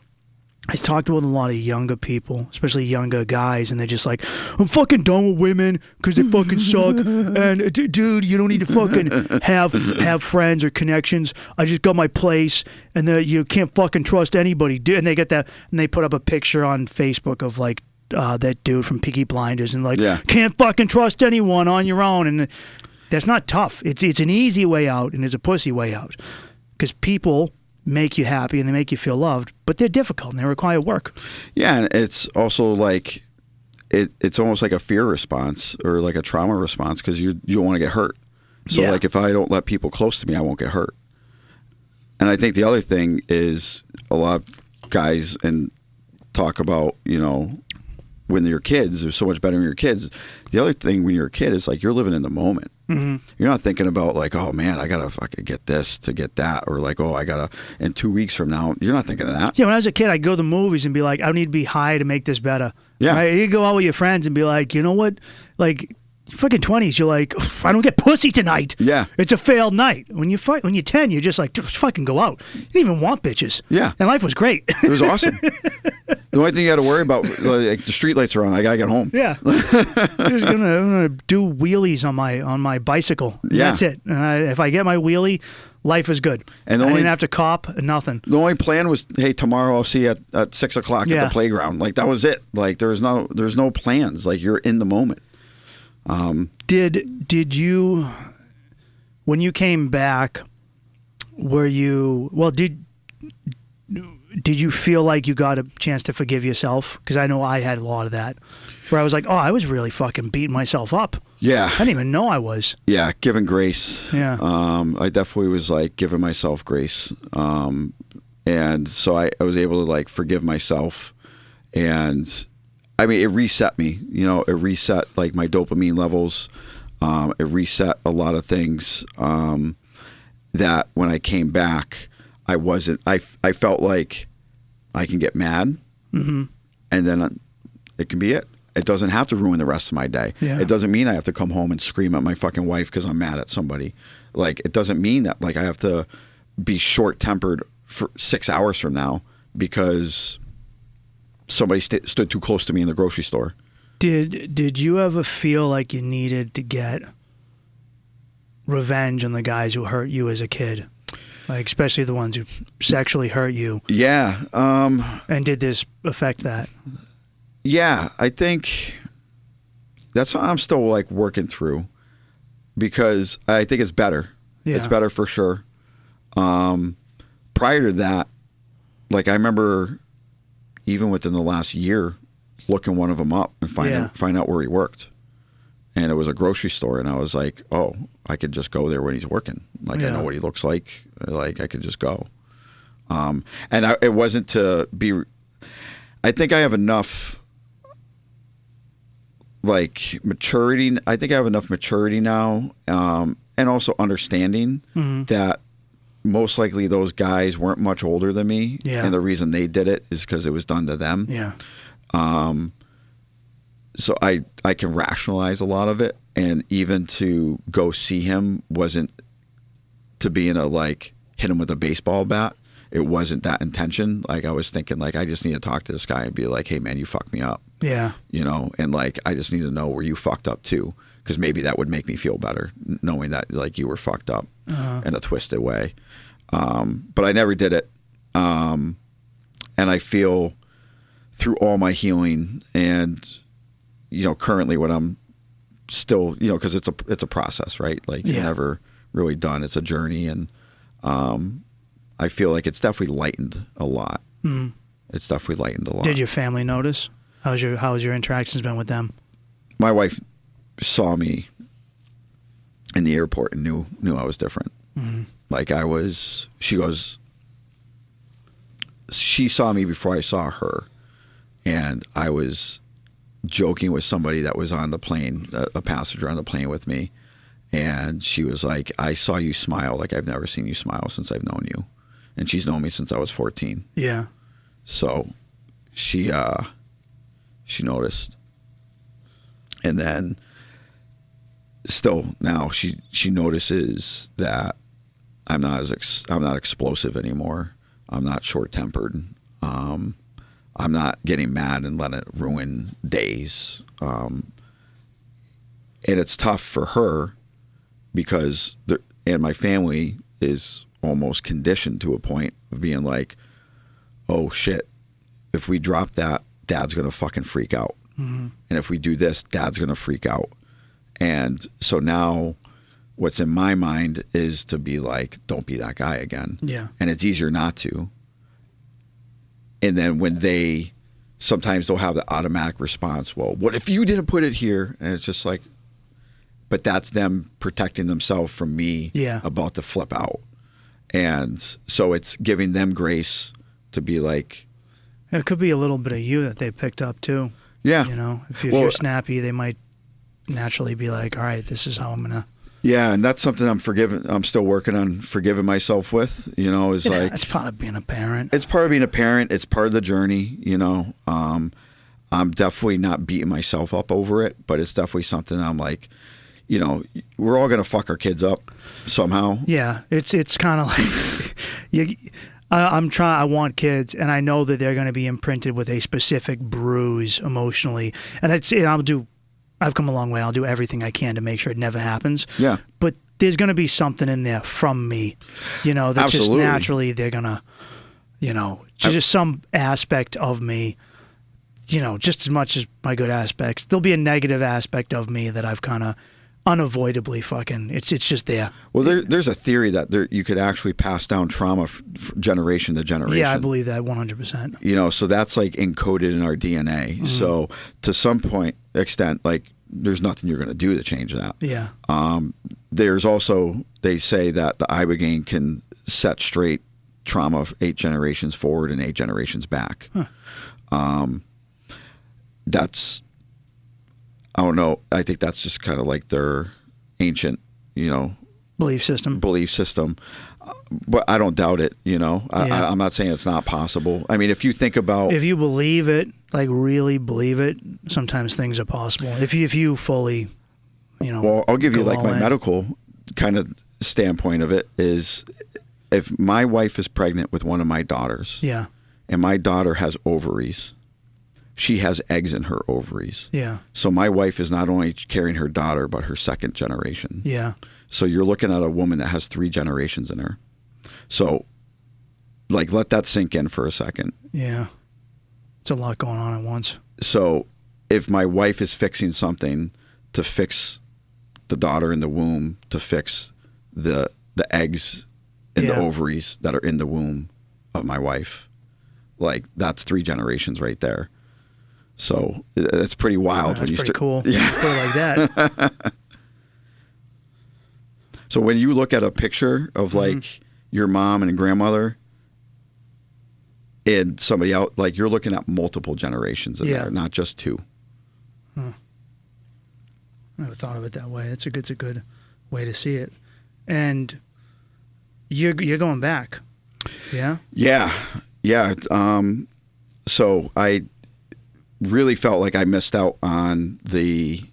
I talked with a lot of younger people, especially younger guys, and they're just like, I'm fucking done with women because they fucking suck. And dude, you don't need to fucking have friends or connections. I just got my place, and you can't fucking trust anybody. And they get that, and they put up a picture on Facebook of like, that dude from Peaky Blinders, and like, can't fucking trust anyone on your own. And That's not tough. It's an easy way out, and it's a pussy way out. Because people make you happy and they make you feel loved, but they're difficult and they require work. Yeah, and it's also like it's almost like a fear response or like a trauma response because you don't want to get hurt. So Yeah. like if I don't let people close to me, I won't get hurt. And I think the other thing is a lot of guys and talk about, you know, when you're kids, they're so much better when you're kids. The other thing when you're a kid is like you're living in the moment. Mm-hmm. You're not thinking about like, oh man, I gotta fucking get this to get that, or like, oh, I gotta in 2 weeks from now. You're not thinking of that. Yeah, when I was a kid, I'd go to the movies and be like, I need to be high to make this better. Yeah. Right? You go out with your friends and be like, you know what? Like, fucking 20s, you're like, I don't get pussy tonight. Yeah. It's a failed night. When you're 10, you're just like, just fucking go out. You didn't even want bitches. Yeah. And life was great. It was awesome. The only thing you got to worry about, like the street lights are on. I gotta get home. Yeah. I'm gonna do wheelies on my bicycle. Yeah. That's it. If I get my wheelie, life is good. And I the only- didn't have to cop, nothing. The only plan was, hey, tomorrow I'll see you at 6 o'clock Yeah. at the playground. Like that was it. Like there's no plans. Like you're in the moment. Did you, when you came back, did you feel like you got a chance to forgive yourself? Because I know I had a lot of that, where I was like, oh, I was really fucking beating myself up. Yeah. I didn't even know I was. Yeah, giving grace. Yeah. I definitely was like giving myself grace. And so I was able to like forgive myself. And I mean, it reset me, you know, it reset like my dopamine levels. It reset a lot of things that when I came back, I felt like I can get mad Mm-hmm. and then it can be it. It doesn't have to ruin the rest of my day. Yeah. It doesn't mean I have to come home and scream at my fucking wife because I'm mad at somebody. Like, it doesn't mean that like I have to be short-tempered for 6 hours from now because somebody stood too close to me in the grocery store. Did you ever feel like you needed to get revenge on the guys who hurt you as a kid? Like, especially the ones who sexually hurt you. Yeah. And did this affect that? Yeah, I think that's what I'm still like working through because I think it's better. Yeah. It's better for sure. Prior to that, like I remember even within the last year looking one of them up and find out where he worked. And it was a grocery store and I was like, oh, I could just go there when he's working. Like I know what he looks like. Like I could just go. It wasn't to be, I think I have enough like maturity. I think I have enough maturity now, and also understanding that most likely those guys weren't much older than me. Yeah. And the reason they did it is because it was done to them. Yeah. So I can rationalize a lot of it. And even to go see him wasn't to be in a like hit him with a baseball bat. It wasn't that intention. Like I was thinking like I just need to talk to this guy and be like, hey man, you fucked me up. Yeah. You know, and like I just need to know where you fucked up too, because maybe that would make me feel better knowing that like you were fucked up in a twisted way. But I never did it. And I feel through all my healing and you know currently what I'm still, you know, because it's a process, right? Like you're never really done. It's a journey, and I feel like it's definitely lightened a lot. Mm. It's definitely lightened a lot. Did your family notice? How's your interactions been with them? My wife saw me in the airport and knew I was different. Mm-hmm. Like she saw me before I saw her, and I was joking with somebody that was on the plane, a passenger on the plane with me, and she was like, I saw you smile like I've never seen you smile since I've known you. And she's known me since I was 14. Yeah. So she noticed. And then still now she notices that I'm not explosive anymore. I'm not short-tempered. I'm not getting mad and letting it ruin days. And it's tough for her because and my family is almost conditioned to a point of being like, oh shit, if we drop that, dad's going to fucking freak out. Mm-hmm. And if we do this, dad's going to freak out. And so now what's in my mind is to be like, don't be that guy again. Yeah. And it's easier not to. And then when sometimes they'll have the automatic response, well, what if you didn't put it here? And it's just like, but that's them protecting themselves from me about to flip out. And so it's giving them grace to be like. It could be a little bit of you that they picked up too. Yeah. You know, if you're snappy, they might naturally be like, all right, this is how I'm going to. Yeah, and that's something I'm still working on forgiving myself with, you know, is like. It's part of being a parent. It's part of being a parent. It's part of the journey, you know. I'm definitely not beating myself up over it, but it's definitely something I'm like, you know, we're all going to fuck our kids up somehow. Yeah, it's kind of like, I want kids, and I know that they're going to be imprinted with a specific bruise emotionally, and I've come a long way. I'll do everything I can to make sure it never happens. Yeah. But there's going to be something in there from me, you know, that just naturally they're going to, you know, just some aspect of me, you know, just as much as my good aspects. There'll be a negative aspect of me that I've kind of unavoidably fucking, it's just there. Well, there's a theory that you could actually pass down trauma generation to generation. Yeah, I believe that 100%. You know, so that's like encoded in our DNA. Mm-hmm. So to some extent, like there's nothing you're going to do to change that. Yeah. There's also, they say that the Ibogaine can set straight trauma 8 generations forward and 8 generations back. Huh. That's, I don't know. I think that's just kind of like their ancient, you know, belief system. But I don't doubt it, you know. I'm not saying it's not possible. I mean, if you think about... If you believe it, like really believe it, sometimes things are possible. If you fully, you know... Well, I'll give you like my medical kind of standpoint of it is if my wife is pregnant with one of my daughters... Yeah. And my daughter has ovaries... She has eggs in her ovaries. Yeah. So my wife is not only carrying her daughter, but her second generation. Yeah. So you're looking at a woman that has 3 generations in her. So, like, let that sink in for a second. Yeah. It's a lot going on at once. So if my wife is fixing something to fix the daughter in the womb, to fix the eggs in the ovaries that are in the womb of my wife, like, that's 3 generations right there. So it's pretty wild. That's pretty cool. Yeah. Put it like that. So when you look at a picture of like your mom and grandmother and somebody else, like you're looking at multiple generations in there, not just 2. Huh. I never thought of it that way. It's a good way to see it. And you're going back. Yeah? Yeah. Yeah. So I really felt like I missed out on the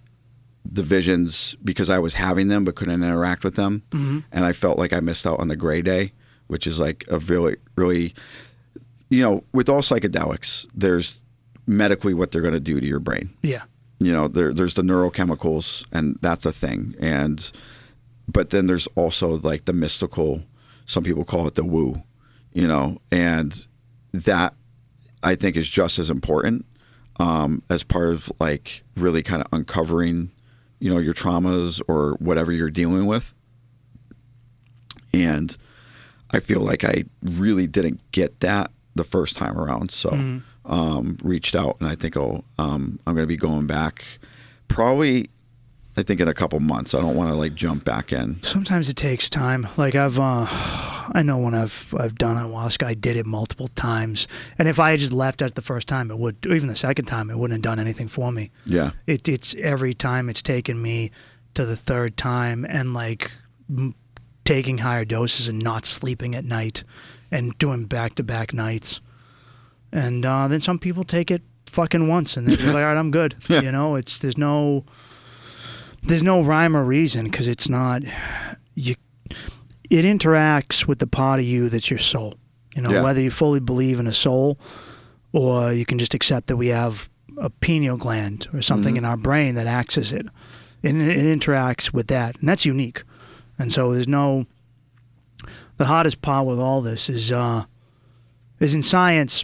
visions because I was having them but couldn't interact with them. Mm-hmm. And I felt like I missed out on the gray day, which is like a really, really, you know, with all psychedelics, there's medically what they're going to do to your brain. Yeah. You know, there's the neurochemicals, and that's a thing. But then there's also like the mystical, some people call it the woo, you know, and that I think is just as important. As part of like really kind of uncovering, you know, your traumas or whatever you're dealing with. And I feel like I really didn't get that the first time around. So reached out, and I think I'm going to be going back probably, I think in a couple months. I don't want to like jump back in. Sometimes it takes time. Like I know when I've done ayahuasca, I did it multiple times, and if I had just left it the first time, it would, or even the second time, it wouldn't have done anything for me. Yeah, it's every time it's taken me to the third time, and like taking higher doses and not sleeping at night, and doing back-to-back nights, and then some people take it fucking once, and they're just like, all right, I'm good. Yeah. You know, there's no rhyme or reason, because it's not it interacts with the part of you that's your soul. You know, whether you fully believe in a soul, or you can just accept that we have a pineal gland or something in our brain that accesses it. And it interacts with that, and that's unique. And so the hardest part with all this is in science,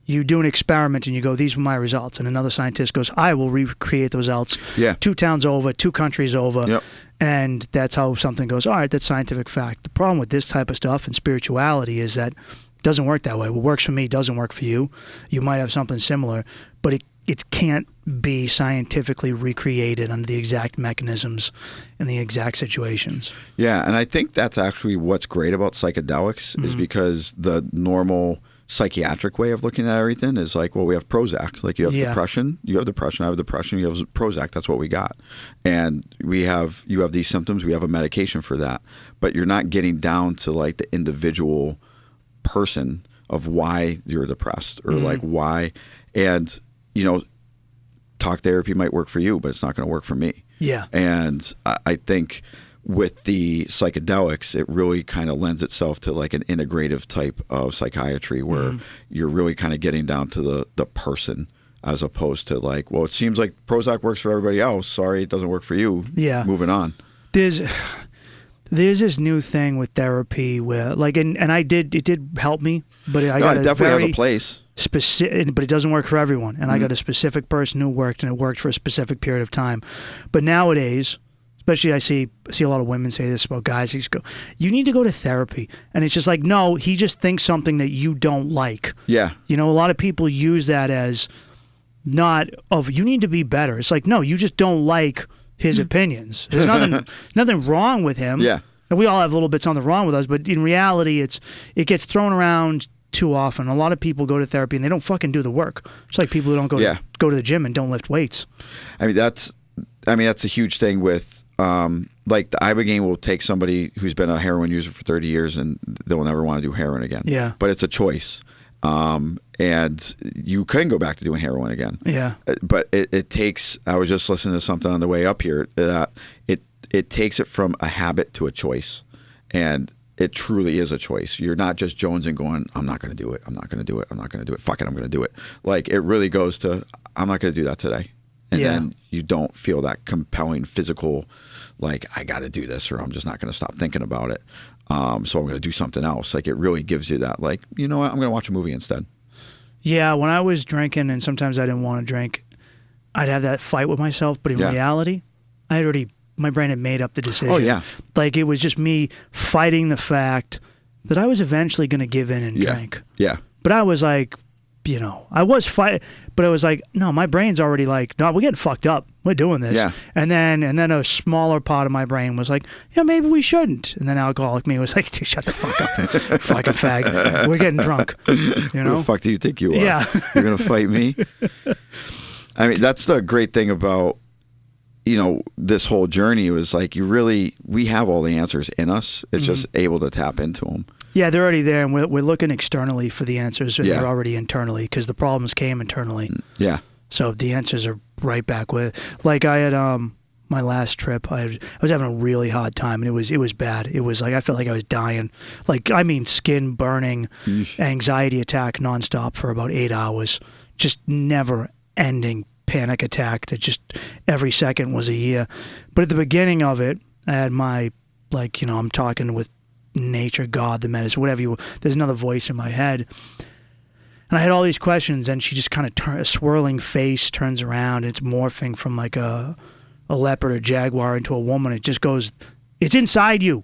You do an experiment and you go, these were my results. And another scientist goes, I will recreate the results 2 towns over, 2 countries over. Yep. And that's how something goes, all right, that's scientific fact. The problem with this type of stuff and spirituality is that it doesn't work that way. What works for me doesn't work for you. You might have something similar, but it can't be scientifically recreated under the exact mechanisms in the exact situations. Yeah, and I think that's actually what's great about psychedelics is because the normal psychiatric way of looking at everything is like, well, we have Prozac. Like you have depression, I have depression, you have Prozac, that's what we got. And you have these symptoms, we have a medication for that. But you're not getting down to like the individual person of why you're depressed or like why. And, talk therapy might work for you, but it's not going to work for me. Yeah. And I think with the psychedelics, it really kind of lends itself to like an integrative type of psychiatry where you're really kind of getting down to the person as opposed to like, well, it seems like Prozac works for everybody else. Sorry, it doesn't work for you. Yeah. Moving on. There's this new thing with therapy where like, and it did help me, but I got it definitely has a place. Specific, but it doesn't work for everyone. And I got a specific person who worked, and it worked for a specific period of time. But nowadays, especially I see a lot of women say this about guys. They just go, you need to go to therapy. And it's just like, no, he just thinks something that you don't like. Yeah. A lot of people use that as not of, you need to be better. It's like, no, you just don't like his opinions. There's nothing wrong with him. Yeah. And we all have little bits on the wrong with us, but in reality, it gets thrown around too often. A lot of people go to therapy and they don't fucking do the work. It's like people who don't go to the gym and don't lift weights. I mean, that's a huge thing with like the Ibogaine will take somebody who's been a heroin user for 30 years and they'll never want to do heroin again. Yeah. But it's a choice. And you can go back to doing heroin again. Yeah. But it takes, I was just listening to something on the way up here, that it takes it from a habit to a choice. And it truly is a choice. You're not just jonesing going, I'm not going to do it. I'm not going to do it. I'm not going to do it. Fuck it, I'm going to do it. Like it really goes to, I'm not going to do that today. And then you don't feel that compelling physical, like, I got to do this or I'm just not going to stop thinking about it. So I'm going to do something else. Like it really gives you that, like, you know what, I'm going to watch a movie instead. Yeah, when I was drinking and sometimes I didn't want to drink, I'd have that fight with myself. But in reality, my brain had made up the decision. Oh, yeah. Like it was just me fighting the fact that I was eventually going to give in and drink. Yeah. But I was like, I was fighting, but I was like, no, my brain's already like, no, we're getting fucked up. We're doing this. Yeah. And then a smaller part of my brain was like, yeah, maybe we shouldn't. And then alcoholic me was like, dude, shut the fuck up. Fucking fag. We're getting drunk. Who the fuck do you think you are? Yeah. You're going to fight me? I mean, that's the great thing about, this whole journey was like, we have all the answers in us. It's just able to tap into them. Yeah, they're already there, and we're looking externally for the answers, and they're already internally because the problems came internally. Yeah. So the answers are right back with. Like I had my last trip, I was having a really hard time, and it was bad. It was like I felt like I was dying. Like I mean, skin burning, anxiety attack nonstop for about 8 hours, just never ending panic attack that just every second was a year. But at the beginning of it, I had my I'm talking with nature, God, the medicine, whatever there's another voice in my head. And I had all these questions, and she just kind of a swirling face turns around. It's morphing from like a leopard or jaguar into a woman. It just goes, it's inside you.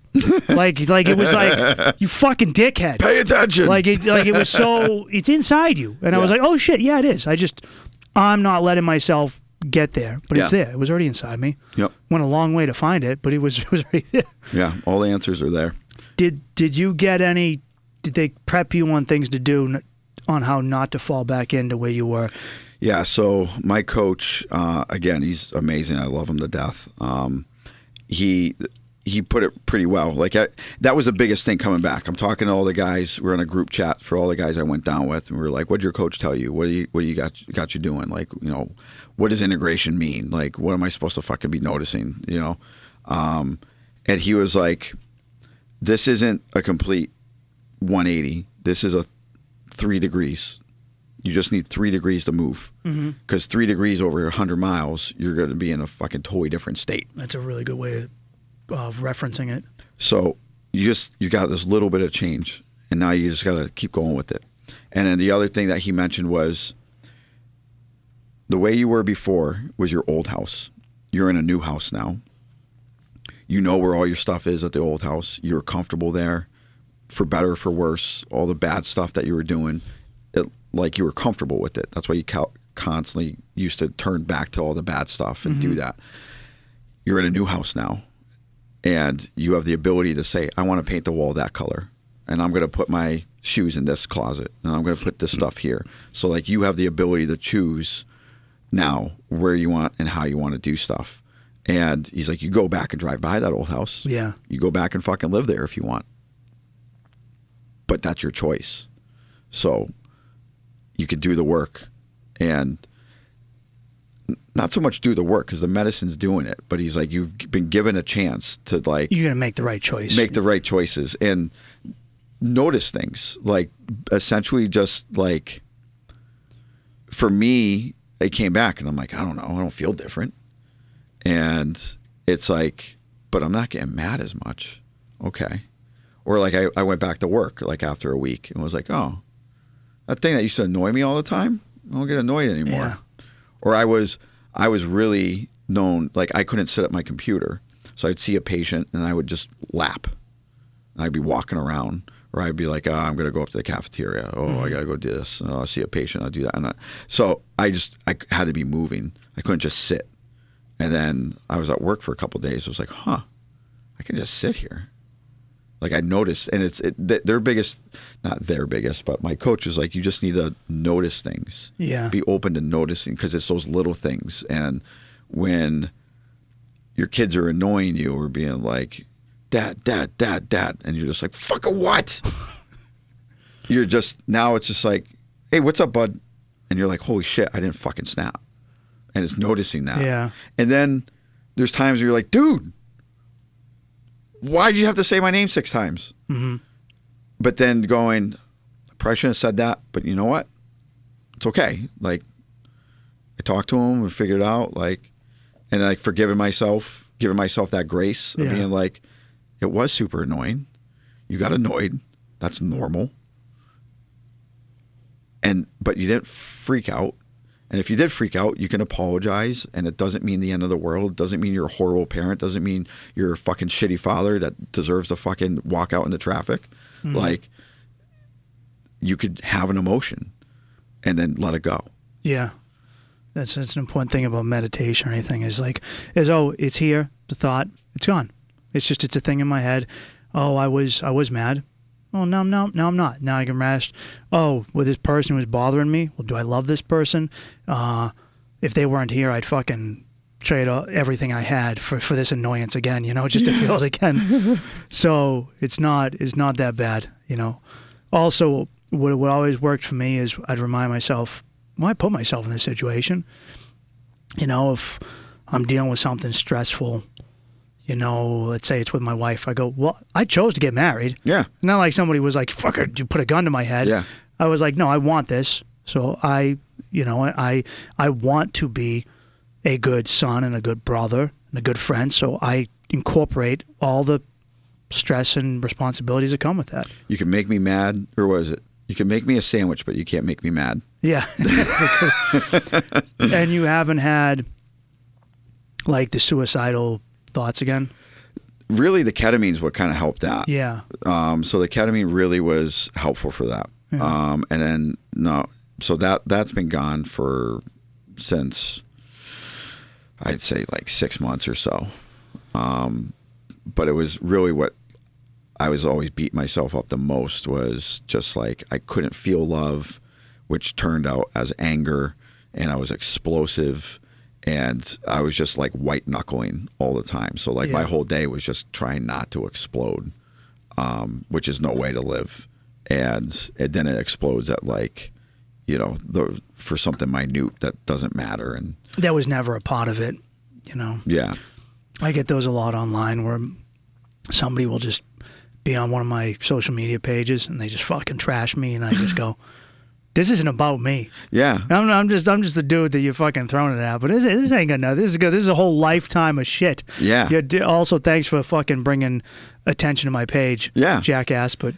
like it was like, you fucking dickhead. Pay attention. Like it was so, it's inside you. And I was like, oh shit, yeah, it is. I'm not letting myself get there, but it's there. It was already inside me. Yep. Went a long way to find it, but it was already there. Yeah, all the answers are there. Did you get any? Did they prep you on things to do on how not to fall back into where you were? Yeah. So my coach, again, he's amazing. I love him to death. He put it pretty well. Like that was the biggest thing coming back. I'm talking to all the guys. We're in a group chat for all the guys I went down with, and we were like, "What'd your coach tell you? What do you got you doing? Like, what does integration mean? Like, what am I supposed to fucking be noticing? And he was like, "This isn't a complete 180. This is a 3 degrees. You just need 3 degrees to move. Because 3 degrees over 100 miles, you're going to be in a fucking totally different state." That's a really good way of referencing it. So you got this little bit of change, and now you just got to keep going with it. And then the other thing that he mentioned was the way you were before was your old house. You're in a new house now. You know where all your stuff is at the old house. You're comfortable there, for better or for worse. All the bad stuff that you were doing, like you were comfortable with it. That's why you constantly used to turn back to all the bad stuff and do that. You're in a new house now, and you have the ability to say, I want to paint the wall that color, and I'm going to put my shoes in this closet, and I'm going to put this stuff here. So like you have the ability to choose now where you want and how you want to do stuff. And he's like, you go back and drive by that old house. Yeah. You go back and fucking live there if you want. But that's your choice. So you could do the work and not so much do the work because the medicine's doing it, but he's like, you've been given a chance to like... You're going to make the right choice. Make the right choices and notice things. Like essentially just like, for me, they came back and I'm like, I don't know. I don't feel different. And it's like, but I'm not getting mad as much. Okay. Or like I went back to work like after a week and was like, oh, that thing that used to annoy me all the time, I don't get annoyed anymore. Yeah. Or I was really known, like I couldn't sit at my computer. So I'd see a patient and I would just lap. And I'd be walking around. Or I'd be like, oh, I'm going to go up to the cafeteria. Oh, I got to go do this. Oh, I'll see a patient. I'll do that. So I had to be moving. I couldn't just sit. And then I was at work for a couple of days. I was like, I can just sit here. Like I noticed, and their biggest, not their biggest, but my coach was like, you just need to notice things. Yeah. Be open to noticing because it's those little things. And when your kids are annoying you or being like, Dad, Dad, Dad, Dad, and you're just like, fucking what? You're just, now it's just like, hey, what's up, bud? And you're like, holy shit, I didn't fucking snap. And it's noticing that. Yeah. And then there's times where you're like, dude, why'd you have to say my name 6 times? Mm-hmm. But then going, I probably shouldn't have said that, but you know what? It's okay. Like, I talked to him, we figured it out, like, and like giving myself that grace of being like, it was super annoying. You got annoyed. That's normal. But you didn't freak out. And if you did freak out, you can apologize, and it doesn't mean the end of the world. It doesn't mean you're a horrible parent. It doesn't mean you're a fucking shitty father that deserves to fucking walk out into traffic. Mm-hmm. Like, you could have an emotion and then let it go. Yeah. That's an important thing about meditation or anything is like, it's here, the thought, it's gone. It's a thing in my head. Oh, I was mad. Oh, no, I'm not. Now I can rest. Oh, well, this person was bothering me. Well, do I love this person? If they weren't here, I'd fucking trade everything I had for this annoyance again, just to feel it again. So it's not that bad, Also, what always worked for me is I'd remind myself, I put myself in this situation. If I'm dealing with something stressful, let's say it's with my wife. I go, well, I chose to get married. Yeah. Not like somebody was like, fuck it, you put a gun to my head. Yeah. I was like, no, I want this. So I want to be a good son and a good brother and a good friend. So I incorporate all the stress and responsibilities that come with that. You can make me mad, or what is it? You can make me a sandwich, but you can't make me mad. Yeah. And you haven't had like the suicidal thoughts again? Really, the ketamine is what kind of helped that. Yeah. So the ketamine really was helpful for that. Yeah. And then so that's been gone since I'd say like 6 months or so. But it was really what I was always beating myself up the most was just like I couldn't feel love, which turned out as anger, and I was explosive. And I was just like white knuckling all the time. So like my whole day was just trying not to explode, which is no way to live. And then it explodes at like, for something minute that doesn't matter. And that was never a part of it, Yeah. I get those a lot online where somebody will just be on one of my social media pages and they just fucking trash me. And I just go, this isn't about me. Yeah. I'm just a dude that you're fucking throwing it at. But this ain't got nothing. This is good. This is a whole lifetime of shit. Yeah. Also, thanks for fucking bringing attention to my page. Yeah. Jackass. But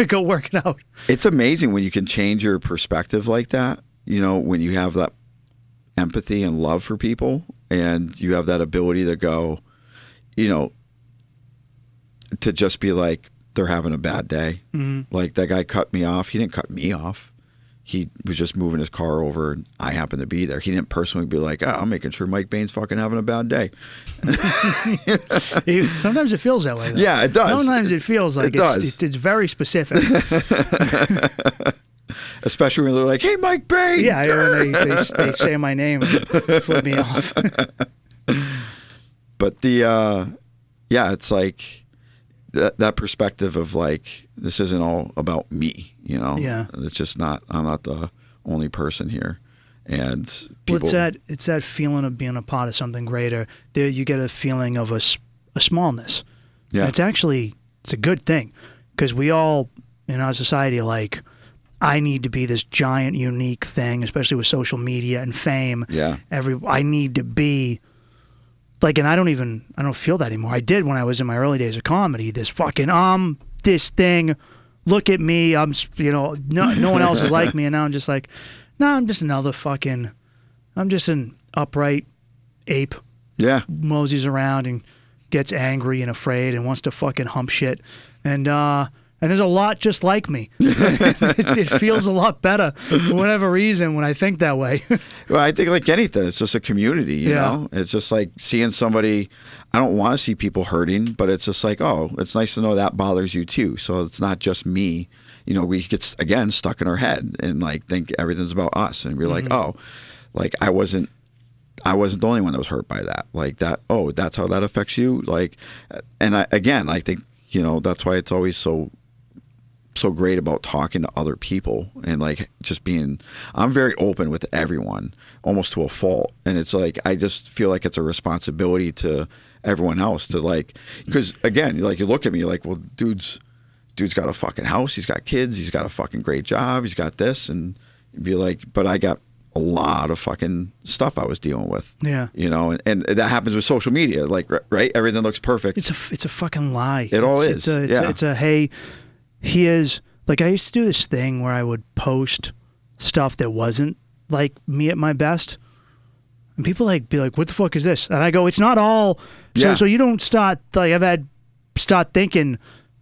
go work it out. It's amazing when you can change your perspective like that. When you have that empathy and love for people, and you have that ability to go, to just be like, they're having a bad day. Mm-hmm. Like, that guy cut me off. He didn't cut me off. He was just moving his car over, and I happened to be there. He didn't personally be like, I'm making sure Mike Bain's fucking having a bad day. Sometimes it feels that way, though. Yeah, it does. Sometimes it feels like it's very specific. Especially when they're like, hey, Mike Bain. Yeah, when they say my name and flip me off. But it's like that perspective of like, this isn't all about me, Yeah. It's just not, I'm not the only person here. And people... Well, it's that feeling of being a part of something greater. There you get a feeling of a smallness. Yeah. And it's a good thing, because we all in our society are like, I need to be this giant, unique thing, especially with social media and fame. Yeah. I need to be like, and I don't feel that anymore. I did when I was in my early days of comedy. This fucking, this thing, look at me. I'm, no one else is like me. And now I'm just like, no, I'm just I'm just an upright ape. Yeah. Moseys around and gets angry and afraid and wants to fucking hump shit. And there's a lot just like me. It feels a lot better for whatever reason when I think that way. Well, I think like anything, it's just a community, you know? It's just like seeing somebody, I don't want to see people hurting, but it's just like, oh, it's nice to know that bothers you too. So it's not just me. We get, again, stuck in our head and like think everything's about us. And we're like, oh, like I wasn't the only one that was hurt by that. Like that, oh, that's how that affects you? Like, and I think, that's why it's always so great about talking to other people and like just I'm very open with everyone, almost to a fault. And it's like, I just feel like it's a responsibility to everyone else to like, because again, like you look at me, you're like, well, dude's got a fucking house. He's got kids. He's got a fucking great job. He's got this. And you'd be like, but I got a lot of fucking stuff I was dealing with. Yeah. And that happens with social media. Like, right? Everything looks perfect. It's a fucking lie. It all is. It's a, hey, here's, like, I used to do this thing where I would post stuff that wasn't like me at my best. And people be like, what the fuck is this? And I go, it's not all. So you don't start, like, start thinking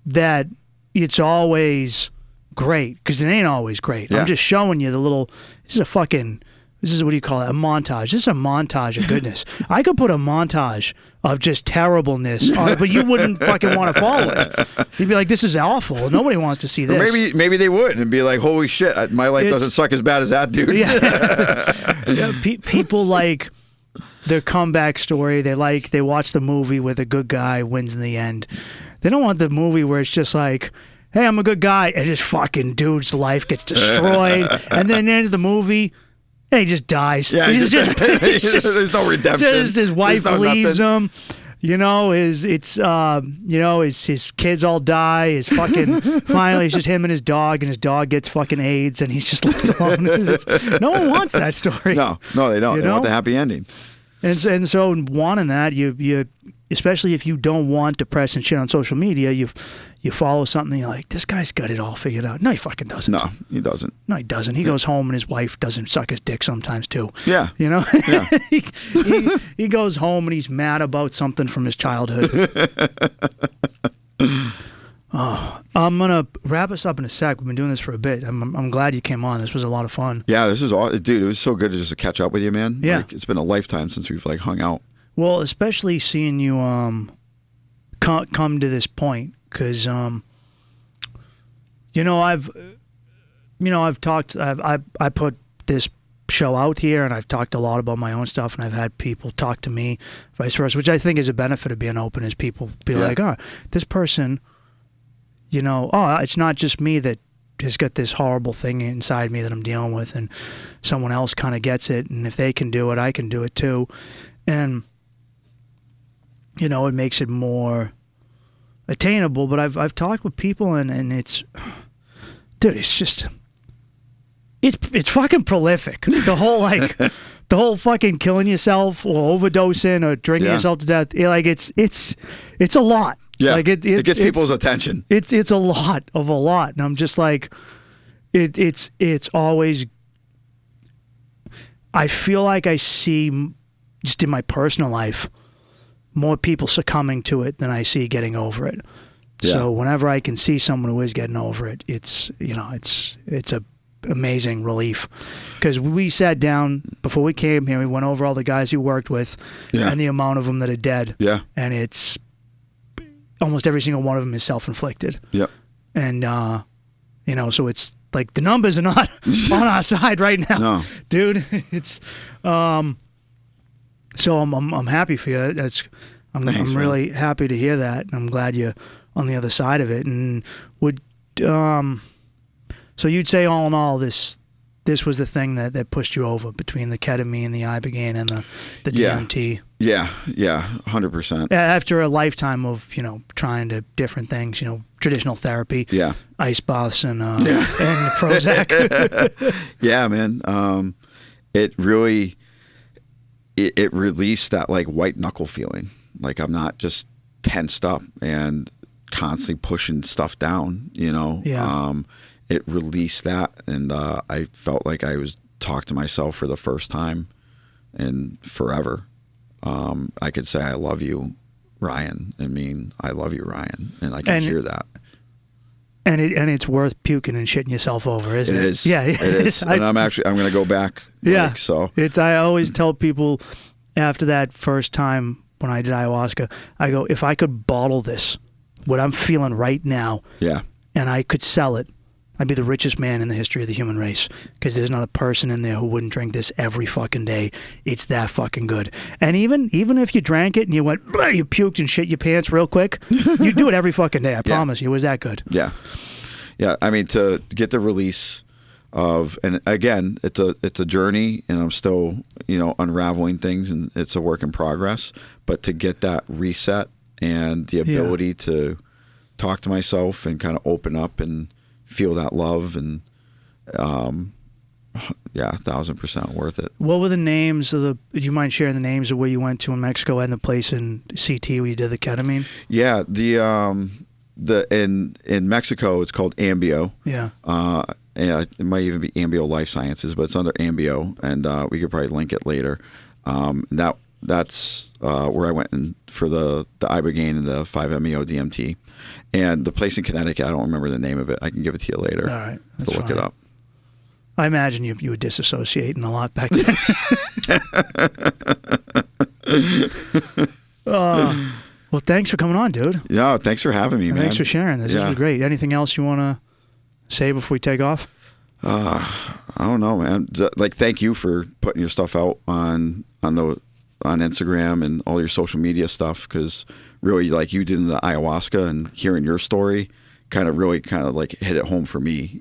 that it's always great, because it ain't always great. Yeah. I'm just showing you this is what do you call it? A montage. This is a montage of goodness. I could put a montage of just terribleness on it, but you wouldn't fucking want to follow it. You'd be like, this is awful. Nobody wants to see this. Or maybe they would and be like, holy shit, my life doesn't suck as bad as that dude. Yeah. People like their comeback story. They watch the movie where the good guy wins in the end. They don't want the movie where it's just like, hey, I'm a good guy, and just fucking dude's life gets destroyed. And then the end of the movie, he just dies. Yeah, there's no redemption. Just his wife leaves him. His kids all die. His fucking finally it's just him and his dog gets fucking AIDS, and he's just left alone. No one wants that story. No, they don't. They want the happy ending. And so wanting that, you especially if you don't want depressing shit on social media, you follow something and you're like, this guy's got it all figured out. No, he fucking doesn't. No, he doesn't. No, he doesn't. He goes home and his wife doesn't suck his dick sometimes too. Yeah. Yeah. he goes home and he's mad about something from his childhood. Oh, I'm gonna wrap us up in a sec. We've been doing this for a bit. I'm glad you came on. This was a lot of fun. Yeah, this is all, dude. It was so good to just catch up with you, man. Yeah, it's been a lifetime since we've hung out. Well, especially seeing you come to this point, because I've talked. I put this show out here, and I've talked a lot about my own stuff, and I've had people talk to me, vice versa, which I think is a benefit of being open. Is people be like, oh, this person, it's not just me that has got this horrible thing inside me that I'm dealing with, and someone else kind of gets it, and if they can do it, I can do it too, and it makes it more attainable. But I've talked with people, and it's, dude, it's it's fucking prolific. The whole fucking killing yourself or overdosing or drinking yourself to death. It's a lot. Yeah, like it gets people's attention. It's a lot, and I'm just like, it's always. I feel like I see, just in my personal life, more people succumbing to it than I see getting over it. Yeah. So whenever I can see someone who is getting over it, it's a amazing relief. Because we sat down before we came here, we went over all the guys you worked with and the amount of them that are dead. Yeah. And it's almost every single one of them is self-inflicted. Yep. And so it's like the numbers are not on our side right now. No. Dude. It's so I'm happy for you. Thanks, I'm really happy to hear that. I'm glad you're on the other side of it. And so you'd say all in all, this was the thing that pushed you over between the ketamine, the Ibogaine, and the DMT. Yeah, 100%. After a lifetime of trying to different things, traditional therapy, ice baths, and Prozac. Yeah, man. It really it released that like white knuckle feeling. Like I'm not just tensed up and constantly pushing stuff down. It released that, and I felt like I was talking to myself for the first time in forever. I could say, I love you, Ryan. I love you, Ryan. And I can hear that. And it's worth puking and shitting yourself over, isn't it? It is. Yeah, it is. And I'm going to go back. Yeah. So I always tell people after that first time when I did ayahuasca, I go, if I could bottle this, what I'm feeling right now, and I could sell it, I'd be the richest man in the history of the human race, because there's not a person in there who wouldn't drink this every fucking day. It's that fucking good. And even if you drank it and you went, you puked and shit your pants real quick, you do it every fucking day. I promise you, it was that good. Yeah. Yeah. To get the release of, and again, it's a journey, and I'm still, unraveling things, and it's a work in progress, but to get that reset and the ability to talk to myself and kind of open up and feel that love, and 1,000% worth it. What were the names of would you mind sharing the names of where you went to in Mexico and the place in CT where you did the ketamine? Yeah, in Mexico it's called Ambio. Yeah. It might even be Ambio Life Sciences, but it's under Ambio, and we could probably link it later. That's where I went in for the Ibogaine and the 5-MeO DMT. And the place in Connecticut, I don't remember the name of it. I can give it to you later. All right. To look it up. I imagine you were disassociating a lot back then. Well, thanks for coming on, dude. Yeah, thanks for having me, man. Thanks for sharing this. This was great. Anything else you want to say before we take off? I don't know, man. Thank you for putting your stuff out on Instagram and all your social media stuff, because really, like you did in the ayahuasca, and hearing your story kind of hit it home for me,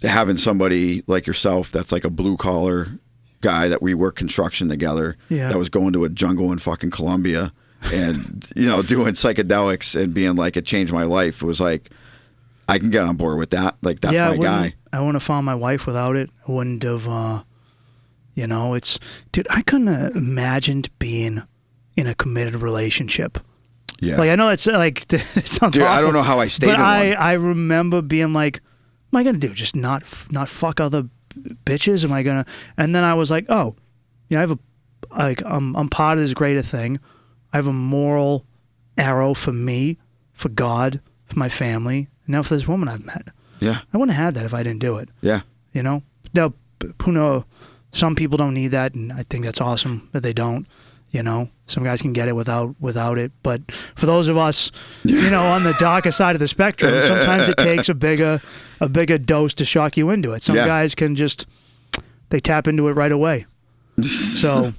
having somebody like yourself that's like a blue collar guy that we work construction together, that was going to a jungle in fucking Colombia and doing psychedelics and being like, it changed my life. It was like, I can get on board with that. Like, that's my guy. I wouldn't have found my wife without it. I wouldn't have dude, I couldn't have imagined being in a committed relationship. Yeah. Like, I know it's like, it sounds dude, awful, I don't know how I stayed in one. I remember being like, what am I going to do? Just not fuck other bitches? Am I going to? And then I was like, oh, I'm part of this greater thing. I have a moral arrow for me, for God, for my family, and now for this woman I've met. Yeah. I wouldn't have had that if I didn't do it. Yeah. Now, who knows? Some people don't need that, and I think that's awesome that they don't. Some guys can get it without it, but for those of us, on the darker side of the spectrum, sometimes it takes a bigger dose to shock you into it. Some guys can they tap into it right away. So,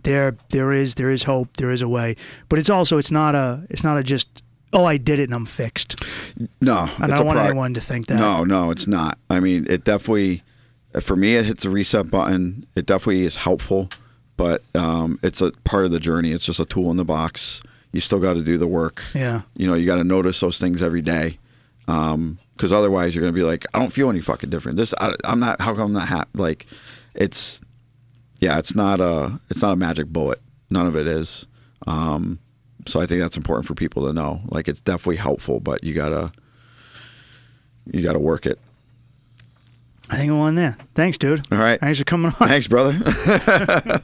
there is hope, there is a way, but it's not a just, oh, I did it and I'm fixed. No, and I don't want anyone to think that. No, it's not. I mean, it definitely, for me, it hits the reset button. It definitely is helpful, but it's a part of the journey. It's just a tool in the box. You still got to do the work. Yeah. You got to notice those things every day, because because otherwise you're gonna be like, I don't feel any fucking different. I'm not. How come I'm not happy? Like, it's not a magic bullet. None of it is. So I think that's important for people to know. Like, it's definitely helpful, but you gotta work it. I think I'm on there. Thanks, dude. All right. Thanks for coming on. Thanks, brother.